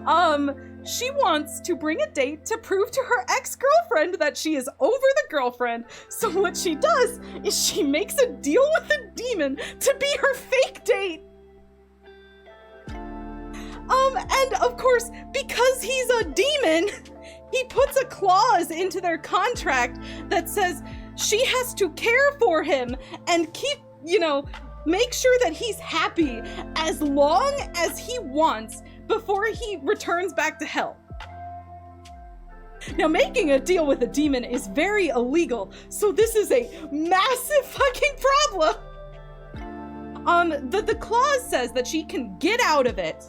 she wants to bring a date to prove to her ex-girlfriend that she is over the girlfriend. So what she does is she makes a deal with a demon to be her fake date. And of course, because he's a demon, he puts a clause into their contract that says she has to care for him and keep, make sure that he's happy as long as he wants before he returns back to hell. Now, making a deal with a demon is very illegal, so this is a massive fucking problem. The clause says that she can get out of it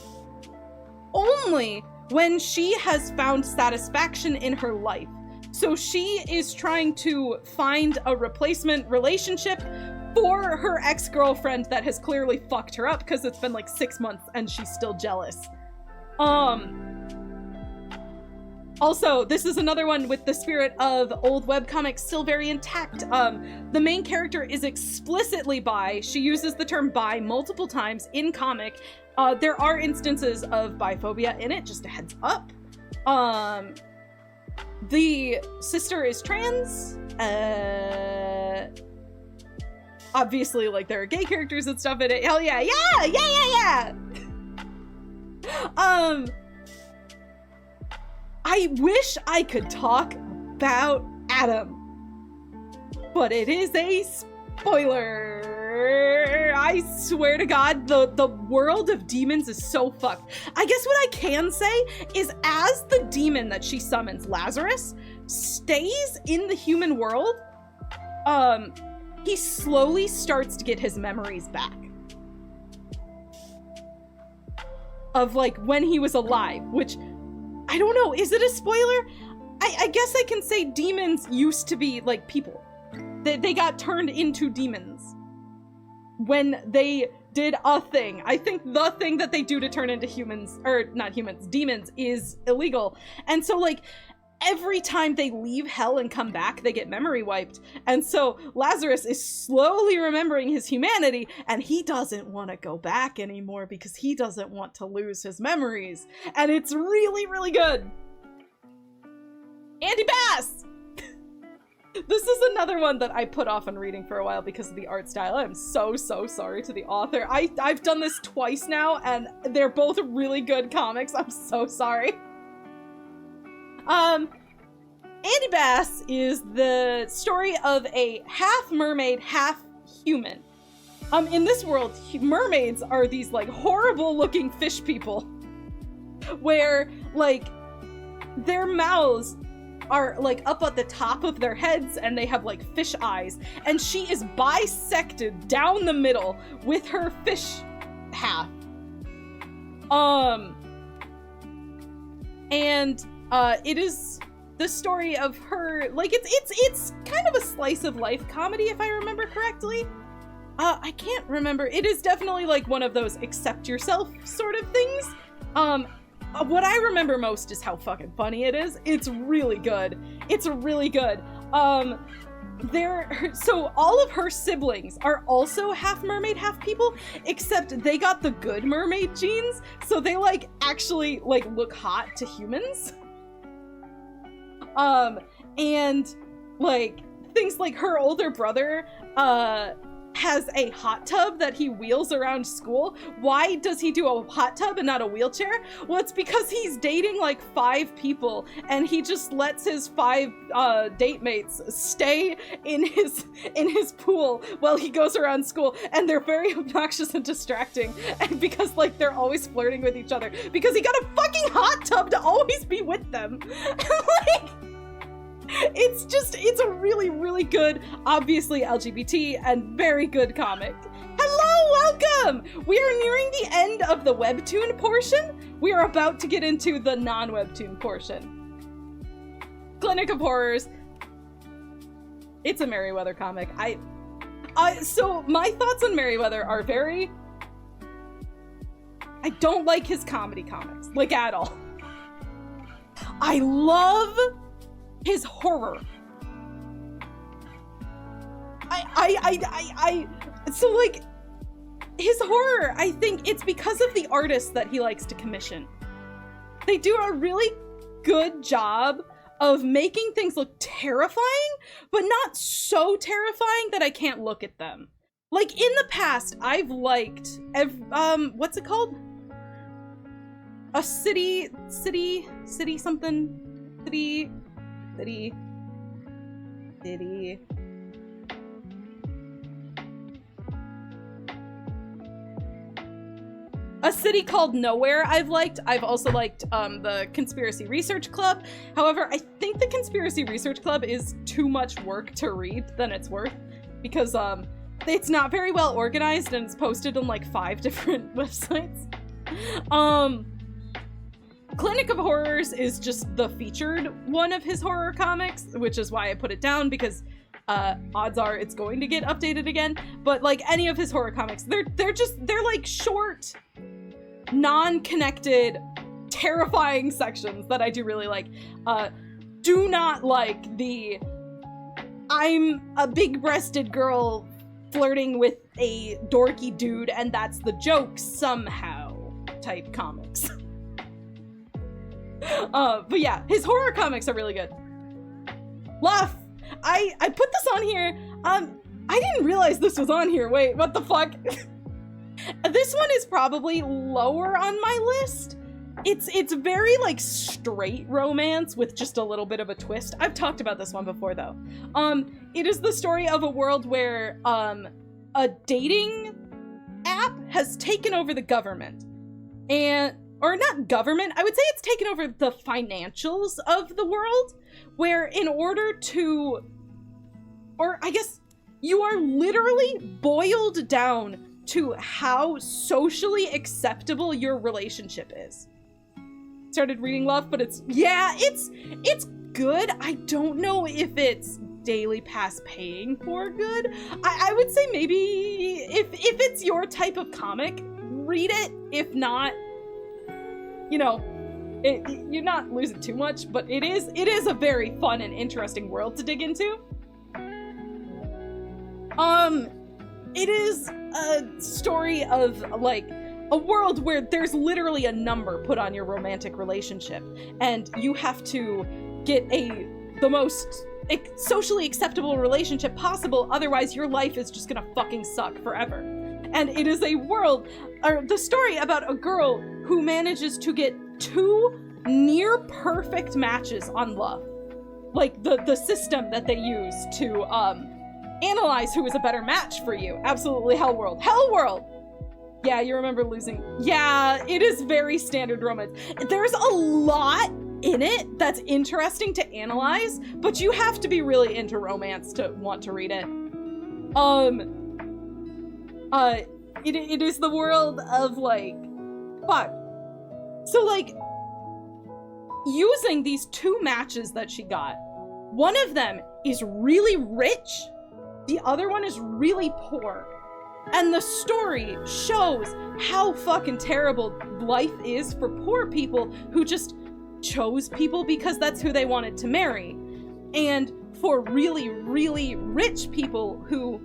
only when she has found satisfaction in her life. So she is trying to find a replacement relationship for her ex-girlfriend that has clearly fucked her up because it's been like 6 months and she's still jealous. Also, this is another one with the spirit of old webcomics still very intact. The main character is explicitly bi. She uses the term bi multiple times in comic. There are instances of biphobia in it, just a heads up. The sister is trans. Obviously, like, there are gay characters and stuff in it. Hell yeah, yeah! I wish I could talk about Adam, but it is a spoiler. I swear to God, the world of demons is so fucked. I guess what I can say is, as the demon that she summons, Lazarus, stays in the human world, he slowly starts to get his memories back. Of, like, when he was alive, which, I don't know, is it a spoiler? I guess I can say demons used to be, like, people. They got turned into demons when they did a thing. I think the thing that they do to turn into humans, or not humans, demons, is illegal. And so, like, every time they leave hell and come back, they get memory wiped. And so Lazarus is slowly remembering his humanity, and he doesn't want to go back anymore because he doesn't want to lose his memories. And it's really, really good. Andy Bass! This is another one that I put off on reading for a while because of the art style. I'm so sorry to the author. I've done this twice now, and they're both really good comics. I'm so sorry. Andy Bass is the story of a half mermaid, half human. In this world, mermaids are these, like, horrible looking fish people where, like, their mouths are, like, up at the top of their heads and they have, like, fish eyes. And she is bisected down the middle with her fish half. It is the story of her, like, it's kind of a slice of life comedy, if I remember correctly. I can't remember. It is definitely, like, one of those accept yourself sort of things. What I remember most is how fucking funny it is. It's really good. It's really good. So all of her siblings are also half mermaid, half people, except they got the good mermaid genes, so they, like, actually, like, look hot to humans. And, like, things like her older brother, has a hot tub that he wheels around school. Why does he do a hot tub and not a wheelchair? Well, it's because he's dating, like, 5 people, and he just lets his 5 date mates stay in his pool while he goes around school, and they're very obnoxious and distracting, and because, like, they're always flirting with each other because he got a fucking hot tub to always be with them. Like, it's a really, really good, obviously LGBT, and very good comic. Hello, welcome! We are nearing the end of the Webtoon portion. We are about to get into the non-Webtoon portion. Clinic of Horrors. It's a Merriweather comic. So my thoughts on Merriweather are very... I don't like his comedy comics, like, at all. I love his horror. So, like, his horror, I think it's because of the artists that he likes to commission. They do a really good job of making things look terrifying, but not so terrifying that I can't look at them. Like, in the past, I've liked, what's it called? A city something, city. A City Called Nowhere I've liked. I've also liked the Conspiracy Research Club. However, I think the Conspiracy Research Club is too much work to read than it's worth, because it's not very well organized and it's posted on like 5 different websites. Clinic of Horrors is just the featured one of his horror comics, which is why I put it down, because odds are it's going to get updated again. But like any of his horror comics, they're like short, non-connected, terrifying sections that I do really like. Do not like the I'm a big-breasted girl flirting with a dorky dude and that's the joke somehow type comics. But yeah, his horror comics are really good. Luff! I put this on here. I didn't realize this was on here. Wait, what the fuck? This one is probably lower on my list. It's very like straight romance with just a little bit of a twist. I've talked about this one before though. It is the story of a world where a dating app has taken over the government. Or not government, I would say it's taken over the financials of the world, where in order to, or I guess you are literally boiled down to how socially acceptable your relationship is. Started reading Love, but it's good. I don't know if it's daily pass paying for good. I would say maybe if it's your type of comic, read it. If not, you know, you're not losing too much, but it is a very fun and interesting world to dig into. It is a story of like a world where there's literally a number put on your romantic relationship, and you have to get the most socially acceptable relationship possible, otherwise your life is just gonna fucking suck forever. And it is a world, or the story about a girl who manages to get 2 near perfect matches on Love. Like the system that they use to analyze who is a better match for you. Absolutely Hellworld. Hellworld! Yeah, you remember losing. Yeah, it is very standard romance. There's a lot in it that's interesting to analyze, but you have to be really into romance to want to read it. It is the world of like, fuck. So like, using these 2 matches that she got, one of them is really rich, the other one is really poor. And the story shows how fucking terrible life is for poor people who just chose people because that's who they wanted to marry. And for really, really rich people who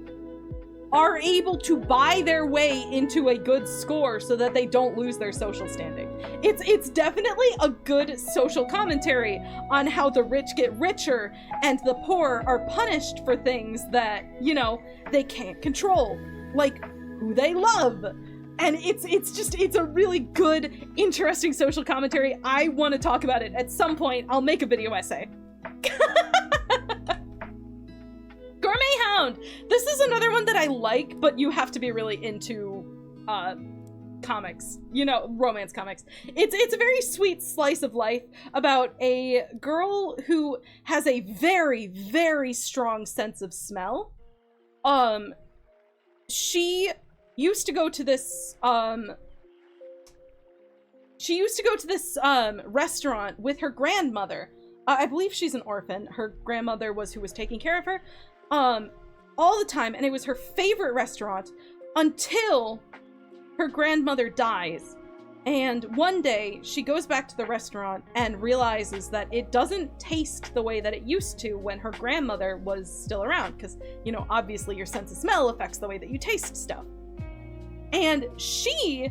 are able to buy their way into a good score so that they don't lose their social standing. It's definitely a good social commentary on how the rich get richer and the poor are punished for things that, you know, they can't control, like who they love. And it's a really good, interesting social commentary. I want to talk about it at some point. I'll make a video essay. Gourmet Hound! This is another one that I like, but you have to be really into comics, you know, romance comics. It's a very sweet slice of life about a girl who has a very, very strong sense of smell. She used to go to this restaurant with her grandmother. I believe she's an orphan. Her grandmother was who was taking care of her all the time, and it was her favorite restaurant until her grandmother dies. And one day she goes back to the restaurant and realizes that it doesn't taste the way that it used to when her grandmother was still around, because, you know, obviously your sense of smell affects the way that you taste stuff. And she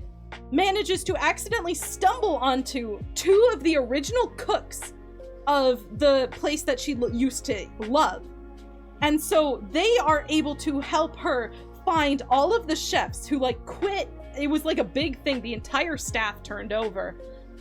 manages to accidentally stumble onto 2 of the original cooks of the place that she used to love. And so they are able to help her find all of the chefs who like quit. It was like a big thing. The entire staff turned over.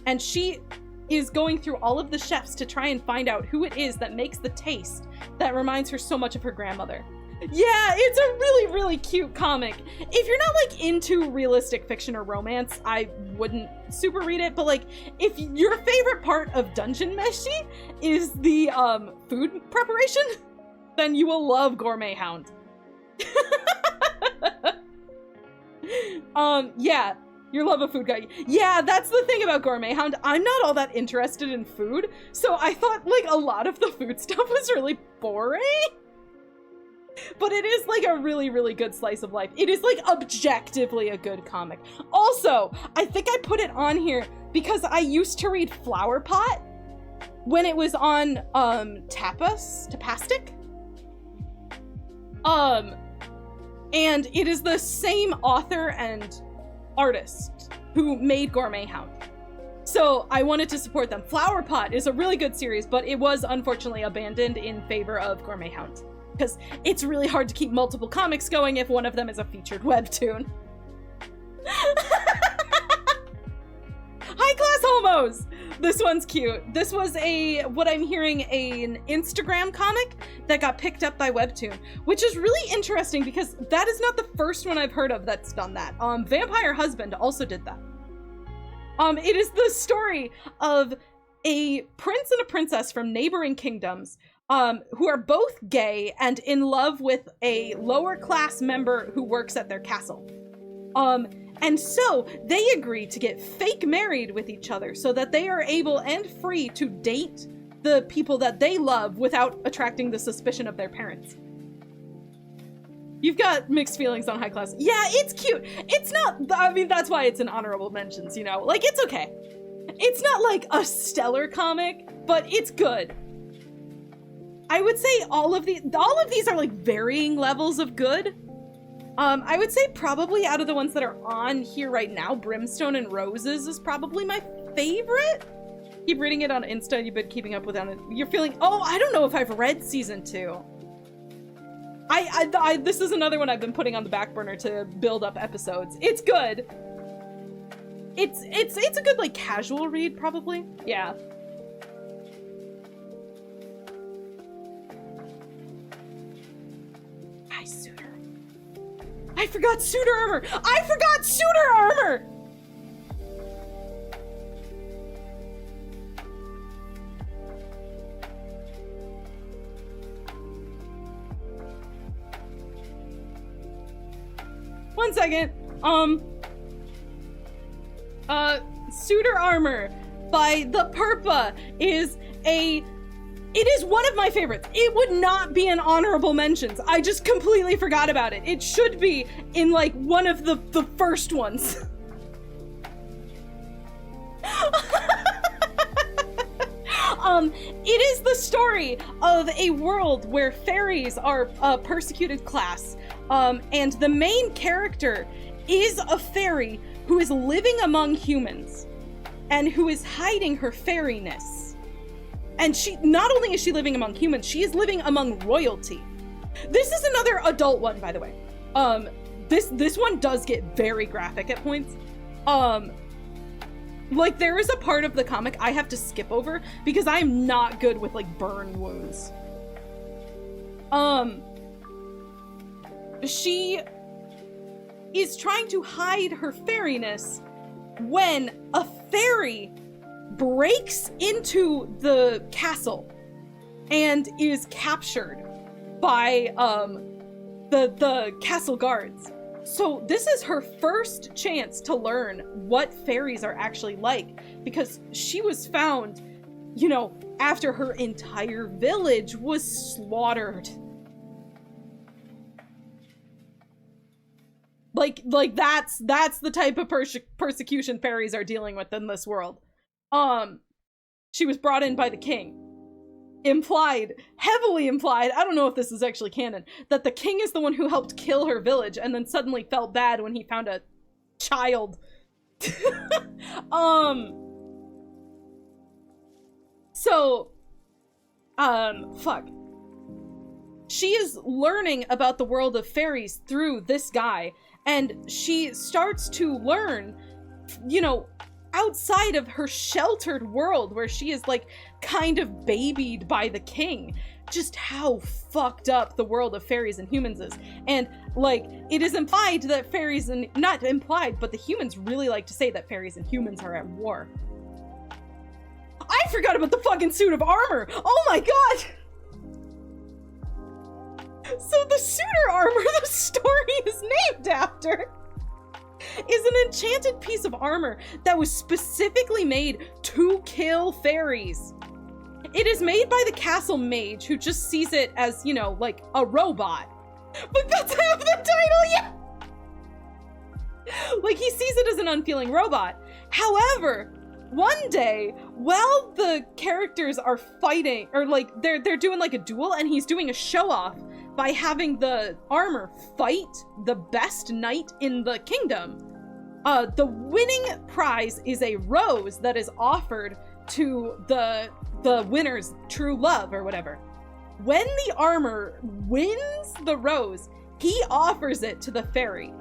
And she is going through all of the chefs to try and find out who it is that makes the taste that reminds her so much of her grandmother. Yeah, it's a really, really cute comic. If you're not like into realistic fiction or romance, I wouldn't super read it, but like if your favorite part of Dungeon Meshi is the food preparation, then you will love Gourmet Hound. Yeah, your love of food guy. Yeah, that's the thing about Gourmet Hound. I'm not all that interested in food, so I thought like a lot of the food stuff was really boring. But it is like a really, really good slice of life. It is like objectively a good comic. Also, I think I put it on here because I used to read Flower Pot when it was on Tapastic. And it is the same author and artist who made Gourmet Hound. So I wanted to support them. Flower Pot is a really good series, but it was unfortunately abandoned in favor of Gourmet Hound, because it's really hard to keep multiple comics going if one of them is a featured webtoon. High Class Homos! This one's cute. This was what I'm hearing, an Instagram comic that got picked up by Webtoon, which is really interesting because that is not the first one I've heard of that's done that. Vampire Husband also did that. It is the story of a prince and a princess from neighboring kingdoms who are both gay and in love with a lower class member who works at their castle. And so they agree to get fake married with each other so that they are able and free to date the people that they love without attracting the suspicion of their parents. You've got mixed feelings on High Class. Yeah, it's cute. It's not, I mean, that's why it's an honorable mentions, you know? Like, it's okay. It's not like a stellar comic, but it's good. I would say all of these are like varying levels of good. I would say probably out of the ones that are on here right now, Brimstone and Roses is probably my favorite. Keep reading it on Insta. You've been keeping up with it. You're feeling, oh, I don't know if I've read season 2. This is another one I've been putting on the back burner to build up episodes. It's good. It's a good like casual read probably. Yeah. I forgot Suitor Armor! I forgot Suitor Armor! One second. Suitor Armor by The Purpa it is one of my favorites. It would not be an honorable mentions. I just completely forgot about it. It should be in like one of the first ones. It is the story of a world where fairies are a persecuted class. And the main character is a fairy who is living among humans and who is hiding her fairiness. And not only is she living among humans, she is living among royalty. This is another adult one, by the way. This one does get very graphic at points. Like there is a part of the comic I have to skip over because I'm not good with like burn wounds. She is trying to hide her fairiness when a fairy breaks into the castle and is captured by the castle guards. So this is her first chance to learn what fairies are actually like, because she was found, you know, after her entire village was slaughtered. Like that's the type of persecution fairies are dealing with in this world. She was brought in by the king. Implied, heavily implied, I don't know if this is actually canon, that the king is the one who helped kill her village and then suddenly felt bad when he found a child. Fuck. She is learning about the world of fairies through this guy, and she starts to learn, you know, outside of her sheltered world where she is like kind of babied by the king. just how fucked up the world of fairies and humans is. And like, it is implied that fairies and, not implied, but the humans really like to say that fairies and humans are at war. I forgot about the fucking suit of armor. Oh my god. So the suitor armor the story is named after is an enchanted piece of armor that was specifically made to kill fairies. It is made by the castle mage, who just sees it as, you know, like a robot. But that's half the title, yeah! Like, he sees it as an unfeeling robot. However, one day, while the characters are fighting, or like, they're doing like a duel, and he's doing a show-off by having the armor fight the best knight in the kingdom. The winning prize is a rose that is offered to the winner's true love or whatever. When the armor wins the rose, he offers it to the fairy.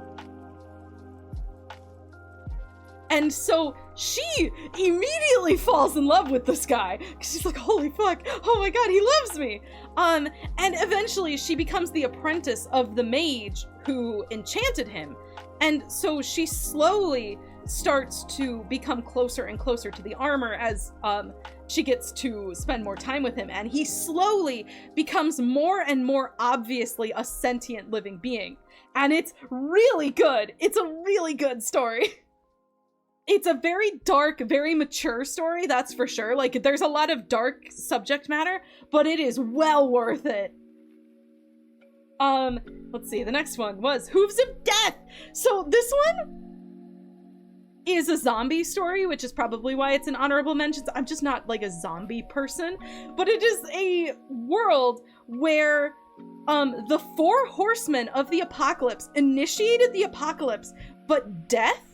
And so she immediately falls in love with this guy. She's like, holy fuck, oh my god, he loves me. And eventually she becomes the apprentice of the mage who enchanted him. And so she slowly starts to become closer and closer to the armor as she gets to spend more time with him, and he slowly becomes more and more obviously a sentient living being. And it's really good. It's a really good story. It's a very dark, very mature story, that's for sure. Like, there's a lot of dark subject matter, but it is well worth it. Let's see, the next one was Hooves of Death. So this one is a zombie story, which is probably why it's an honorable mention. I'm just not like a zombie person, but it is a world where the 4 horsemen of the apocalypse initiated the apocalypse, but death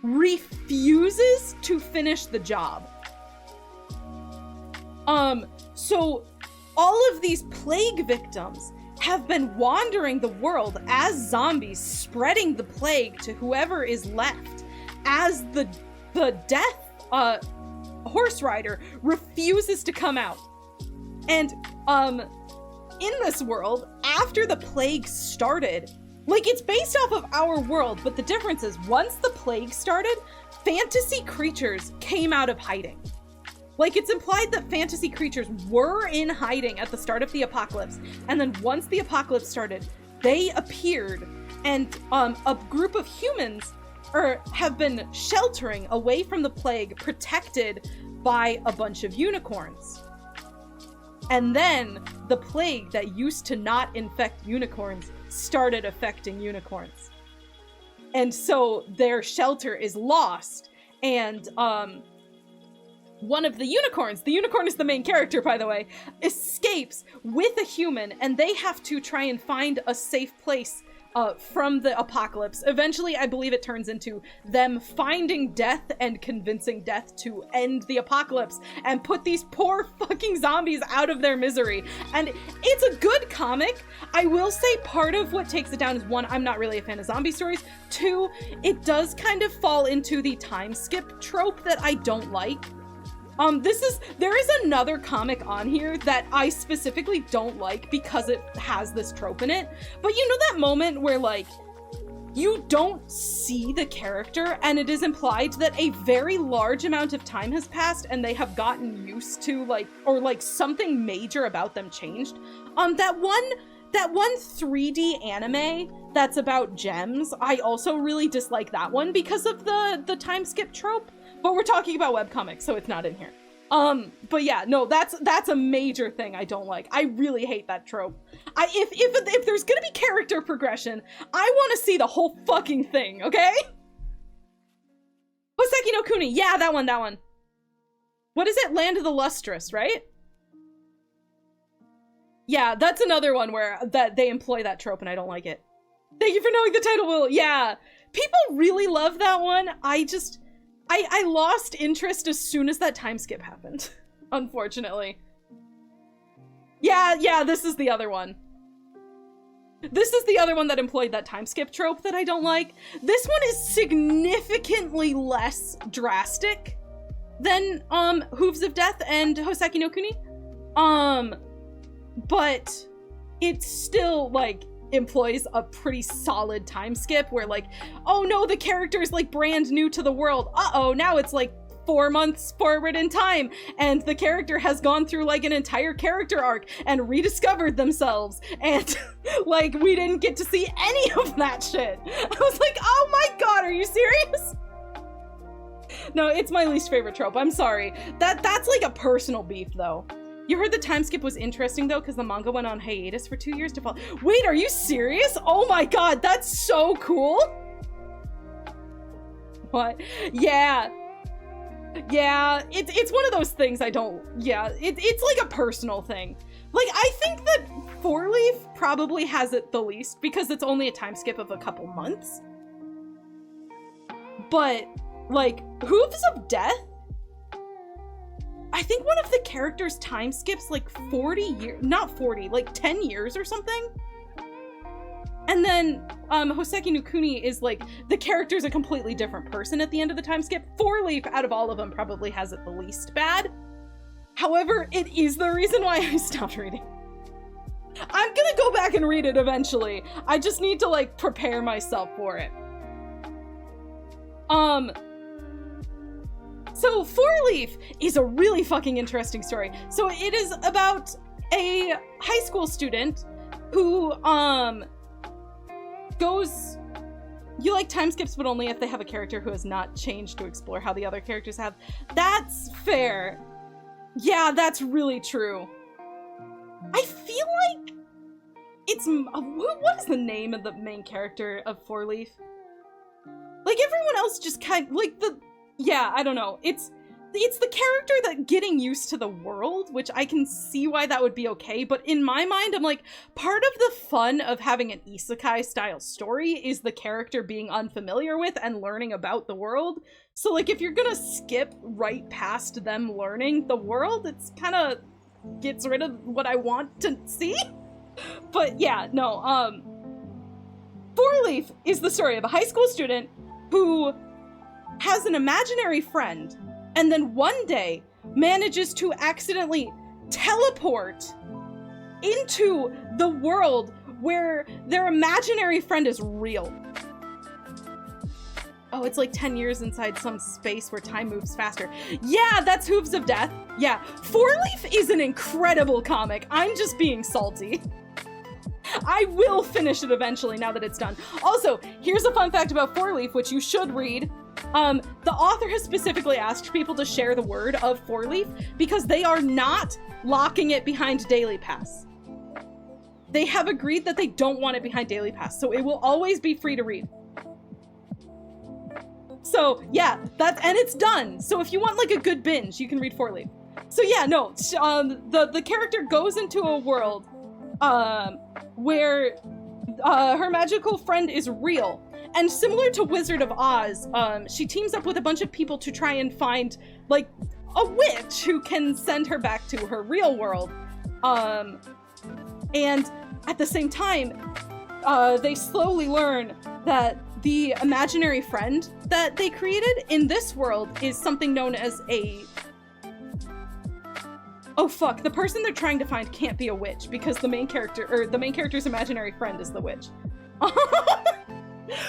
refuses to finish the job. So all of these plague victims have been wandering the world as zombies, spreading the plague to whoever is left, as the death horse rider refuses to come out. And in this world, after the plague started, like, it's based off of our world, but the difference is once the plague started, fantasy creatures came out of hiding. Like, it's implied that fantasy creatures were in hiding at the start of the apocalypse, and then once the apocalypse started, they appeared, and a group of humans have been sheltering away from the plague, protected by a bunch of unicorns. And then the plague that used to not infect unicorns started affecting unicorns. And so their shelter is lost, and one of the unicorn is the main character, by the way, escapes with a human, and they have to try and find a safe place from the apocalypse. Eventually, I believe it turns into them finding death and convincing death to end the apocalypse and put these poor fucking zombies out of their misery. And it's a good comic. I will say part of what takes it down is, 1, I'm not really a fan of zombie stories. 2, it does kind of fall into the time skip trope that I don't like. There is another comic on here that I specifically don't like because it has this trope in it. But you know that moment where, like, you don't see the character and it is implied that a very large amount of time has passed and they have gotten used to, like, or like something major about them changed. That one 3D anime that's about gems, I also really dislike that one because of the time skip trope. But we're talking about webcomics, so it's not in here. But yeah, no, that's a major thing I don't like. I really hate that trope. If there's gonna be character progression, I want to see the whole fucking thing, okay? Hoseki no Kuni, yeah, that one. What is it? Land of the Lustrous, right? Yeah, that's another one where they employ that trope and I don't like it. Thank you for knowing the title, Will. Yeah, people really love that one. I lost interest as soon as that time skip happened, unfortunately. Yeah, this is the other one. This is the other one that employed that time skip trope that I don't like. This one is significantly less drastic than Hooves of Death and Hoseki no Kuni. but it still, like, employs a pretty solid time skip where, like, oh no, the character is, like, brand new to the world. Uh-oh, now it's, like, 4 months forward in time, and the character has gone through, like, an entire character arc and rediscovered themselves, and, like, we didn't get to see any of that shit. I was like, oh my god, are you serious? No, it's my least favorite trope. I'm sorry. That's like a personal beef, though. You heard the time skip was interesting, though, because the manga went on hiatus for 2 years to fall. Wait, are you serious? Oh my god, that's so cool! What? Yeah. Yeah, it's one of those things I don't... Yeah, it's like a personal thing. Like, I think that 4-Leaf probably has it the least, because it's only a time skip of a couple months. But, like, Hooves of Death? I think one of the characters' time skips, like, 40 years... Not 40, like, 10 years or something? And then, Hoseki no Kuni is, like, the character's a completely different person at the end of the time skip. 4-Leaf, out of all of them, probably has it the least bad. However, it is the reason why I stopped reading. I'm gonna go back and read it eventually. I just need to, like, prepare myself for it. So 4-Leaf is a really fucking interesting story. So it is about a high school student who, goes... You like time skips, but only if they have a character who has not changed to explore how the other characters have. That's fair. Yeah, that's really true. I feel like it's... What is the name of the main character of 4-Leaf? Like, everyone else just kind of... Like, the... Yeah, I don't know. It's the character that getting used to the world, which I can see why that would be okay, but in my mind, I'm like, part of the fun of having an isekai-style story is the character being unfamiliar with and learning about the world. So, like, if you're gonna skip right past them learning the world, it's kind of gets rid of what I want to see. But yeah, no, 4-Leaf is the story of a high school student who has an imaginary friend, and then one day manages to accidentally teleport into the world where their imaginary friend is real. Oh, it's like 10 years inside some space where time moves faster. Yeah, that's Hooves of Death. Yeah, 4-Leaf is an incredible comic. I'm just being salty. I will finish it eventually now that it's done. Also, here's a fun fact about 4-Leaf, which you should read. The author has specifically asked people to share the word of 4-Leaf because they are not locking it behind Daily Pass. They have agreed that they don't want it behind Daily Pass, so it will always be free to read. So, yeah, and it's done. So if you want, like, a good binge, you can read 4-Leaf. So yeah, no, the character goes into a world, where, her magical friend is real. And similar to Wizard of Oz, she teams up with a bunch of people to try and find, like, a witch who can send her back to her real world. And at the same time, they slowly learn that the imaginary friend that they created in this world is something known as a... Oh fuck, the person they're trying to find can't be a witch because the main character's imaginary friend is the witch.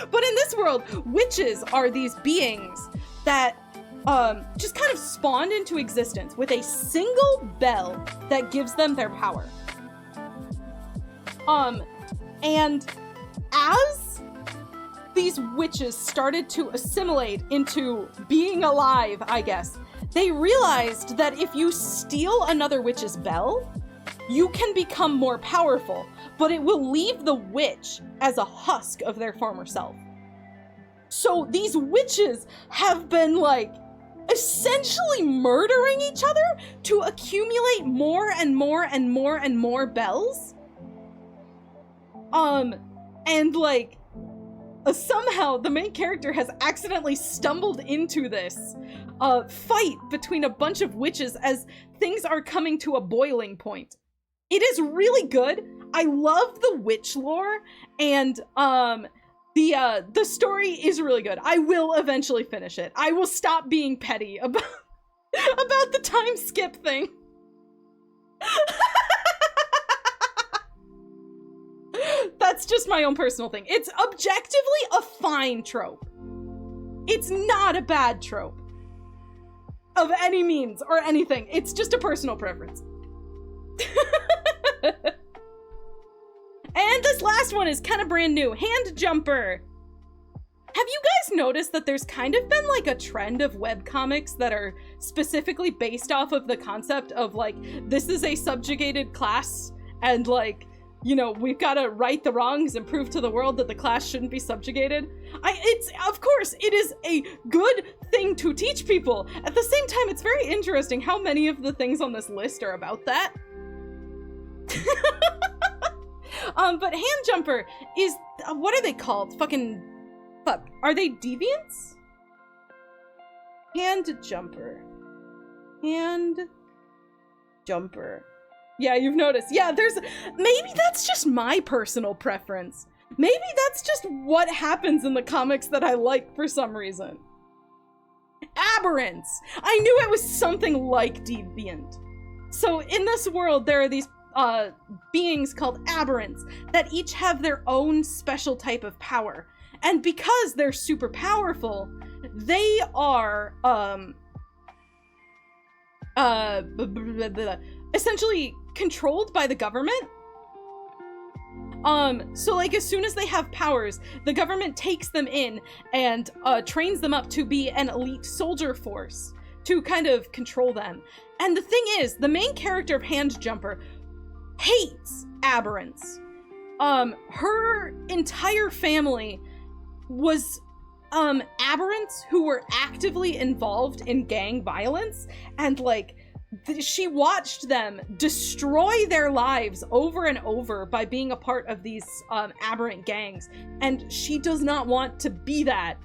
But in this world, witches are these beings that just kind of spawned into existence with a single bell that gives them their power. And as these witches started to assimilate into being alive, I guess, they realized that if you steal another witch's bell, you can become more powerful, but it will leave the witch as a husk of their former self. So these witches have been, like, essentially murdering each other to accumulate more and more and more and more bells. And, like, somehow the main character has accidentally stumbled into this fight between a bunch of witches as things are coming to a boiling point. It is really good. I love the witch lore, and the story is really good. I will eventually finish it. I will stop being petty about the time skip thing. that's just my own personal thing. It's objectively a fine trope. It's not a bad trope of any means or anything. It's just a personal preference. And this last one is kind of brand new. Hand Jumper. Have you guys noticed that there's kind of been like a trend of webcomics that are specifically based off of the concept of like, this is a subjugated class and like, you know, we've got to right the wrongs and prove to the world that the class shouldn't be subjugated? Of course, it is a good thing to teach people. At the same time, it's very interesting how many of the things on this list are about that. But Hand Jumper is, what are they called? Fuck. Are they deviants? Hand Jumper. Hand Jumper. Yeah, you've noticed. Yeah, maybe that's just my personal preference. Maybe that's just what happens in the comics that I like for some reason. Aberrants. I knew it was something like deviant. So in this world, there are these beings called aberrants that each have their own special type of power. And because they're super powerful, they are essentially controlled by the government. So like as soon as they have powers, the government takes them in and trains them up to be an elite soldier force to kind of control them. And the thing is, the main character of Hand Jumper hates aberrants. Her entire family was aberrants who were actively involved in gang violence, and like she watched them destroy their lives over and over by being a part of these aberrant gangs, and she does not want to be that.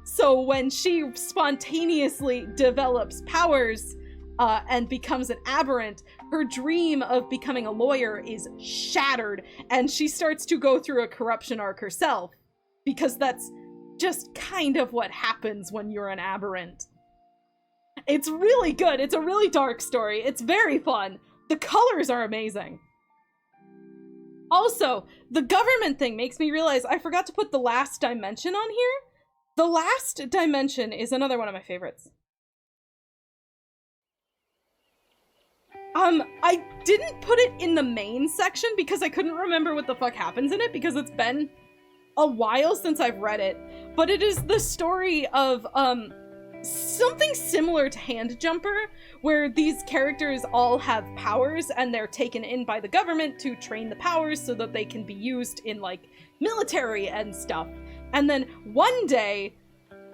So when she spontaneously develops powers and becomes an aberrant, her dream of becoming a lawyer is shattered, and she starts to go through a corruption arc herself, because that's just kind of what happens when you're an aberrant. It's really good. It's a really dark story. It's very fun. The colors are amazing. Also, the government thing makes me realize I forgot to put the last dimension on here. The last dimension is another one of my favorites. I didn't put it in the main section because I couldn't remember what the fuck happens in it, because it's been a while since I've read it, but it is the story of something similar to Hand Jumper, where these characters all have powers and they're taken in by the government to train the powers so that they can be used in like military and stuff. And then one day,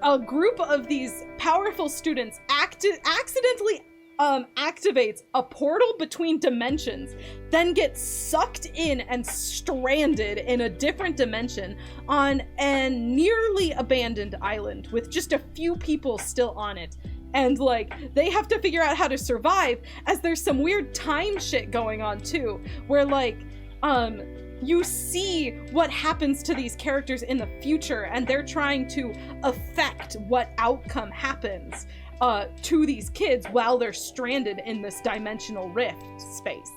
a group of these powerful students accidentally activates a portal between dimensions, then gets sucked in and stranded in a different dimension on a nearly abandoned island with just a few people still on it. And like, they have to figure out how to survive, as there's some weird time shit going on too, where like, you see what happens to these characters in the future, and they're trying to affect what outcome happens to these kids while they're stranded in this dimensional rift space.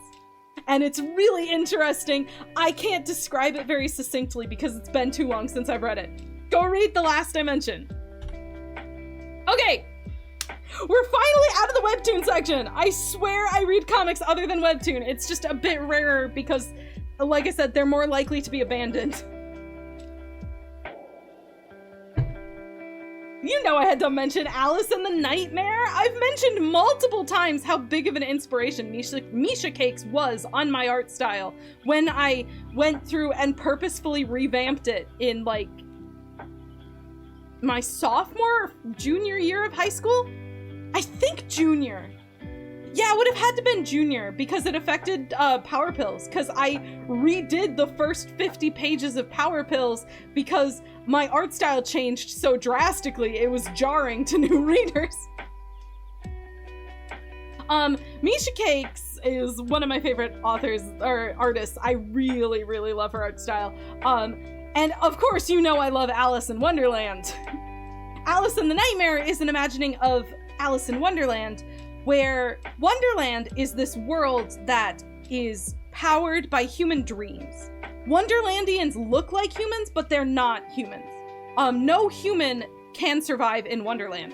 And it's really interesting. I can't describe it very succinctly because it's been too long since I've read it. Go read The Last Dimension. Okay, we're finally out of the Webtoon section. I swear I read comics other than Webtoon. It's just a bit rarer because, like I said, they're more likely to be abandoned. You know I had to mention Alice and the Nightmare. I've mentioned multiple times how big of an inspiration Misha Cakes was on my art style when I went through and purposefully revamped it in like my sophomore or junior year of high school? I think junior. Yeah, it would have had to been junior because it affected Power Pills, because I redid the first 50 pages of Power Pills because my art style changed so drastically it was jarring to new readers. Misha Cakes is one of my favorite authors or artists. I really, really love her art style. And of course, you know I love Alice in Wonderland. Alice in the Nightmare is an imagining of Alice in Wonderland, where Wonderland is this world that is powered by human dreams. Wonderlandians look like humans, but they're not humans. No human can survive in Wonderland.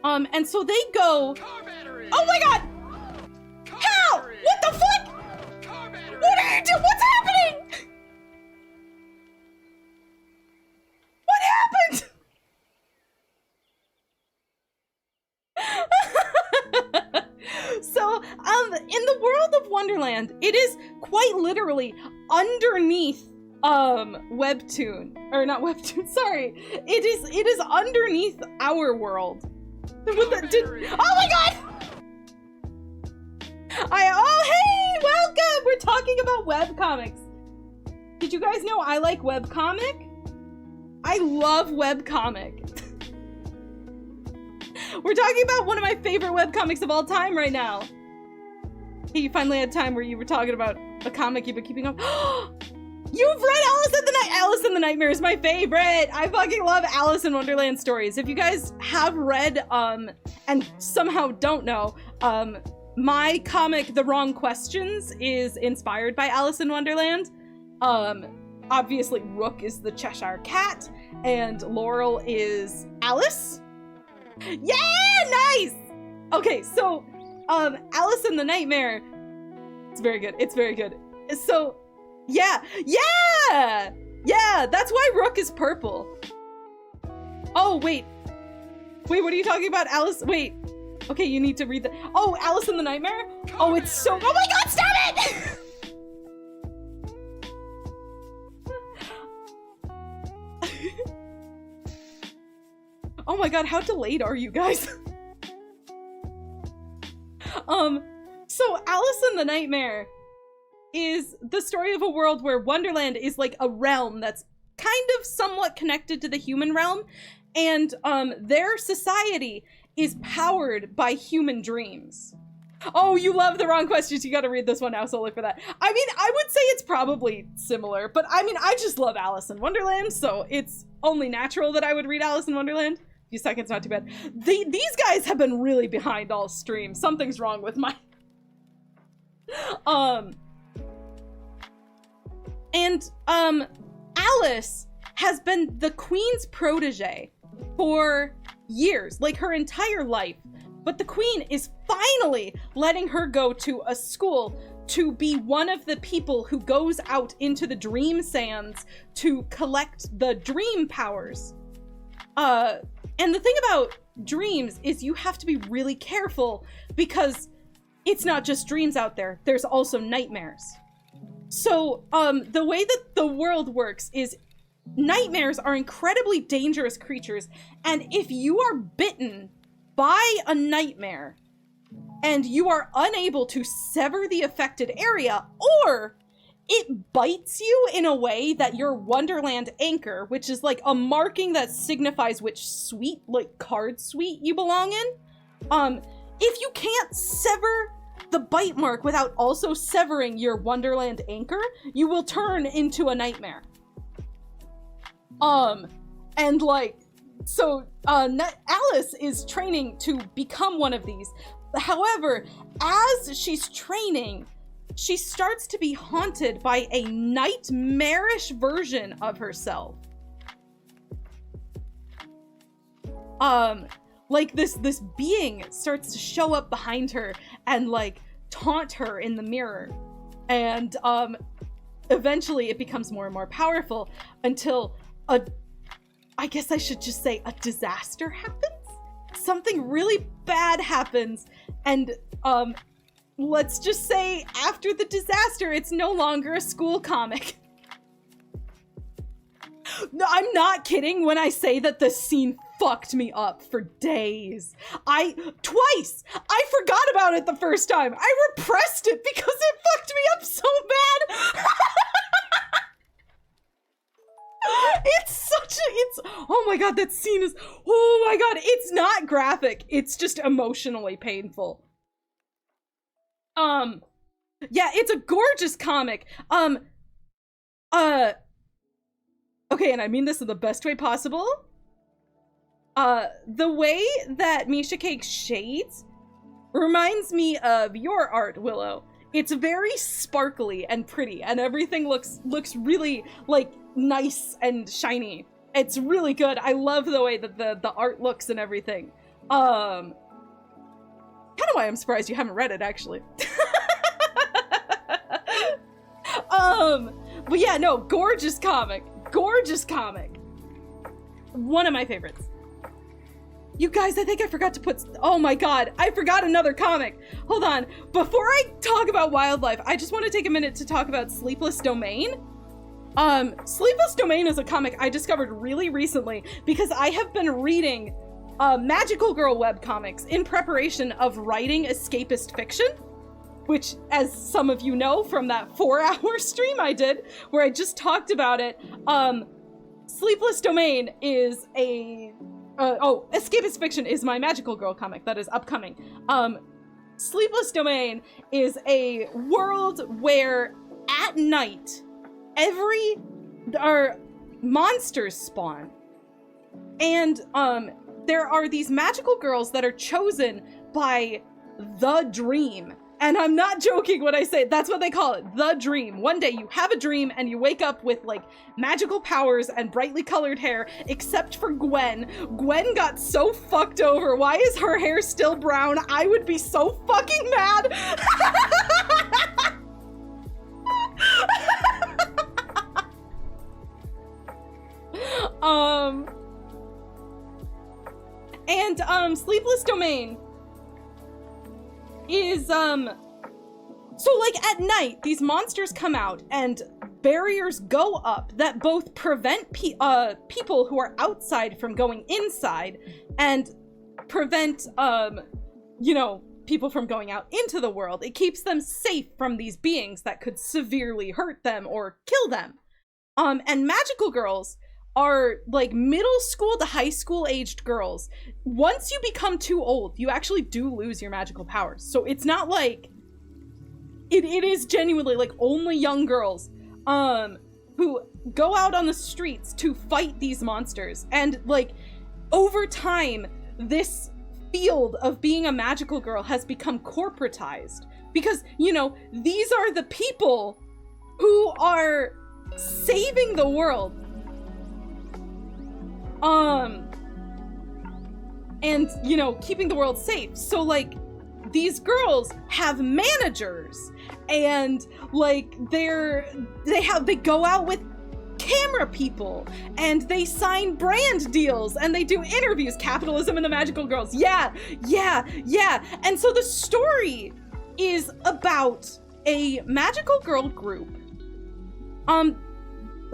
And so they go, oh my god! How? What the fuck? What are you doing? What's happening? What happened? So, in the world of Wonderland, it is quite literally underneath, Webtoon. Or not Webtoon, sorry. It is underneath our world. Oh my god! Oh, hey, welcome! We're talking about webcomics. Did you guys know I like webcomic? I love webcomic. We're talking about one of my favorite webcomics of all time right now. Hey, you finally had time where you were talking about a comic you've been keeping up. You've read Alice in the Nightmare is my favorite. I fucking love Alice in Wonderland stories. If you guys have read, and somehow don't know, my comic, The Wrong Questions, is inspired by Alice in Wonderland. Obviously Rook is the Cheshire Cat, and Laurel is Alice. Yeah, nice! Okay, so, Alice in the Nightmare, it's very good, it's very good. So, yeah, that's why Rook is purple. Oh, wait, what are you talking about, Alice? Wait, okay, you need to read the, oh, Alice in the Nightmare? Oh, it's so, oh my god, stop it! Oh my god, how delayed are you guys? So Alice in the Nightmare is the story of a world where Wonderland is like a realm that's kind of somewhat connected to the human realm, and their society is powered by human dreams. Oh, you love The Wrong Questions. You gotta read this one now solely for that. I mean, I would say it's probably similar, but I mean, I just love Alice in Wonderland, so it's only natural that I would read Alice in Wonderland. A few seconds, not too bad. These guys have been really behind all stream. Something's wrong with my... Alice has been the queen's protege for years, like her entire life. But the queen is finally letting her go to a school to be one of the people who goes out into the dream sands to collect the dream powers. And the thing about dreams is you have to be really careful because it's not just dreams out there. There's also nightmares. So, the way that the world works is nightmares are incredibly dangerous creatures, and if you are bitten by a nightmare and you are unable to sever the affected area, or it bites you in a way that your Wonderland anchor, which is like a marking that signifies which suite, like card suite you belong in, if you can't sever the bite mark without also severing your Wonderland anchor, you will turn into a nightmare. And like, so, Alice is training to become one of these. However, as she's training, she starts to be haunted by a nightmarish version of herself. Like this being starts to show up behind her and like taunt her in the mirror. And, eventually it becomes more and more powerful until I guess I should just say a disaster happens? Something really bad happens, and, let's just say after the disaster, it's no longer a school comic. No, I'm not kidding when I say that the scene fucked me up for days. Twice! I forgot about it the first time. I repressed it because it fucked me up so bad. Oh my god, that scene is, oh my god, it's not graphic. It's just emotionally painful. Yeah, it's a gorgeous comic. Okay, and I mean this in the best way possible. The way that Misha Cake shades reminds me of your art, Willow. It's very sparkly and pretty, and everything looks really, like, nice and shiny. It's really good. I love the way that the art looks and everything. Kind of why I'm surprised you haven't read it, actually. But yeah, no, gorgeous comic. Gorgeous comic. One of my favorites. You guys, I think I forgot to put... Oh my god, I forgot another comic. Hold on. Before I talk about wildlife, I just want to take a minute to talk about Sleepless Domain. Sleepless Domain is a comic I discovered really recently because I have been reading Magical Girl webcomics in preparation of writing escapist fiction, which, as some of you know from that 4-hour stream I did, where I just talked about it, Sleepless Domain is a... escapist fiction is my Magical Girl comic that is upcoming. Sleepless Domain is a world where at night, monsters spawn. And, there are these magical girls that are chosen by the dream. And I'm not joking when I say that's what they call it, the dream. One day you have a dream and you wake up with like magical powers and brightly colored hair, except for Gwen. Gwen got so fucked over. Why is her hair still brown? I would be so fucking mad. Sleepless Domain is, so like at night, these monsters come out and barriers go up that both prevent people who are outside from going inside and prevent, you know, people from going out into the world. It keeps them safe from these beings that could severely hurt them or kill them. And magical girls are like middle school to high school aged girls. Once you become too old, you actually do lose your magical powers. So it's not like, it is genuinely like only young girls who go out on the streets to fight these monsters. And like over time, this field of being a magical girl has become corporatized because, you know, these are the people who are saving the world. And, you know, keeping the world safe. So, like, these girls have managers, and, like, they go out with camera people, and they sign brand deals, and they do interviews. Capitalism and the magical girls. Yeah. And so the story is about a magical girl group,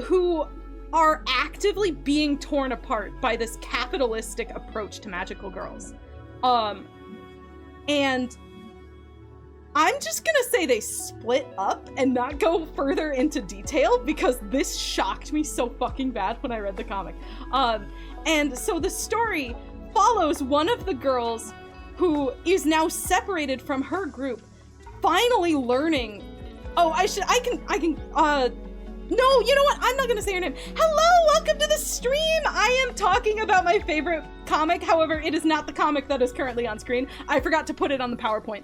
who are actively being torn apart by this capitalistic approach to magical girls. And I'm just gonna say they split up and not go further into detail because this shocked me so fucking bad when I read the comic. And so the story follows one of the girls who is now separated from her group, finally learning, no, you know what? I'm not gonna say her name. Hello, welcome to the stream! I am talking about my favorite comic. However, it is not the comic that is currently on screen. I forgot to put it on the PowerPoint.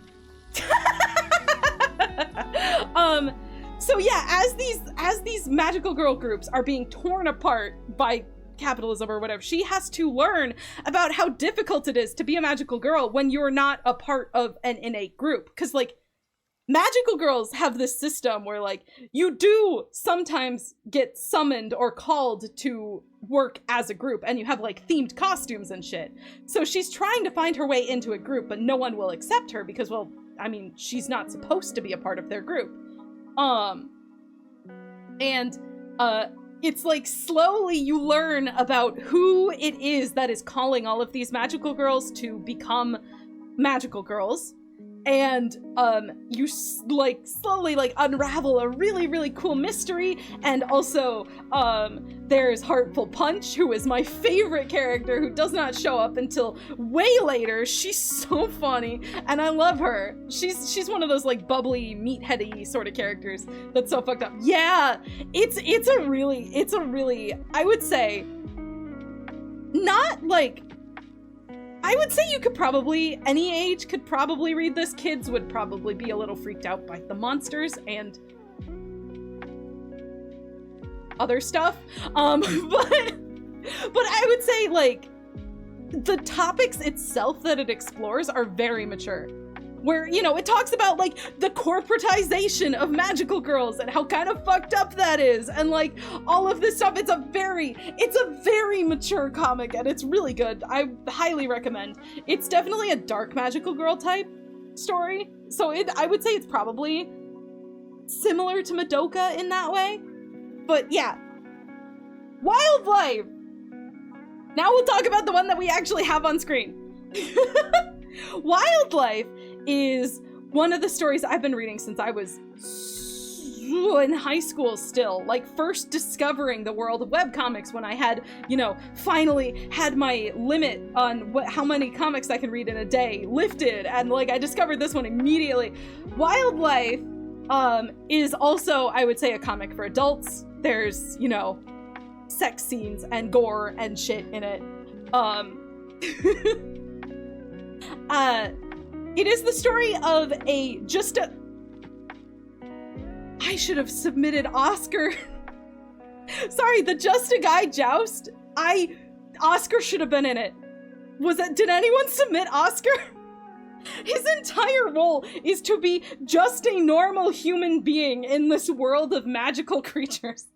So yeah, as these magical girl groups are being torn apart by capitalism or whatever, she has to learn about how difficult it is to be a magical girl when you're not a part of an innate group. Because, like, magical girls have this system where, like, you do sometimes get summoned or called to work as a group, and you have, like, themed costumes and shit. So she's trying to find her way into a group, but no one will accept her because, well, I mean, she's not supposed to be a part of their group. It's like slowly you learn about who it is that is calling all of these magical girls to become magical girls. And you slowly unravel a really, really cool mystery. And also there's Heartful Punch, who is my favorite character, who does not show up until way later. She's so funny and I love her. She's one of those like bubbly, meatheady sort of characters that's so fucked up. Yeah, it's a really, I would say, not like, I would say you could probably, any age could probably read this. Kids would probably be a little freaked out by the monsters and other stuff. But I would say, like, the topics itself that it explores are very mature. Where, you know, it talks about, like, the corporatization of magical girls and how kind of fucked up that is, and, like, all of this stuff. It's a very mature comic, and it's really good. I highly recommend. It's definitely a dark magical girl type story, so I would say it's probably similar to Madoka in that way. But yeah, Wildlife! Now we'll talk about the one that we actually have on screen. Wildlife is one of the stories I've been reading since I was in high school still, like first discovering the world of webcomics when I had, you know, finally had my limit on how many comics I can read in a day lifted, and like I discovered this one immediately. Wildlife is also, I would say, a comic for adults. There's, you know, sex scenes and gore and shit in it. It is the story of I should have submitted Oscar. Sorry, the Just a Guy joust. Oscar should have been in it. Did anyone submit Oscar? His entire role is to be just a normal human being in this world of magical creatures.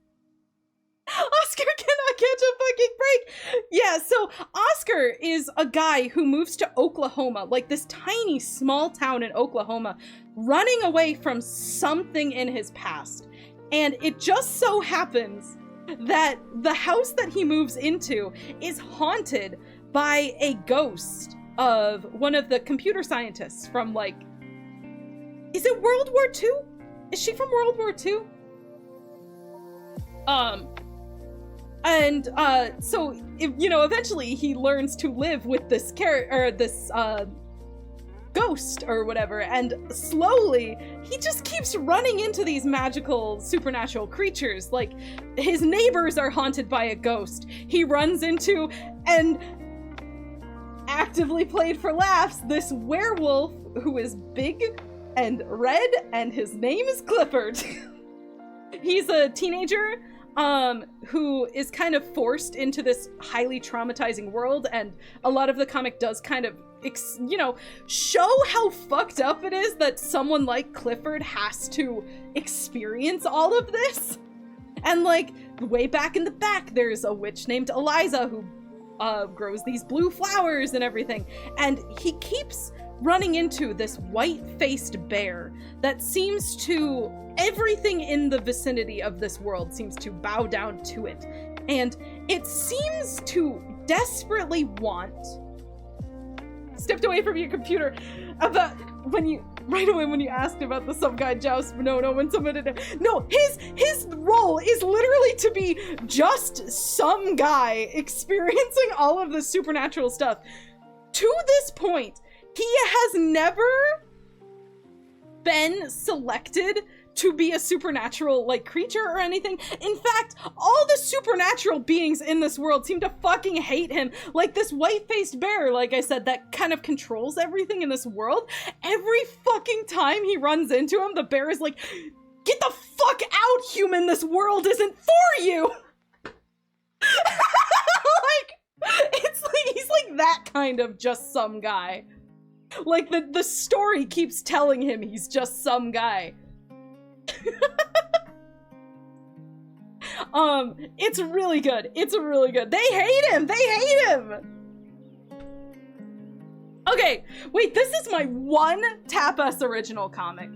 Oscar cannot catch a fucking break. Yeah, so Oscar is a guy who moves to Oklahoma, like this tiny small town in Oklahoma, running away from something in his past. And it just so happens that the house that he moves into is haunted by a ghost of one of the computer scientists from, like, is it World War II? Is she from World War II? So, you know, eventually he learns to live with this ghost or whatever, and slowly he just keeps running into these magical supernatural creatures. Like, his neighbors are haunted by a ghost. He runs into, and actively played for laughs, this werewolf who is big and red, and his name is Clifford. He's a teenager who is kind of forced into this highly traumatizing world, and a lot of the comic does kind of, you know, show how fucked up it is that someone like Clifford has to experience all of this. And, like, way back in the back, there's a witch named Eliza who grows these blue flowers and everything, and he keeps running into this white-faced bear that seems to, everything in the vicinity of this world seems to bow down to it, and it seems to desperately want, stepped away from your computer, about when you asked about the some guy joust. When someone did it, no, his role is literally to be just some guy experiencing all of the supernatural stuff. To this point, he has never been selected to be a supernatural, like, creature or anything. In fact, all the supernatural beings in this world seem to fucking hate him. Like this white-faced bear, like I said, that kind of controls everything in this world. Every fucking time he runs into him, the bear is like, "Get the fuck out, human! This world isn't for you!" Like, it's like, he's like that kind of just some guy. Like, the story keeps telling him he's just some guy. It's really good. It's really good. They hate him! They hate him! Okay, wait, this is my one Tapas original comic.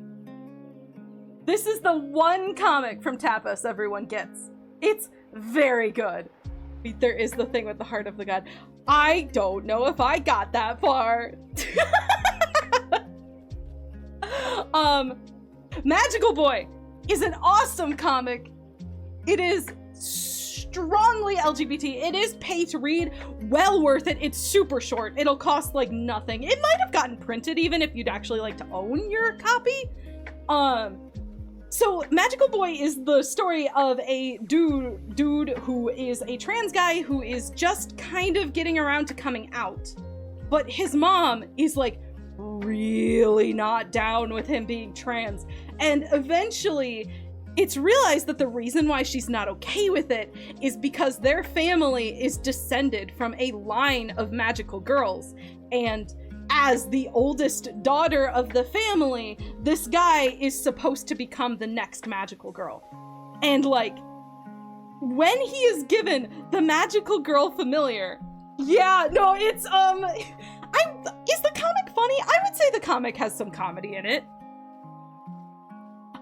This is the one comic from Tapas everyone gets. It's very good. There is the thing with the heart of the god. I don't know if I got that far. Magical Boy is an awesome comic. It is strongly LGBT. It is pay to read, well worth it. It's super short. It'll cost like nothing. It might have gotten printed even if you'd actually like to own your copy. So Magical Boy is the story of a dude who is a trans guy who is just kind of getting around to coming out. but his mom is like really not down with him being trans, and eventually it's realized that the reason why she's not okay with it is because their family is descended from a line of magical girls, and as the oldest daughter of the family, this guy is supposed to become the next magical girl. And like, when he is given the magical girl familiar, yeah, no, it's, is the comic funny? I would say the comic has some comedy in it.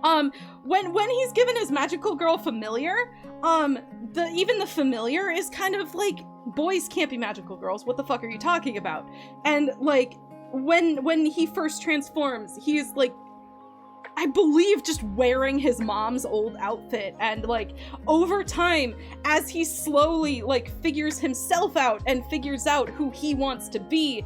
When he's given his magical girl familiar, even the familiar is kind of like, boys can't be magical girls, what the fuck are you talking about? And like, when he first transforms, he's like, I believe just wearing his mom's old outfit, and like over time, as he slowly like figures himself out and figures out who he wants to be,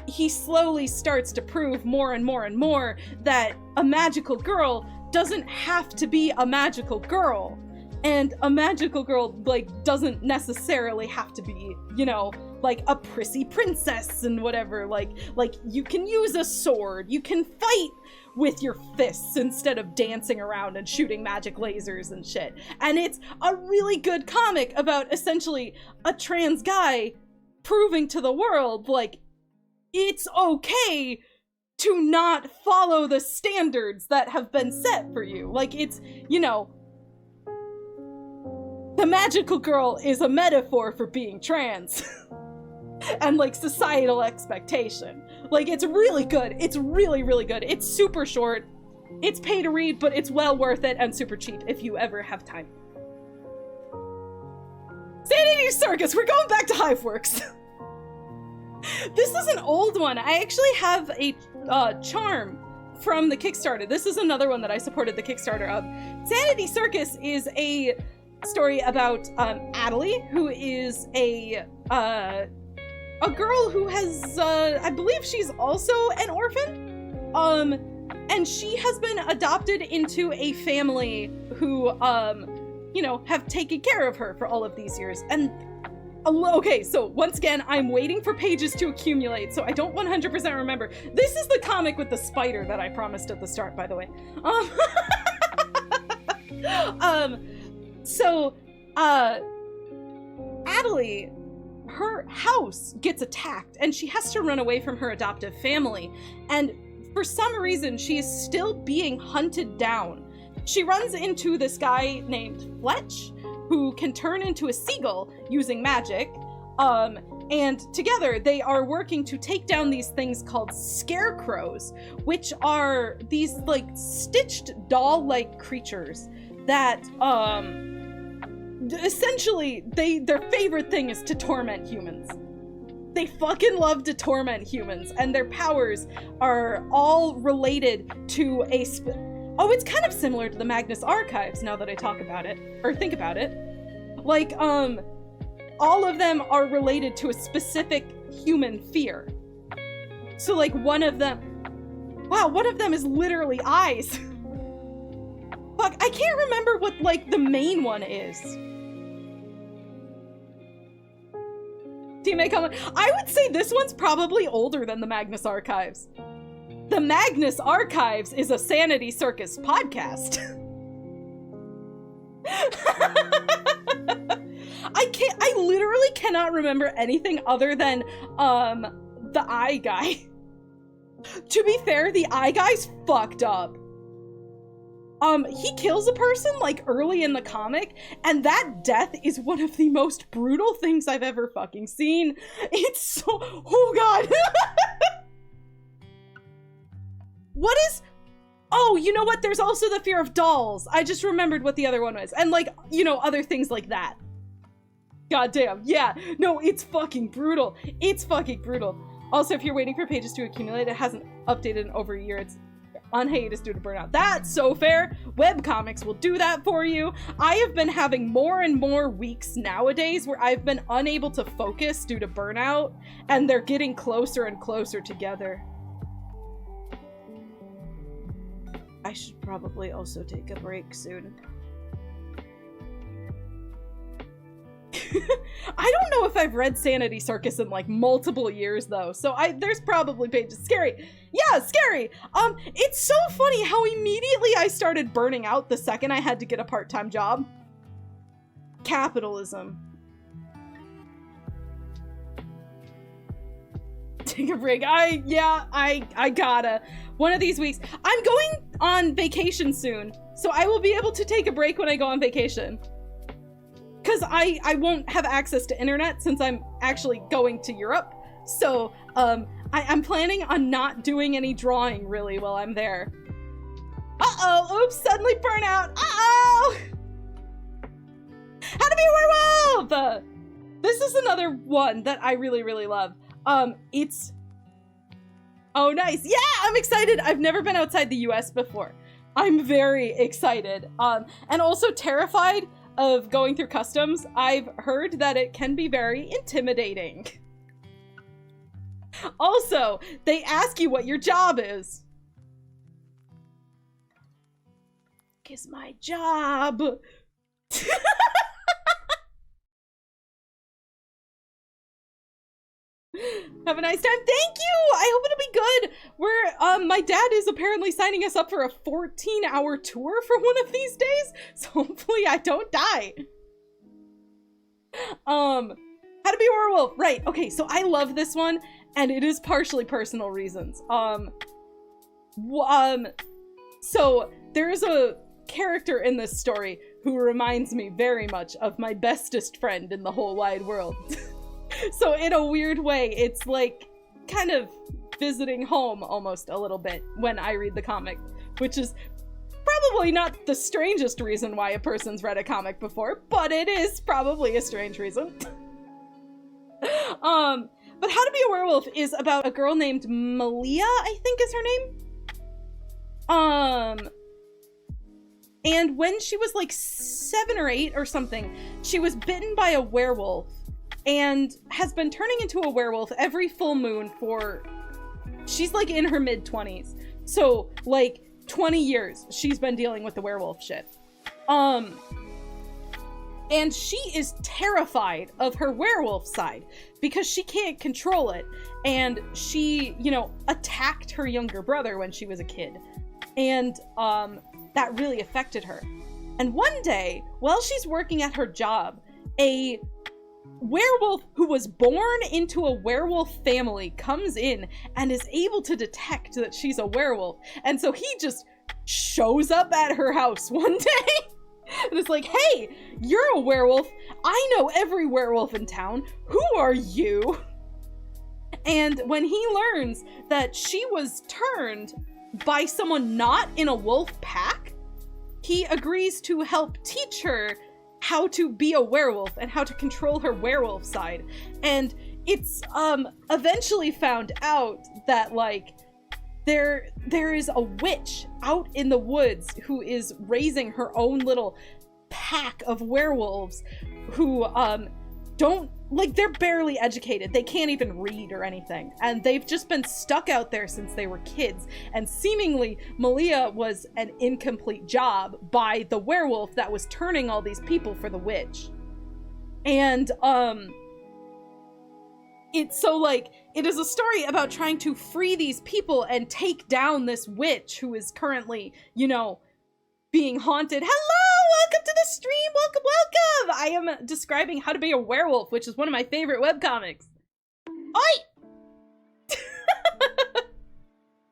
he slowly starts to prove more and more and more that a magical girl doesn't have to be a magical girl, and a magical girl like doesn't necessarily have to be, you know, like a prissy princess and whatever. Like you can use a sword, you can fight with your fists instead of dancing around and shooting magic lasers and shit. And it's a really good comic about essentially a trans guy proving to the world like it's okay to not follow the standards that have been set for you. Like, it's, you know, the magical girl is a metaphor for being trans. And like societal expectation. Like, it's really good. It's really, really good. It's super short. It's pay to read, but it's well worth it and super cheap if you ever have time. Sanity Circus, we're going back to Hiveworks. This is an old one. I actually have a charm from the Kickstarter. This is another one that I supported the Kickstarter of. Sanity Circus is a story about Adelie, who is a girl who has, I believe she's also an orphan. And she has been adopted into a family who, you know, have taken care of her for all of these years. And okay, so once again, I'm waiting for pages to accumulate, so I don't 100% remember. This is the comic with the spider that I promised at the start, by the way. Adelie, her house gets attacked, and she has to run away from her adoptive family, and for some reason, she is still being hunted down. She runs into this guy named Fletch, who can turn into a seagull using magic, and together they are working to take down these things called scarecrows, which are these, like, stitched doll-like creatures that, essentially, their favorite thing is to torment humans. They fucking love to torment humans, and their powers are all related to a oh, it's kind of similar to the Magnus Archives, now that I talk about it, or think about it. Like, all of them are related to a specific human fear. So, like, one of them is literally eyes. Fuck, I can't remember what, like, the main one is. Teammate comment. I would say this one's probably older than the Magnus Archives. The Magnus Archives is a Sanity Circus podcast. I literally cannot remember anything other than, the eye guy. To be fair, the eye guy's fucked up. He kills a person, like, early in the comic, and that death is one of the most brutal things I've ever fucking seen. It's so, oh god. What is, oh, you know what? There's also the fear of dolls. I just remembered what the other one was. And, like, you know, other things like that. Goddamn, yeah. No, it's fucking brutal. It's fucking brutal. Also, if you're waiting for pages to accumulate, it hasn't updated in over a year. It's on hiatus due to burnout. That's so fair. Webcomics will do that for you. I have been having more and more weeks nowadays where I've been unable to focus due to burnout, and they're getting closer and closer together. I should probably also take a break soon. I don't know if I've read Sanity Circus in like multiple years though, so there's probably pages. Scary. Yeah, scary. It's so funny how immediately I started burning out the second I had to get a part-time job. Capitalism. Take a break. I gotta. One of these weeks. I'm going on vacation soon, so I will be able to take a break when I go on vacation. Because I won't have access to internet since I'm actually going to Europe. So, I'm planning on not doing any drawing really while I'm there. Uh-oh, oops, suddenly burnout. Uh-oh! How to Be a Werewolf! This is another one that I really, really love. It's... Oh, nice. Yeah, I'm excited. I've never been outside the US before. I'm very excited. And also terrified of going through customs. I've heard that it can be very intimidating. Also, they ask you what your job is. Is my job. Have a nice time. Thank you. I hope it'll be good. My dad is apparently signing us up for a 14-hour tour for one of these days. So hopefully I don't die. How to Be a Werewolf. Right. Okay. So I love this one, and it is partially personal reasons. So there is a character in this story who reminds me very much of my bestest friend in the whole wide world. So in a weird way, it's like kind of visiting home almost a little bit when I read the comic, which is probably not the strangest reason why a person's read a comic before, but it is probably a strange reason. But How to Be a Werewolf is about a girl named Malia, I think is her name. And when she was like 7 or 8 or something, she was bitten by a werewolf and has been turning into a werewolf every full moon for, she's like in her mid-20s. So like 20 years she's been dealing with the werewolf shit. And she is terrified of her werewolf side because she can't control it. And she, you know, attacked her younger brother when she was a kid. And that really affected her. And one day, while she's working at her job, a werewolf who was born into a werewolf family comes in and is able to detect that she's a werewolf. And so he just shows up at her house one day and is like, hey, you're a werewolf. I know every werewolf in town. Who are you? And when he learns that she was turned by someone not in a wolf pack, he agrees to help teach her how to be a werewolf and how to control her werewolf side. And it's eventually found out that like there is a witch out in the woods who is raising her own little pack of werewolves who don't, like, they're barely educated. They can't even read or anything. And they've just been stuck out there since they were kids. And seemingly, Malia was an incomplete job by the werewolf that was turning all these people for the witch. And, it's so, like, it is a story about trying to free these people and take down this witch who is currently, you know, being haunted. Hello! Welcome to the stream! Welcome, welcome! I am describing How to Be a Werewolf, which is one of my favorite webcomics. Oi!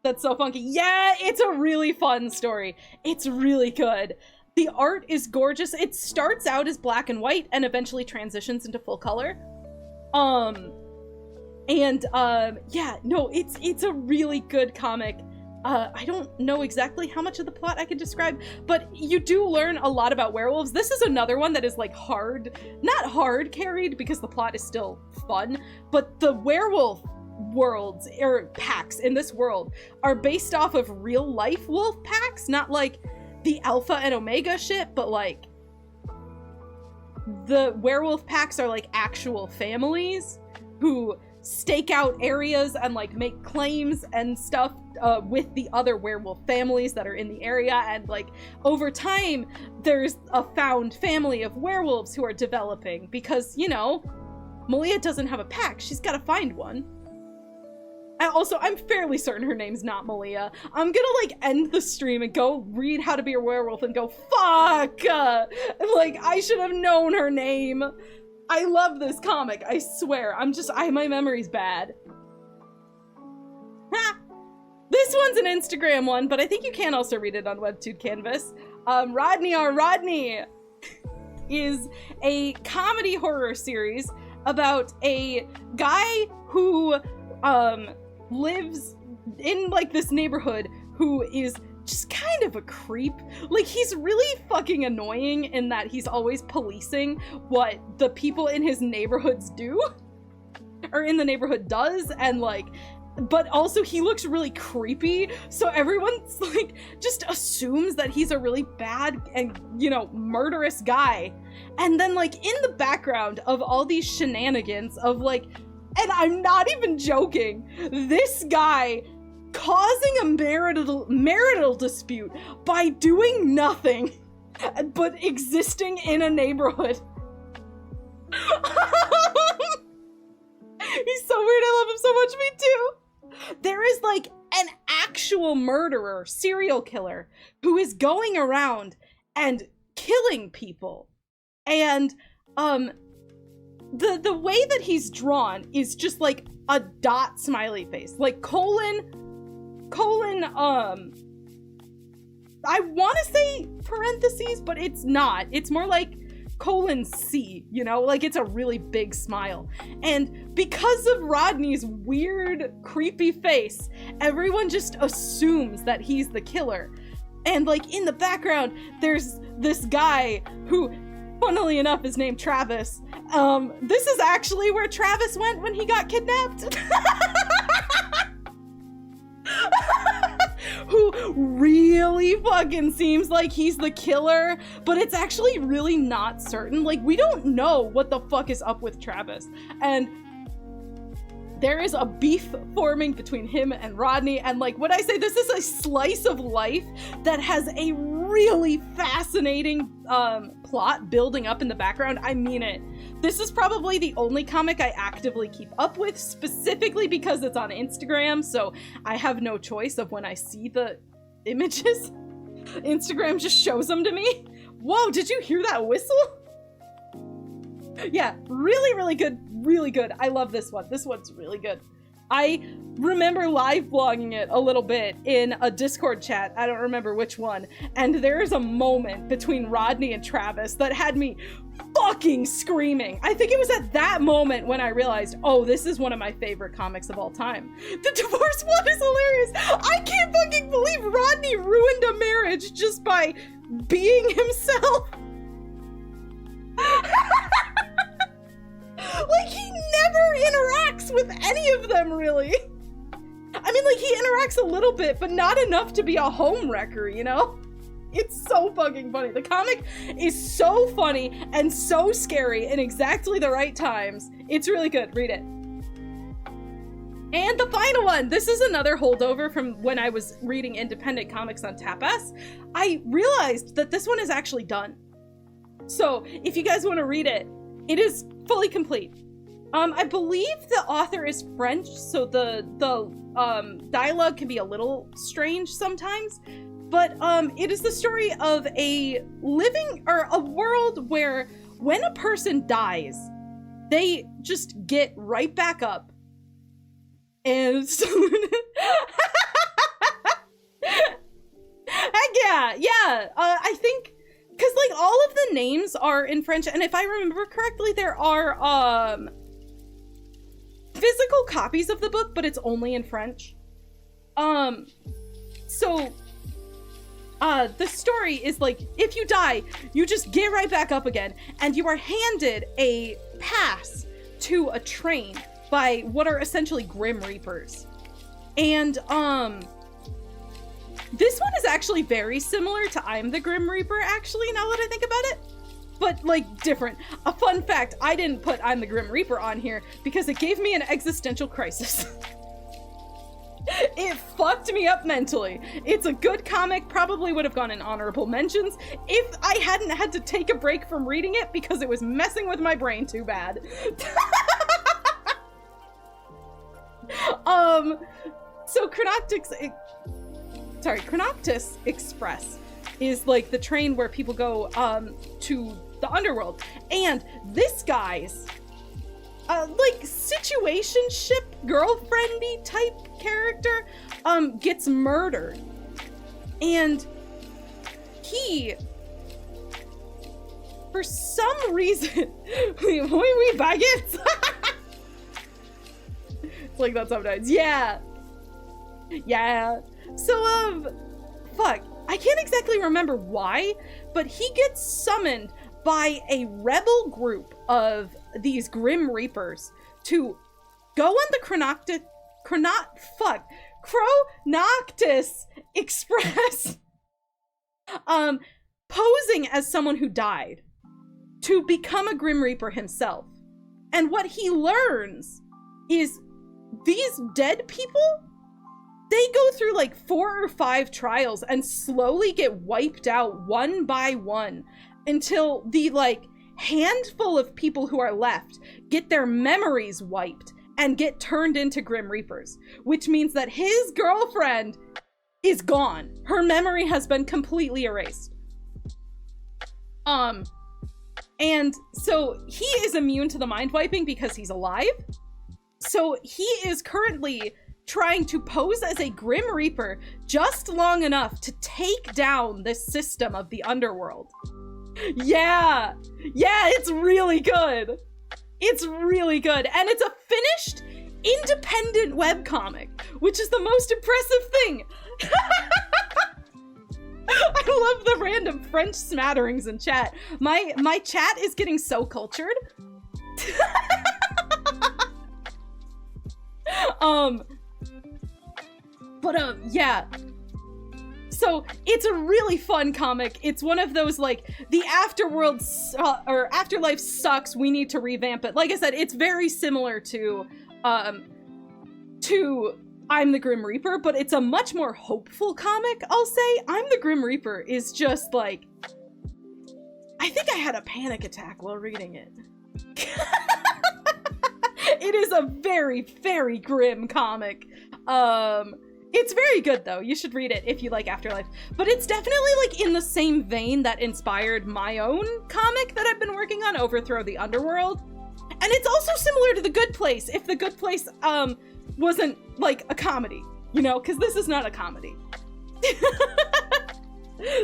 That's so funky. Yeah, it's a really fun story. It's really good. The art is gorgeous. It starts out as black and white and eventually transitions into full color. Yeah, no, it's a really good comic. I don't know exactly how much of the plot I can describe, but you do learn a lot about werewolves. This is another one that is like not hard carried because the plot is still fun, but the werewolf worlds or packs in this world are based off of real life wolf packs, not like the alpha and omega shit, but like the werewolf packs are like actual families who stake out areas and like make claims and stuff with the other werewolf families that are in the area, and like over time there's a found family of werewolves who are developing because, you know, Malia doesn't have a pack, she's got to find one. And also, I'm fairly certain her name's not Malia. I'm gonna like end the stream and go read How to Be a Werewolf and go, fuck! Like, I should have known her name. I love this comic, I swear. My memory's bad. Ha! This one's an Instagram one, but I think you can also read it on Webtoon Canvas. Rodney R. Rodney is a comedy horror series about a guy who lives in like this neighborhood who is just kind of a creep. Like, he's really fucking annoying in that he's always policing what the people in his neighborhoods do or in the neighborhood does, and like, but also he looks really creepy, so everyone's like just assumes that he's a really bad and, you know, murderous guy. And then like in the background of all these shenanigans of like, and I'm not even joking, this guy causing a marital dispute by doing nothing but existing in a neighborhood. He's so weird, I love him so much, me too. There is like an actual murderer, serial killer, who is going around and killing people. And the way that he's drawn is just like a dot smiley face, like colon, I want to say parentheses, but it's not. It's more like :C, you know, like it's a really big smile. And because of Rodney's weird, creepy face, everyone just assumes that he's the killer. And like in the background, there's this guy who, funnily enough, is named Travis. This is actually where Travis went when he got kidnapped. Who really fucking seems like he's the killer, but it's actually really not certain. Like, we don't know what the fuck is up with Travis. And there is a beef forming between him and Rodney, and like, when I say this is a slice of life that has a really fascinating plot building up in the background, I mean it. This is probably the only comic I actively keep up with, specifically because it's on Instagram, so I have no choice of when I see the images. Instagram just shows them to me. Whoa, did you hear that whistle? Yeah, really, really good, really good. I love this one. This one's really good. I remember live blogging it a little bit in a Discord chat. I don't remember which one. And there is a moment between Rodney and Travis that had me fucking screaming. I think it was at that moment when I realized, oh, this is one of my favorite comics of all time. The divorce one is hilarious. I can't fucking believe Rodney ruined a marriage just by being himself. Like, he never interacts with any of them, really. I mean, like, he interacts a little bit, but not enough to be a home wrecker, you know? It's so fucking funny. The comic is so funny and so scary in exactly the right times. It's really good. Read it. And the final one. This is another holdover from when I was reading independent comics on Tapas. I realized that this one is actually done. So if you guys want to read it, it is fully complete. I believe the author is French, so the dialogue can be a little strange sometimes, but it is the story of a world where when a person dies, they just get right back up. And heck yeah, I think, because like all of the names are in French, and if I remember correctly, there are physical copies of the book, but it's only in French. So the story is like, if you die, you just get right back up again, and you are handed a pass to a train by what are essentially Grim Reapers. And this one is actually very similar to I'm the Grim Reaper, actually, now that I think about it. but like different. A fun fact, I didn't put I'm the Grim Reaper on here because it gave me an existential crisis. It fucked me up mentally. It's a good comic, probably would have gone in honorable mentions if I hadn't had to take a break from reading it because it was messing with my brain too bad. So Chronoctis Express is like the train where people go to the underworld, and this guy's like situationship girlfriendy type character gets murdered, and he, for some reason, we baguettes. It's like that sometimes. Yeah. So fuck, I can't exactly remember why, but he gets summoned by a rebel group of these Grim Reapers to go on the Chronoctis Express, posing as someone who died, to become a Grim Reaper himself. And what he learns is these dead people, they go through like 4 or 5 trials and slowly get wiped out one by one until the like handful of people who are left get their memories wiped and get turned into Grim Reapers, which means that his girlfriend is gone. Her memory has been completely erased. And so he is immune to the mind wiping because he's alive. So he is currently trying to pose as a Grim Reaper just long enough to take down this system of the underworld. Yeah, it's really good. It's really good. And it's a finished, independent webcomic, which is the most impressive thing. I love the random French smatterings in chat. My chat is getting so cultured. Yeah. So it's a really fun comic. It's one of those like the afterworld or afterlife sucks, we need to revamp it. Like I said, it's very similar to I'm the Grim Reaper, but it's a much more hopeful comic, I'll say. I'm the Grim Reaper is just like, I think I had a panic attack while reading it. It is a very, very grim comic. It's very good though. You should read it if you like Afterlife. But it's definitely like in the same vein that inspired my own comic that I've been working on, Overthrow the Underworld. And it's also similar to The Good Place, if The Good Place wasn't like a comedy, you know, because this is not a comedy.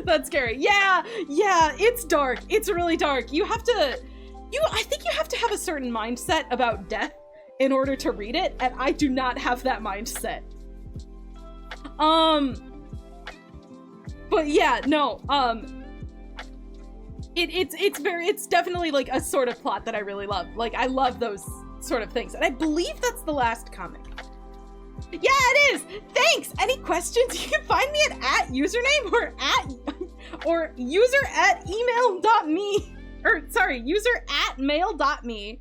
That's scary. Yeah, it's dark. It's really dark. I think you have to have a certain mindset about death in order to read it, and I do not have that mindset. But yeah, no, it's definitely like a sort of plot that I really love. Like, I love those sort of things, and I believe that's the last comic. Yeah, it is! Thanks! Any questions? You can find me at username or user at email.me, or sorry, user at mail.me.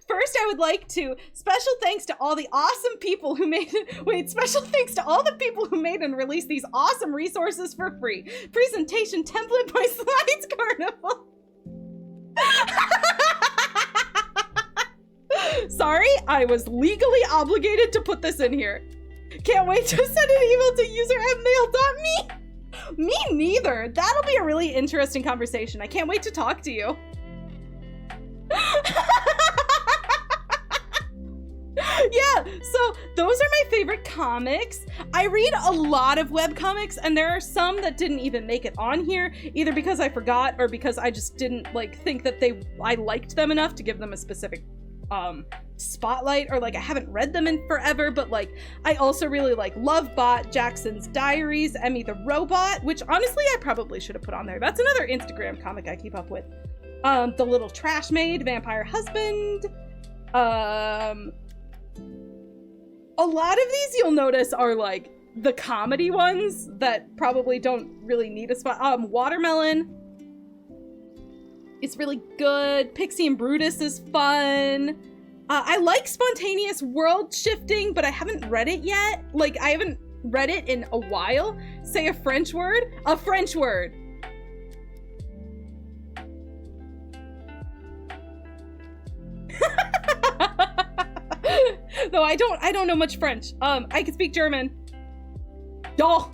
First I would like to special thanks to all the awesome people who made special thanks to all the people who made and released these awesome resources for free. Presentation template by Slides Carnival. Sorry, I was legally obligated to put this in here. Can't wait to send an email to user@mail.me. Me neither. That'll be a really interesting conversation. I can't wait to talk to you. Yeah, so those are my favorite comics. I read a lot of webcomics, and there are some that didn't even make it on here, either because I forgot or because I just didn't like think that I liked them enough to give them a specific spotlight, or like I haven't read them in forever. But like I also really like Lovebot, Jackson's Diaries, Emmy the Robot, which honestly I probably should have put on there. That's another Instagram comic I keep up with. The Little Trash Maid, Vampire Husband, A lot of these you'll notice are like the comedy ones that probably don't really need a spot. Watermelon is really good. Pixie and Brutus is fun. I like spontaneous world shifting, but I haven't read it yet. Like, I haven't read it in a while. Say a French word. A French word. No, I don't know much French. I can speak German. Oh.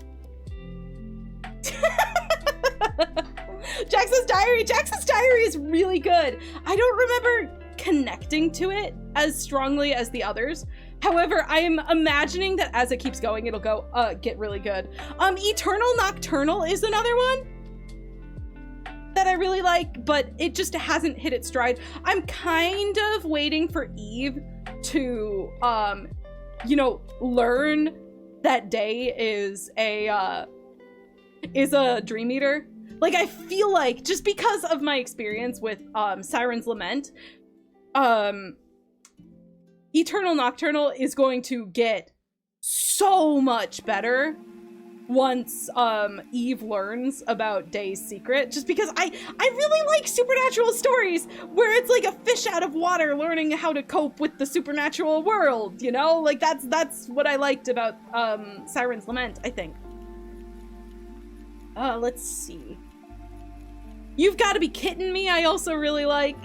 Jackson's Diary is really good. I don't remember connecting to it as strongly as the others. However, I am imagining that as it keeps going, it'll go get really good. Eternal Nocturnal is another one that I really like, but it just hasn't hit its stride. I'm kind of waiting for Eve to, you know, learn that Day is a Dream Eater. Like, I feel like, just because of my experience with Siren's Lament, Eternal Nocturnal is going to get so much better once Eve learns about Day's secret, just because I really like supernatural stories where it's like a fish out of water learning how to cope with the supernatural world, you know? Like, that's what I liked about Siren's Lament, I think. Let's see. You've Gotta Be Kidding Me, I also really like.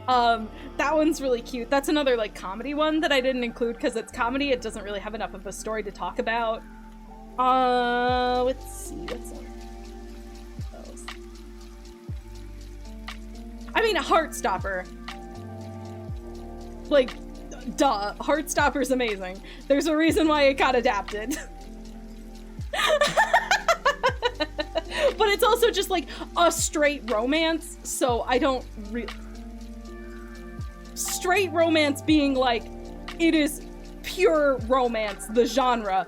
That one's really cute. That's another, like, comedy one that I didn't include because it's comedy. It doesn't really have enough of a story to talk about. Let's see, what's else? I mean, Heartstopper. Like, duh, Heartstopper's amazing. There's a reason why it got adapted. But it's also just like a straight romance, so I don't straight romance being like, it is pure romance, the genre.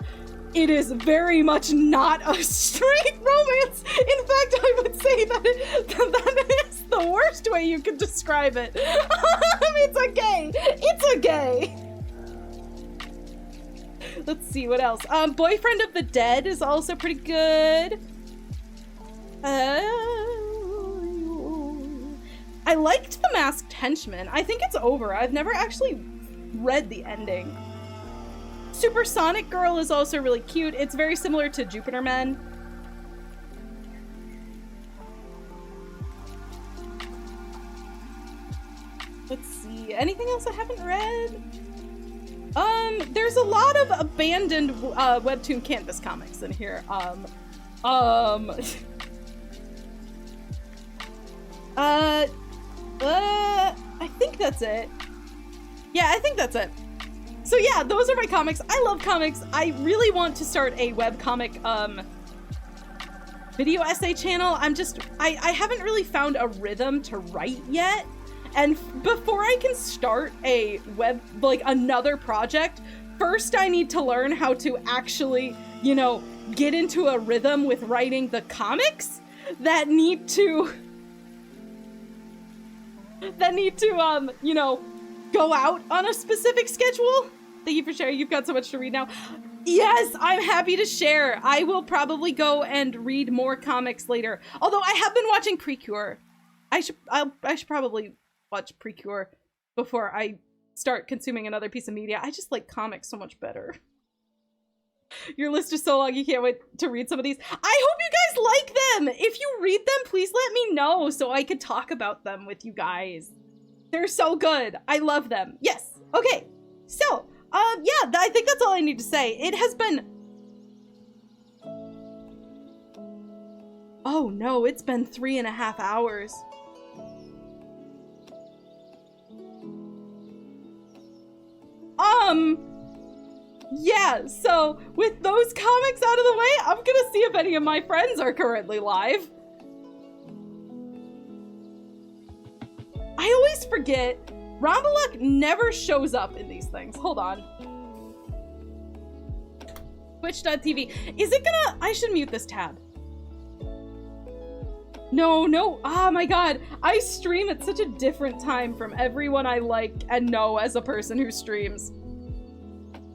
It is very much not a straight romance. In fact, I would say that that is the worst way you could describe it. It's a gay. It's a gay. Let's see, what else? Boyfriend of the Dead is also pretty good. I liked The Masked Henchman. I think it's over. I've never actually read the ending. Supersonic Girl is also really cute. It's very similar to Jupiter Men. Let's see. Anything else I haven't read? There's a lot of abandoned Webtoon canvas comics in here. I think that's it. Yeah, I think that's it. So yeah, those are my comics. I love comics. I really want to start a webcomic video essay channel. I haven't really found a rhythm to write yet. And before I can start a another project, first I need to learn how to actually, you know, get into a rhythm with writing the comics that need to you know, go out on a specific schedule. Thank you for sharing. You've got so much to read now. Yes, I'm happy to share. I will probably go and read more comics later. Although I have been watching Precure. I should probably watch Precure before I start consuming another piece of media. I just like comics so much better. Your list is so long, you can't wait to read some of these. I hope you guys like them! If you read them, please let me know so I could talk about them with you guys. They're so good. I love them. Yes. Okay. So, yeah, I think that's all I need to say. It has been... Oh no, it's been 3.5 hours. Yeah, so with those comics out of the way, I'm gonna see if any of my friends are currently live. I always forget, Rambaluk never shows up in these things. Hold on. Twitch.tv. Is it gonna... I should mute this tab. No. Oh my god. I stream at such a different time from everyone I like and know as a person who streams.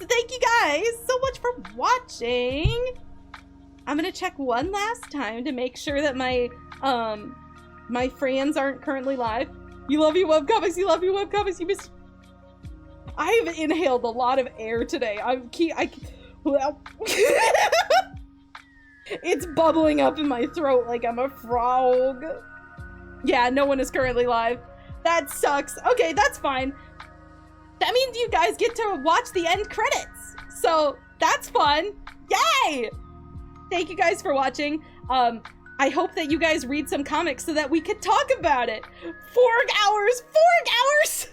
So thank you guys so much for watching. I'm gonna check one last time to make sure that my my friends aren't currently live. You love you webcomics, you love you webcomics, you missed. I've inhaled a lot of air today. Well, it's bubbling up in my throat like I'm a frog. Yeah, no one is currently live. That sucks. Okay, that's fine. That means you guys get to watch the end credits. So that's fun. Yay! Thank you guys for watching. I hope that you guys read some comics so that we could talk about it. 4 hours! 4 hours!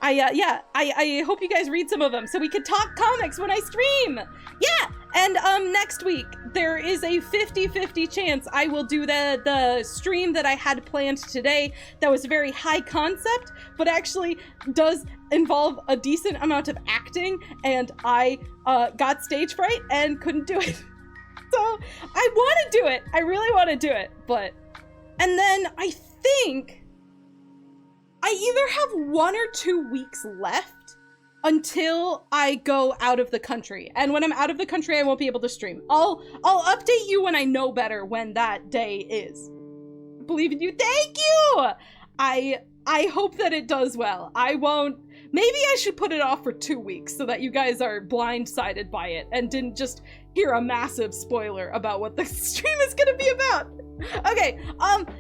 I hope you guys read some of them so we could talk comics when I stream. Yeah, and next week there is a 50-50 chance I will do the stream that I had planned today that was very high concept, but actually does involve a decent amount of acting, and I got stage fright and couldn't do it. So I want to do it. I really want to do it, but and then I think I either have 1 or 2 weeks left until I go out of the country. And when I'm out of the country, I won't be able to stream. I'll update you when I know better when that day is. Believe in you. Thank you! I hope that it does well. I won't. Maybe I should put it off for 2 weeks so that you guys are blindsided by it and didn't just hear a massive spoiler about what the stream is gonna be about. Okay,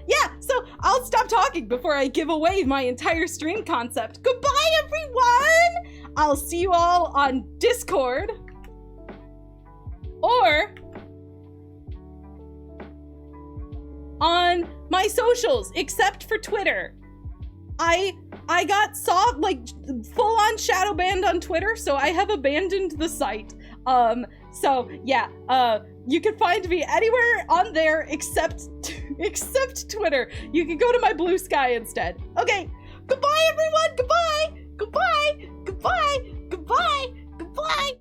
yeah, so I'll stop talking before I give away my entire stream concept. Goodbye, everyone! I'll see you all on Discord. Or on my socials, except for Twitter. I got full-on shadow banned on Twitter, so I have abandoned the site. So yeah, you can find me anywhere on there except Twitter. You can go to my Blue Sky instead. Okay, goodbye everyone, goodbye, goodbye, goodbye, goodbye, goodbye.